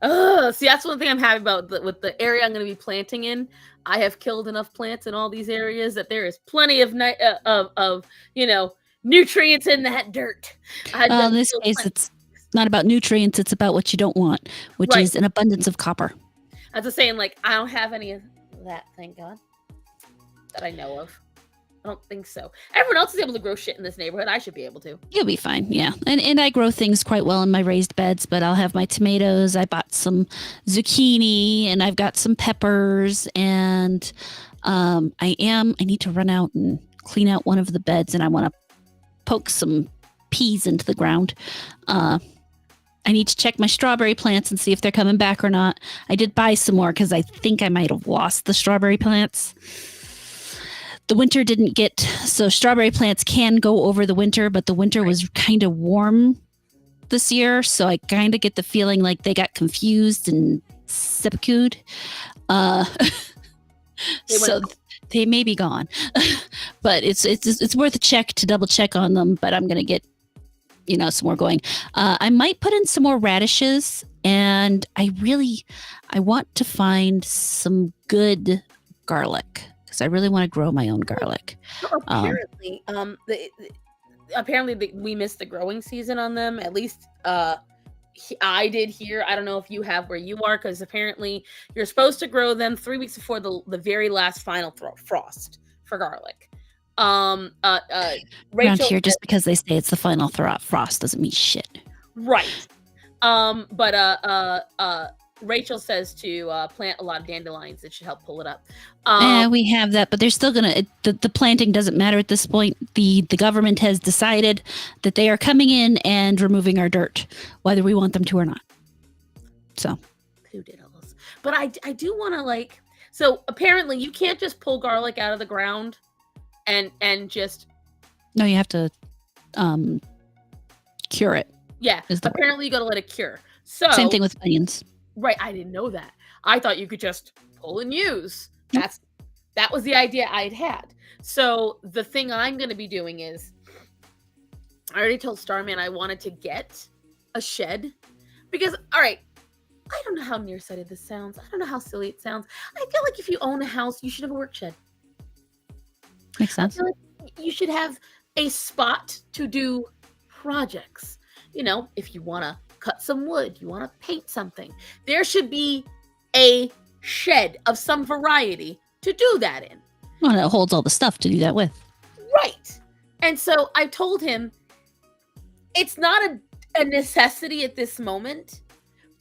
See, that's one thing I'm happy about with the area I'm going to be planting in. I have killed enough plants in all these areas that there is plenty of nutrients in that dirt. In this case, it's not about nutrients. It's about what you don't want, which is an abundance of copper. I was saying, like, I don't have any of that, thank God, that I know of. I don't think so. Everyone else is able to grow shit in this neighborhood. I should be able to. You'll be fine, yeah. And I grow things quite well in my raised beds, but I'll have my tomatoes. I bought some zucchini, and I've got some peppers, and I need to run out and clean out one of the beds, and I want to poke some peas into the ground. I need to check my strawberry plants and see if they're coming back or not. I did buy some more because I think I might have lost the strawberry plants. The winter didn't get, so strawberry plants can go over the winter, but the winter was kind of warm this year. So I kind of get the feeling like they got confused and seppuku'd. So they may be gone, but it's worth a check to double check on them. But I'm going to get, some more going. I might put in some more radishes, and I want to find some good garlic, because I really want to grow my own garlic. Apparently, we missed the growing season on them. At least I did here. I don't know if you have where you are, because apparently you're supposed to grow them 3 weeks before the very last final frost for garlic. Rachel, around here, just because they say it's the final frost doesn't mean shit. Right. But Rachel says to plant a lot of dandelions. It should help pull it up. We have that, but they're still gonna. The planting doesn't matter at this point. The government has decided that they are coming in and removing our dirt, whether we want them to or not. So, who did all this? But I do want to So apparently, you can't just pull garlic out of the ground, and just. No, you have to cure it. Yeah, apparently you got to let it cure. So same thing with onions. Right, I didn't know that. I thought you could just pull and use. That was the idea I'd had. So the thing I'm going to be doing is, I already told Starman I wanted to get a shed, because, all right, I don't know how nearsighted this sounds. I don't know how silly it sounds. I feel like if you own a house, you should have a work shed. Makes I sense. feel like you should have a spot to do projects. You know, if you want to cut some wood, you want to paint something, there should be a shed of some variety to do that in. Well, it holds all the stuff to do that with. Right. And so I told him it's not a necessity at this moment,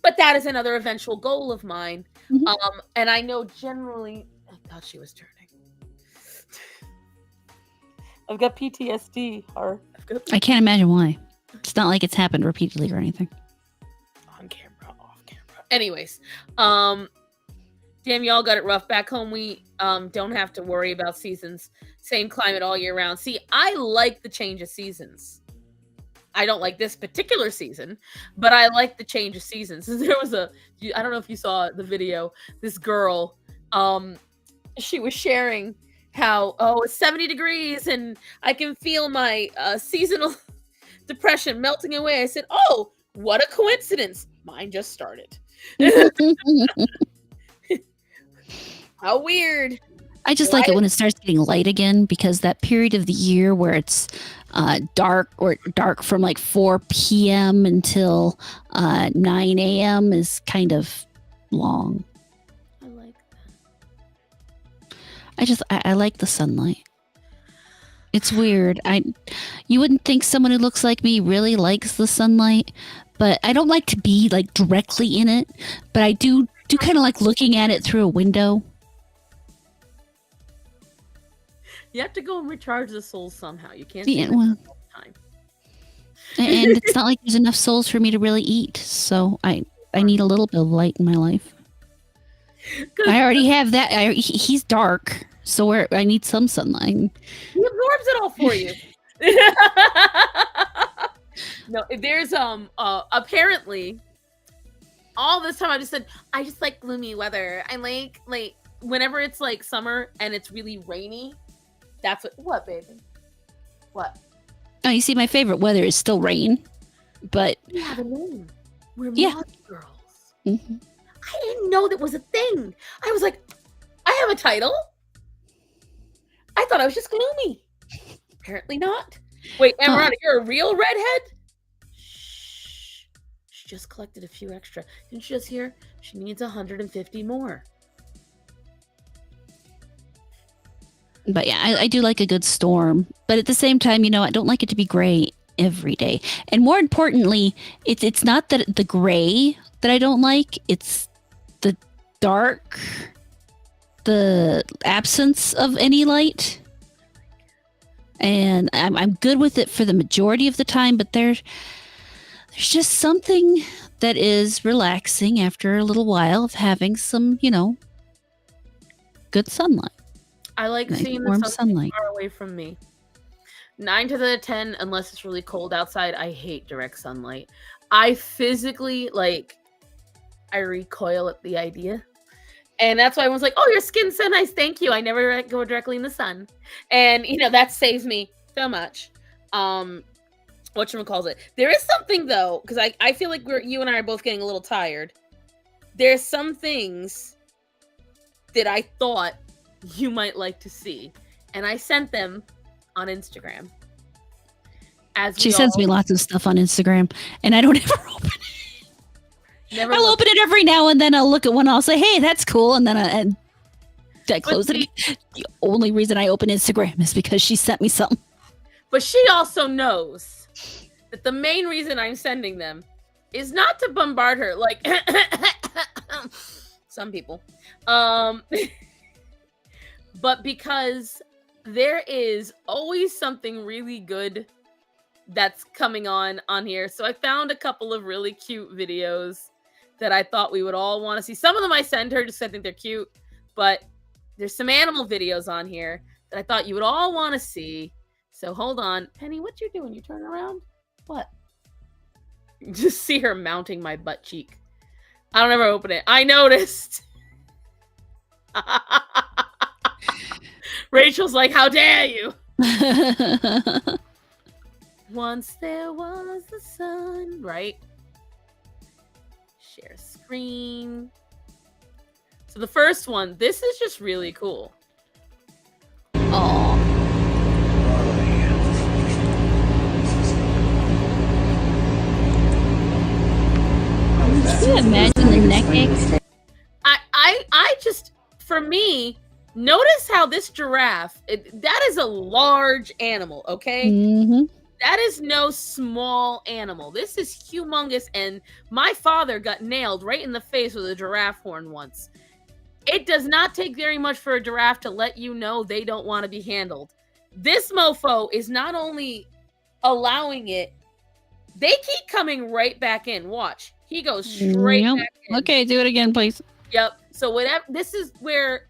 but that is another eventual goal of mine. Mhm. And I know generally, I thought she was turning. I've got PTSD. I can't imagine why. It's not like it's happened repeatedly or anything. On camera, off camera. Anyways, damn, y'all got it rough. Back home, we don't have to worry about seasons. Same climate all year round. See, I like the change of seasons. I don't like this particular season, but I like the change of seasons. There was I don't know if you saw the video, this girl, she was sharing how, it's 70 degrees and I can feel my seasonal depression melting away. I said, oh, what a coincidence. Mine just started. How weird. I just like it when it starts getting light again, because that period of the year where it's dark from like 4 p.m. until 9 a.m. is kind of long. I like that. I like the sunlight. It's weird. You wouldn't think someone who looks like me really likes the sunlight, but I don't like to be like directly in it, but I do kind of like looking at it through a window. You have to go and recharge the souls somehow. You can't Yeah, do it all the time. And it's not like there's enough souls for me to really eat, so I need a little bit of light in my life. I already have that. He's dark, so I need some sunlight. He absorbs it all for you. No, there's apparently all this time I just said I just like gloomy weather. I like whenever it's like summer and it's really rainy. That's what, baby? What? Oh, you see, my favorite weather is still rain, but We have a name. We're Yeah. Mod Girls. Mhm. I didn't know that was a thing. I was like, I have a title. I thought I was just gloomy. Apparently not. Wait, Amarana, you're a real redhead? Shh. She just collected a few extra. Didn't you just hear? She needs 150 more. But yeah, I do like a good storm. But at the same time, I don't like it to be gray every day. And more importantly, it's not that the gray that I don't like, it's the dark, the absence of any light. And I'm good with it for the majority of the time, but there's just something that is relaxing after a little while of having some, good sunlight. I like Nice seeing the warm sun sunlight. far away from me. 9 to the 10, unless it's really cold outside, I hate direct sunlight. I physically, I recoil at the idea. And that's why everyone's like, oh, your skin's so nice. Thank you. I never go directly in the sun. And, that saves me so much. Whatchamacallit. There is something, though, because I feel like you and I are both getting a little tired. There's some things that I thought you might like to see. And I sent them on Instagram. She sends me lots of stuff on Instagram, and I don't ever open it. I'll open it every now and then. I'll look at one. I'll say, "Hey, that's cool," and then I close it. The only reason I open Instagram is because she sent me something. But she also knows that the main reason I'm sending them is not to bombard her like some people, but because there is always something really good that's coming on here. So I found a couple of really cute videos that I thought we would all want to see. Some of them I send her just because I think they're cute, but there's some animal videos on here that I thought you would all want to see. So hold on. Penny, what you doing? You turn around? What? You just see her mounting my butt cheek. I don't ever open it. I noticed. Rachel's like, how dare you? Once there was the sun, right? Share screen. So the first one, this is just really cool. Oh. Can you imagine the neck aches? I just, for me, notice how this giraffe, that is a large animal, okay? Mm-hmm. That is no small animal. This is humongous, and my father got nailed right in the face with a giraffe horn once. It does not take very much for a giraffe to let you know they don't want to be handled. This mofo is not only allowing it, they keep coming right back in. Watch. He goes straight back in. Okay, do it again, please. Yep. So whatever, this is where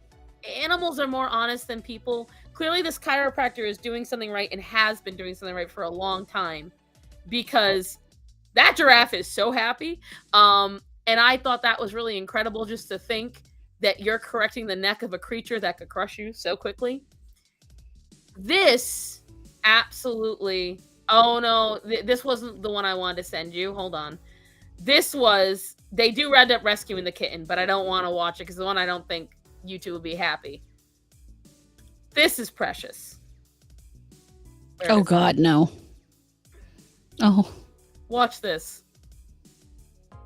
animals are more honest than people. Clearly this chiropractor is doing something right and has been doing something right for a long time, because that giraffe is so happy. And I thought that was really incredible, just to think that you're correcting the neck of a creature that could crush you so quickly. This absolutely, oh no, this wasn't the one I wanted to send you. Hold on. This was, they do end up rescuing the kitten, but I don't want to watch it because the one I don't think you two will be happy. This is precious. Oh God, no. Oh. Watch this.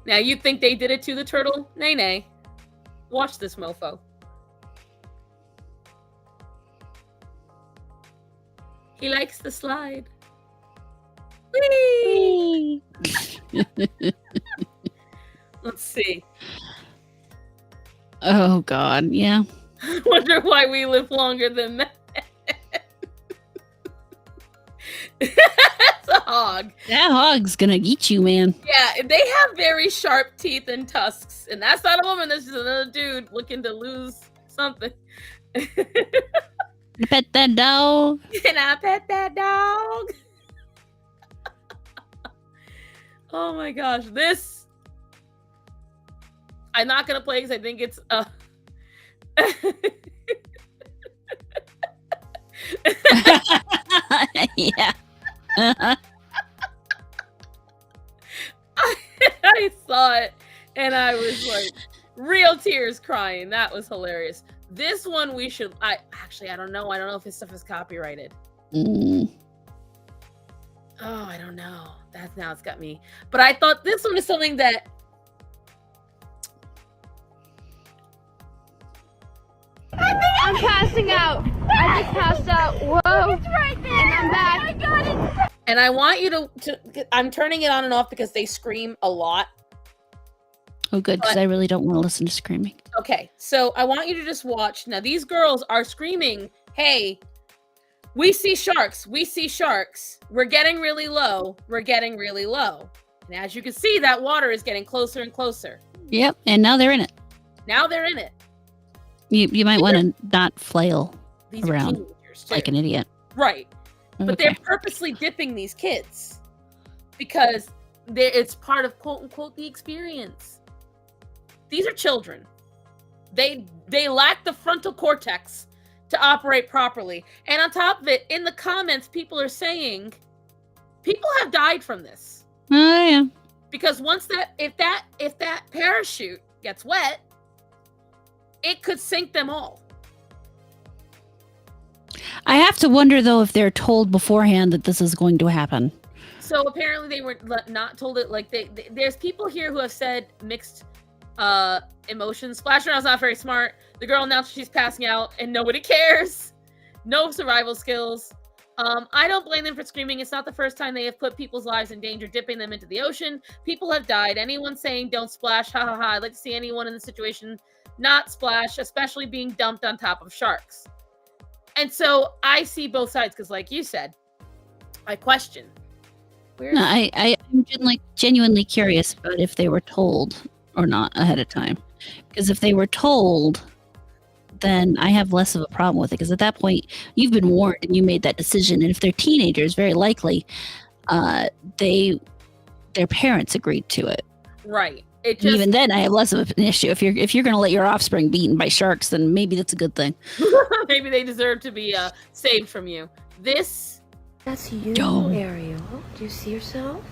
Now you think they did it to the turtle? Nay, nay. Watch this mofo. He likes the slide. Whee! Let's see. Oh God, yeah. Wonder why we live longer than men. That's a hog. That hog's gonna eat you, man. Yeah, they have very sharp teeth and tusks. And that's not a woman, that's just another dude looking to lose something. Pet that dog. Can I pet that dog? Oh my gosh, this... I'm not gonna play because I think it's... Yeah. I saw it and I was like, real tears crying. That was hilarious. This one we should, I don't know. I don't know if his stuff is copyrighted. Mm. Oh, I don't know. That's, now it's got me. But I thought this one is something that... I'm passing out. I just passed out. Whoa. It's right there. And I'm back. I got it. And I want you to I'm turning it on and off because they scream a lot. Oh, good, because I really don't want to listen to screaming. Okay, so I want you to just watch. Now, these girls are screaming, hey, we see sharks. We see sharks. We're getting really low. We're getting really low. And as you can see, that water is getting closer and closer. Yep, and now they're in it. Now they're in it. You might want to not flail These around are teenagers, too. like an idiot. Right. But Okay. they're purposely dipping these kids because it's part of quote unquote the experience. These are children. They lack the frontal cortex to operate properly. And on top of it, in the comments, people are saying people have died from this. Oh yeah. Because once if that parachute gets wet, it could sink them all. I have to wonder though if they're told beforehand that this is going to happen. So apparently they were not told it. Like there's people here who have said mixed emotions. Splash Around's not very smart. The girl announced she's passing out and nobody cares. No survival skills. I don't blame them for screaming. It's not the first time they have put people's lives in danger dipping them into the ocean. People have died. Anyone saying don't splash, ha ha ha. I'd like to see anyone in the situation not splash, especially being dumped on top of sharks. And so I see both sides because, like you said, I question. No, I'm genuinely curious about if they were told or not ahead of time. Because if they were told, then I have less of a problem with it. Because at that point, you've been warned and you made that decision. And if they're teenagers, very likely, their parents agreed to it. Right. Even then, I have less of an issue. If you're going to let your offspring be eaten by sharks, then maybe that's a good thing. Maybe they deserve to be saved from you. That's you, Ariel. Do you see yourself?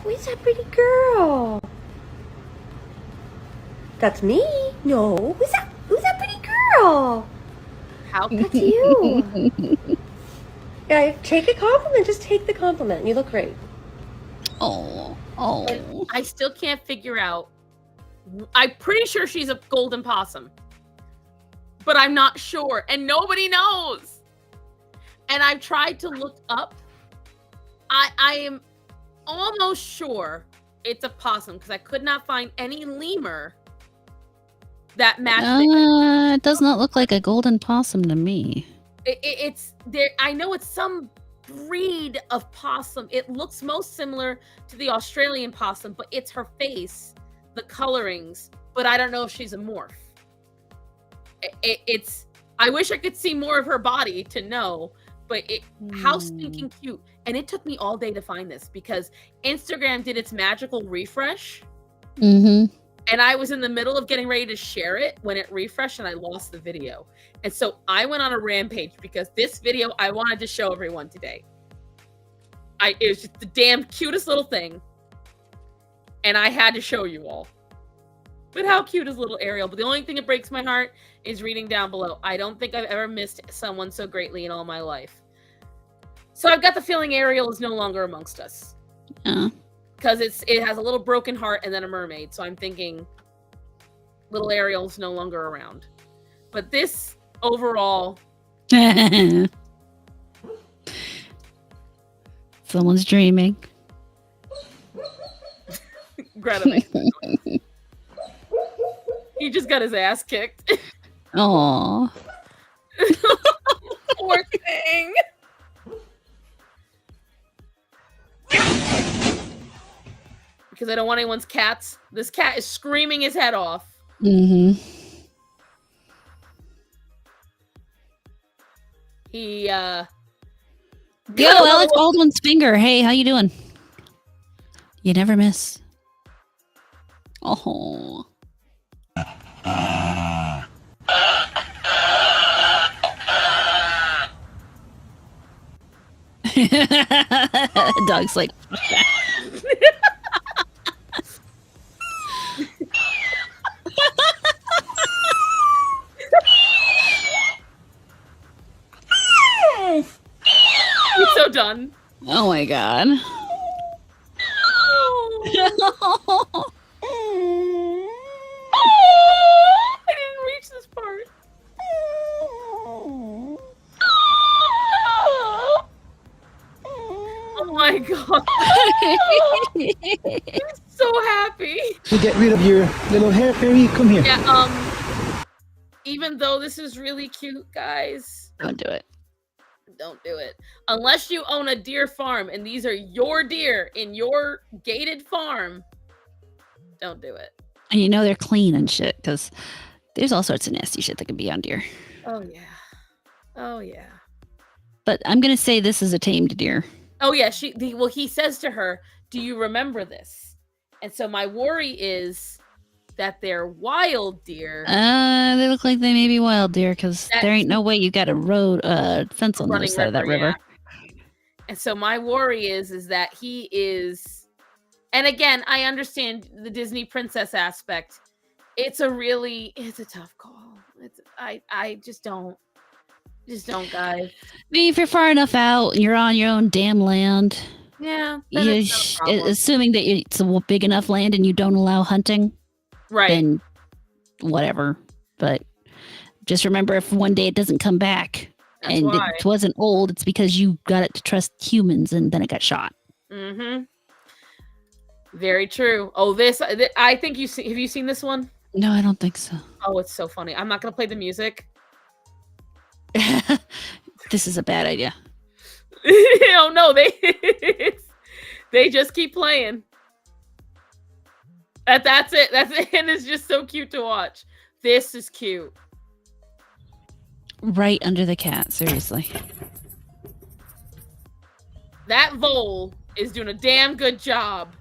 Who is that pretty girl? That's me. No. Who's that? Who's that pretty girl? How could That's you. Yeah, take a compliment. Just take the compliment. You look great. Oh. And I still can't figure out. I'm pretty sure she's a golden possum, but I'm not sure, and nobody knows. And I've tried to look up. I am almost sure it's a possum because I could not find any lemur that matched it. It does not look like a golden possum to me. It's there. I know it's some breed of possum. It looks most similar to the Australian possum, but it's her face, the colorings. But I don't know if she's a morph. It's. I wish I could see more of her body to know. But how stinking cute. And it took me all day to find this because Instagram did its magical refresh. Mm-hmm. And I was in the middle of getting ready to share it when it refreshed and I lost the video. And so I went on a rampage because this video I wanted to show everyone today. It was just the damn cutest little thing. And I had to show you all. But how cute is little Ariel? But the only thing that breaks my heart is reading down below. I don't think I've ever missed someone so greatly in all my life. So I've got the feeling Ariel is no longer amongst us. Because it has a little broken heart and then a mermaid. So I'm thinking little Ariel's no longer around. But this overall... Someone's dreaming. Greta makes that noise. He just got his ass kicked. Aww. Poor thing. Because I don't want anyone's cats. This cat is screaming his head off. Mm-hmm. He, Yo, Alex Baldwin's finger. Hey, how you doing? You never miss. Oh. Dog's like. He's so done. Oh my god. I didn't reach this part. Oh my god. He's so happy. To get rid of your little hair fairy, come here. Yeah, even though this is really cute, guys, Don't do it. don't do it. Unless you own a deer farm and these are your deer in your gated farm, don't do it. And you know they're clean and shit, because there's all sorts of nasty shit that can be on deer. Oh yeah. Oh yeah. But I'm gonna say this is a tamed deer. Oh yeah, he says to her, "Do you remember this?" And so my worry is that they're wild deer They look like they may be wild deer, because there ain't no way you got a road fence on the other running side of that river. yeah. And so my worry is that he is, and again, I understand the Disney princess aspect. It's a tough call. I just don't, guys. I mean, if you're far enough out and you're on your own damn land, Yeah, then it's not a problem. assuming that it's a big enough land and you don't allow hunting, Right. then whatever. But just remember, if one day it doesn't come back That's and why. it wasn't old, it's because you got it to trust humans and then it got shot. Mm-hmm. Very true. Oh, I think have you seen this one? No, I don't think so. Oh, it's so funny. I'm not gonna play the music. This is a bad idea. Oh no, they just keep playing. That's it. And it's just so cute to watch. This is cute. Right under the cat, seriously. That vole is doing a damn good job.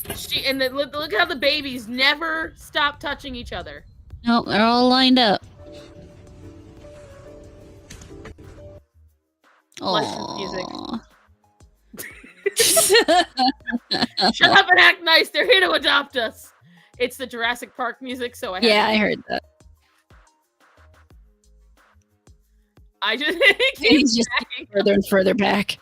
Look how the babies never stop touching each other. Nope, they're all lined up. Licensed music. Aww. Shut up and act nice. They're here to adopt us. It's the Jurassic Park music, so I heard that. I just He's just further and further back.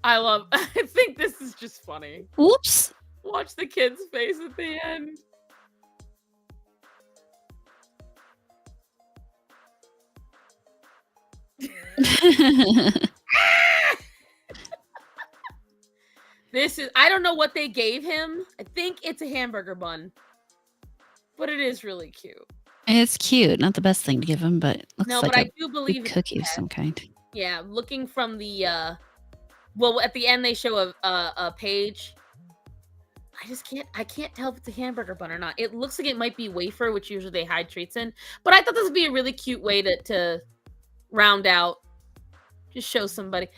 I think this is just funny. Whoops. Watch the kid's face at the end. I don't know what they gave him. I think it's a hamburger bun. But it is really cute. It's cute. Not the best thing to give him, but it looks like I do believe a cookie of some kind. Yeah, looking from the well, at the end they show a page. I can't tell if it's a hamburger bun or not. It looks like it might be wafer, which usually they hide treats in. But I thought this would be a really cute way to round out. Just show somebody.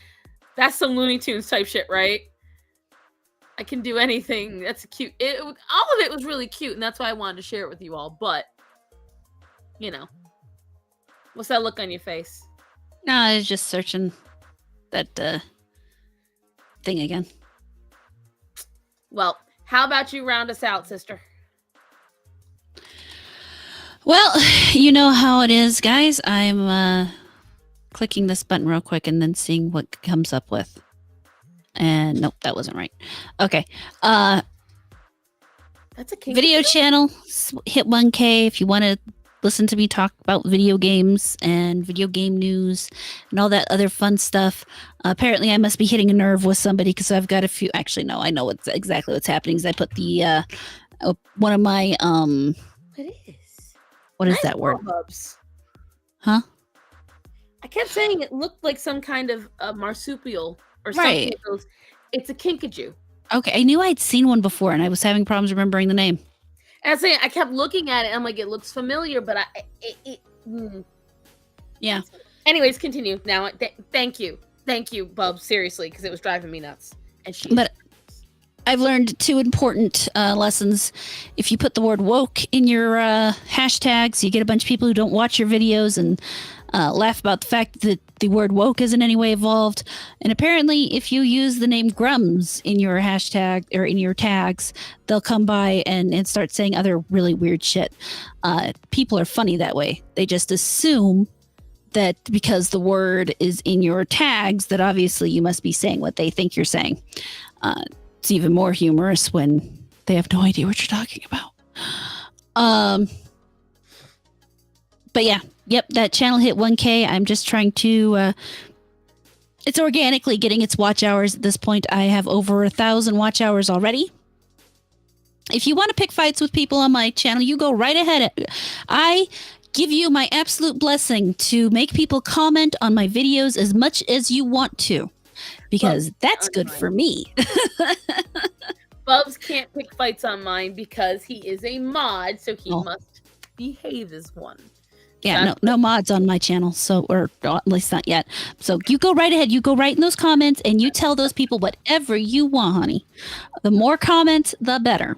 That's some Looney Tunes type shit, right? I can do anything. That's cute. All of it was really cute, and that's why I wanted to share it with you all. But, you know. What's that look on your face? No, I was just searching that thing again. Well, how about you round us out, sister? Well, you know how it is, guys. I'm clicking this button real quick and then seeing what it comes up with. And nope, that wasn't right. Okay. That's a video channel. Hit 1K if you want to listen to me talk about video games and video game news and all that other fun stuff. Apparently, I must be hitting a nerve with somebody because I've got a few. Actually, no, I know exactly what's happening. Is I put the one of my what is that word? Bubs. Huh? I kept saying it looked like some kind of marsupial or something. Right. It's a kinkajou. Okay, I knew I'd seen one before, and I was having problems remembering the name. And I kept looking at it. And I'm like, it looks familiar, but Yeah. Anyways, continue now. Thank you, Bubs. Seriously, because it was driving me nuts. But I've learned 2 important lessons. If you put the word woke in your hashtags, you get a bunch of people who don't watch your videos and laugh about the fact that the word woke isn't in any way evolved. And apparently, if you use the name Grums in your hashtag or in your tags, they'll come by and start saying other really weird shit. People are funny that way. They just assume that because the word is in your tags, that obviously you must be saying what they think you're saying. It's even more humorous when they have no idea what you're talking about. But yeah, yep, that channel hit 1K. I'm just trying to, it's organically getting its watch hours at this point. I have over 1,000 watch hours already. If you want to pick fights with people on my channel, you go right ahead. I give you my absolute blessing to make people comment on my videos as much as you want to, because that's good for me. Bubs can't pick fights on mine because he is a mod, so he must behave as one. Yeah, no mods on my channel, so or at least not yet. So you go right ahead. You go right in those comments, and you tell those people whatever you want, honey. The more comments, the better.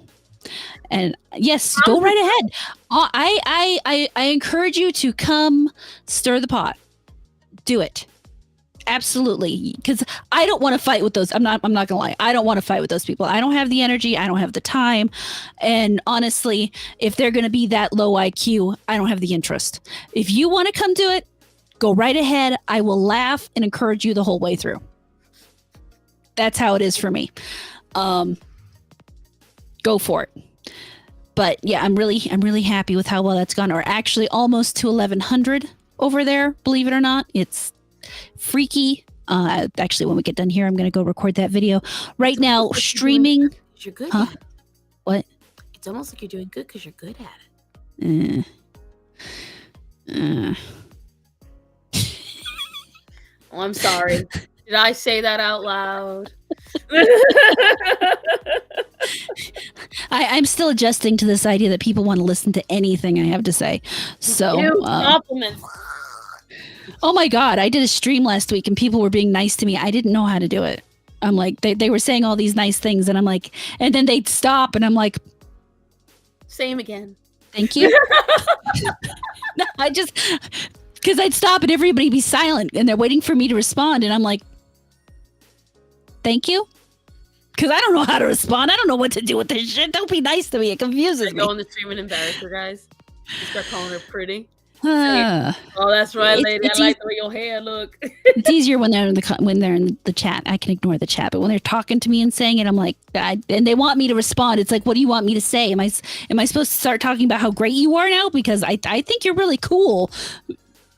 And yes, go right ahead. I encourage you to come stir the pot. Do it. Absolutely, because I don't want to fight with those. I'm not gonna lie. I don't want to fight with those people. I don't have the energy. I don't have the time. And honestly, if they're gonna be that low IQ, I don't have the interest. If you want to come do it, go right ahead. I will laugh and encourage you the whole way through. That's how it is for me. Go for it. But yeah, I'm really happy with how well that's gone. Or actually, almost to 1,100 over there. Believe it or not, it's freaky. Actually, when we get done here, I'm going to go record that video. Right now, streaming. You're good. Huh? What? It's almost like you're doing good because you're good at it. Oh, I'm sorry. Did I say that out loud? I'm still adjusting to this idea that people want to listen to anything I have to say. So, compliments. Oh my God, I did a stream last week and people were being nice to me. I didn't know how to do it. I'm like, they were saying all these nice things and I'm like, and then they'd stop and I'm like, same again. Thank you. No, because I'd stop and everybody be silent and they're waiting for me to respond. And I'm like, thank you. Because I don't know how to respond. I don't know what to do with this shit. Don't be nice to me. It confuses me. Go on the stream and embarrass her, guys. You start calling her pretty. Uh, Oh, that's right, lady. it's I like the way your hair look. it's easier when they're in the chat. I can ignore the chat, but when they're talking to me and saying it, I'm like, and they want me to respond. It's like, what do you want me to say? Am I supposed to start talking about how great you are now? Because I think you're really cool,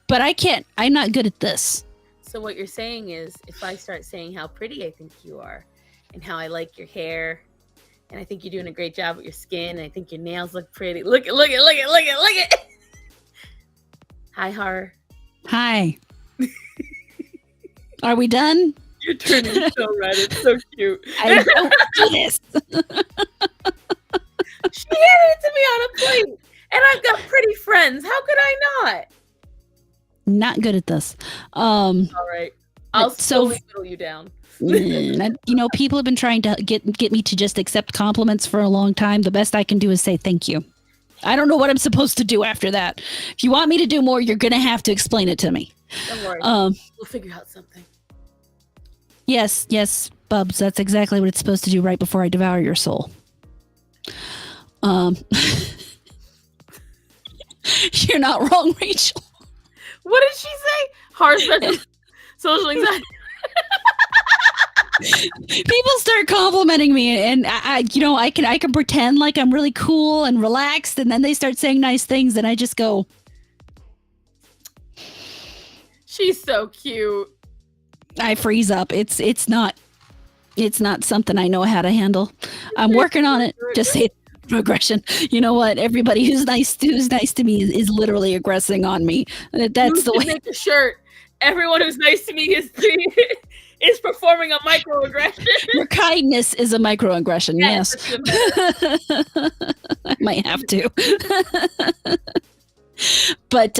but I can't. I'm not good at this. So what you're saying is, if I start saying how pretty I think you are, and how I like your hair, and I think you're doing a great job with your skin, and I think your nails look pretty. Look it. Hi, Har. Hi. Are we done? You're turning so red. It's so cute. I don't do this. She handed it to me on a plate, and I've got pretty friends. How could I not? Not good at this. All right, I'll slowly whittle you down. People have been trying to get me to just accept compliments for a long time. The best I can do is say thank you. I don't know what I'm supposed to do after that. If you want me to do more, you're going to have to explain it to me. Don't worry. We'll figure out something. Yes, Bubs. That's exactly what it's supposed to do right before I devour your soul. You're not wrong, Rachel. What did she say? Hard social anxiety. People start complimenting me, and I can pretend like I'm really cool and relaxed, and then they start saying nice things, and I just go, "She's so cute." I freeze up. It's not something I know how to handle. I'm working on it. Just say progression. You know what? Everybody who's nice to me is literally aggressing on me. That's the way. Make a shirt. Everyone who's nice to me is performing a microaggression. Your kindness is a microaggression. Yes. I might have to. But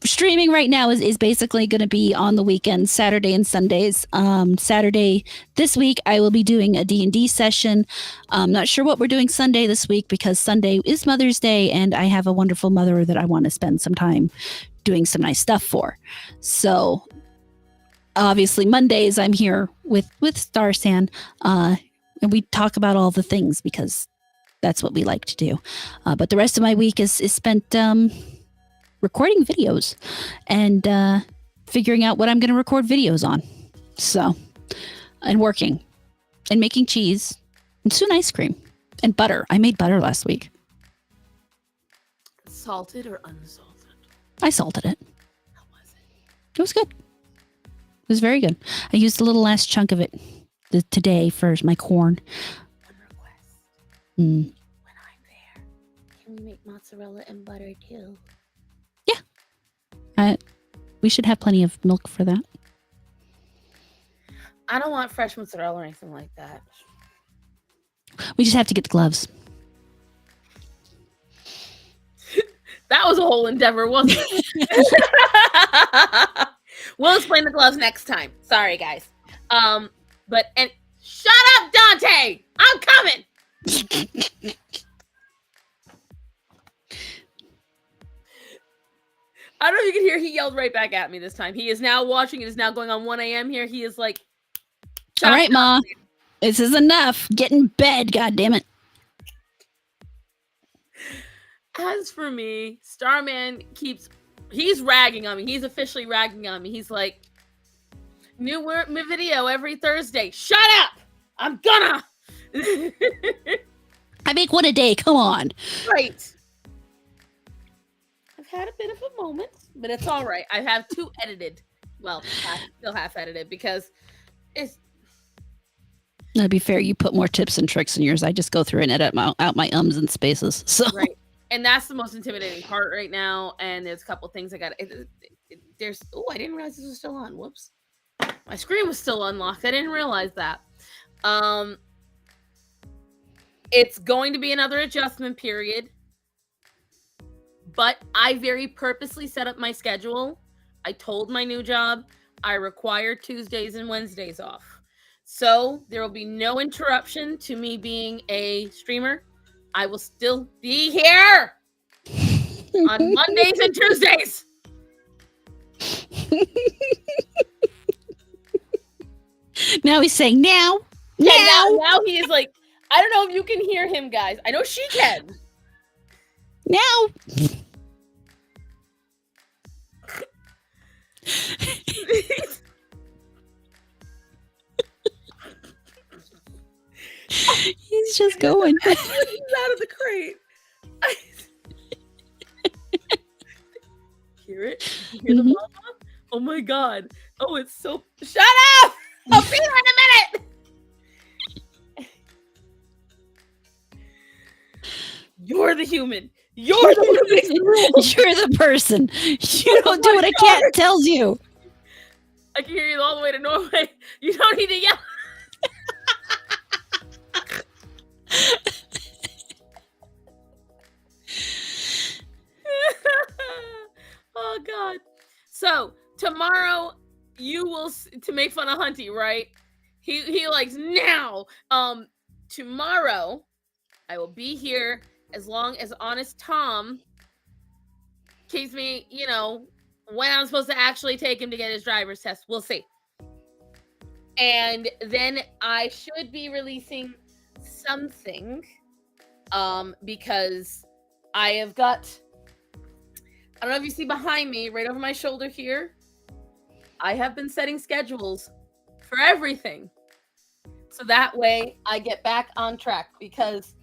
streaming right now is basically going to be on the weekends, Saturday and Sundays. Saturday this week I will be doing a D&D session. I'm not sure what we're doing Sunday this week because Sunday is Mother's Day and I have a wonderful mother that I want to spend some time doing some nice stuff for. So obviously Mondays I'm here with Starsan, and we talk about all the things because that's what we like to do. But the rest of my week is spent recording videos and figuring out what I'm going to record videos on. So, and working and making cheese and soon ice cream and butter. I made butter last week. Salted or unsalted? I salted it. How was it? It was good. It was very good. I used a little last chunk of it today for my corn. One request. Mm. When I'm there, can we make mozzarella and butter too? We should have plenty of milk for that. I don't want fresh mozzarella or anything like that. We just have to get the gloves. That was a whole endeavor, wasn't it? We'll explain the gloves next time. Sorry, guys. But shut up, Dante! I'm coming! I don't know if you can hear, he yelled right back at me this time. He is now watching. It is now going on 1 a.m. here. He is like, all right, Ma. This is enough. Get in bed, goddammit. As for me, Starman he's ragging on me. He's officially ragging on me. He's like, new video every Thursday. Shut up! I'm gonna! I make one a day. Come on. Right. I've had a bit of a moment, but it's all right. I have 2 edited. Well, still half edited because it's... To be fair, you put more tips and tricks in yours. I just go through and edit out my ums and spaces. So. Right. And that's the most intimidating part right now. And there's a couple things I got. There's... Oh, I didn't realize this was still on. Whoops. My screen was still unlocked. I didn't realize that. It's going to be another adjustment period. But I very purposely set up my schedule. I told my new job I require Tuesdays and Wednesdays off. So there will be no interruption to me being a streamer. I will still be here on Mondays and Tuesdays. Now he's saying now. now he is like, I don't know if you can hear him, guys. I know she can. Now. He's just going. He's out of the crate. Hear it? You hear the mama? Oh my god. Oh, it's so. Shut up! I'll be there in a minute! You're the human. You're the one who makes the rules. You're the person. You don't do what a cat tells you. I can hear you all the way to Norway. You don't need to yell. Oh god. So tomorrow you will to make fun of Hunty, right? He likes now. Tomorrow I will be here as long as Honest Tom keeps me, when I'm supposed to actually take him to get his driver's test. We'll see. And then I should be releasing something because I have got, I don't know if you see behind me, right over my shoulder here, I have been setting schedules for everything. So that way I get back on track, because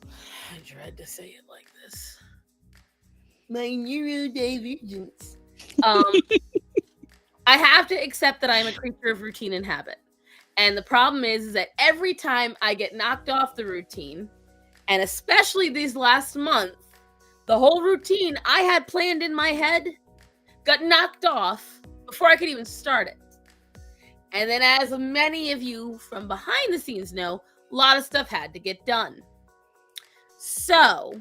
I dread to say it like this. My neurodivergence. I have to accept that I'm a creature of routine and habit. And the problem is that every time I get knocked off the routine, and especially these last month, the whole routine I had planned in my head got knocked off before I could even start it. And then, as many of you from behind the scenes know, a lot of stuff had to get done. So,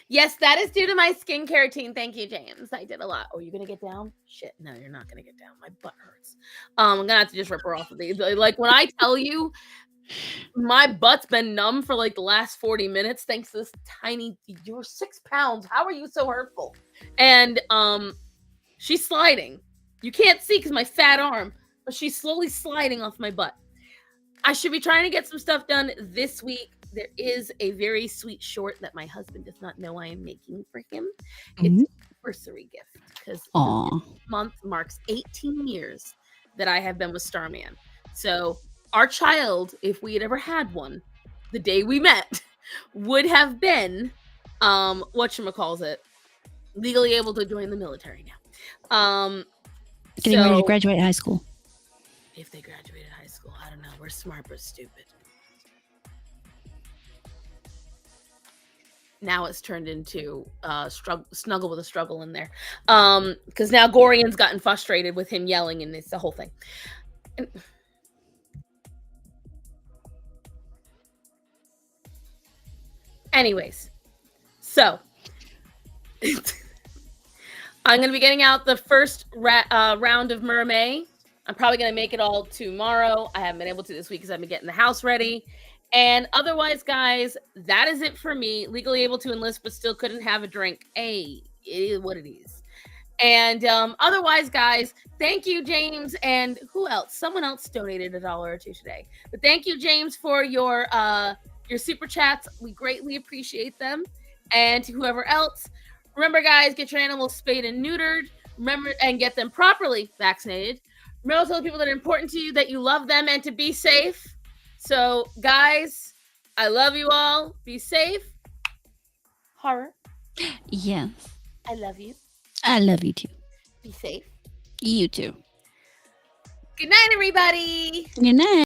yes, that is due to my skincare routine. Thank you, James. I did a lot. Oh, you're going to get down? Shit, no, you're not going to get down. My butt hurts. I'm going to have to just rip her off of these. Like, when I tell you, my butt's been numb for like the last 40 minutes thanks to this tiny, you're 6 pounds. How are you so hurtful? And she's sliding. You can't see because my fat arm, but she's slowly sliding off my butt. I should be trying to get some stuff done this week. There is a very sweet short that my husband does not know I am making for him. It's an anniversary gift, because this month marks 18 years that I have been with Starman. So our child, if we had ever had one, the day we met, would have been, whatchamacallit, legally able to join the military now. Getting ready to graduate high school. If they graduated high school, I don't know. We're smart but stupid. Now it's turned into snuggle with a struggle in there. Because now Gorian's gotten frustrated with him yelling, and it's the whole thing. Anyways, so I'm going to be getting out the first round of Mermaid. I'm probably going to make it all tomorrow. I haven't been able to this week because I've been getting the house ready. And otherwise, guys, that is it for me. Legally able to enlist, but still couldn't have a drink. Hey, it is what it is. And otherwise, guys, thank you, James. And who else? Someone else donated $1 or $2 today. But thank you, James, for your super chats. We greatly appreciate them. And to whoever else, remember, guys, get your animals spayed and neutered. Remember, and get them properly vaccinated. Remember to tell the people that are important to you that you love them and to be safe. So, guys, I love you all. Be safe. Horror. Yes. I love you. I love you too. Be safe. You too. Good night, everybody. Good night.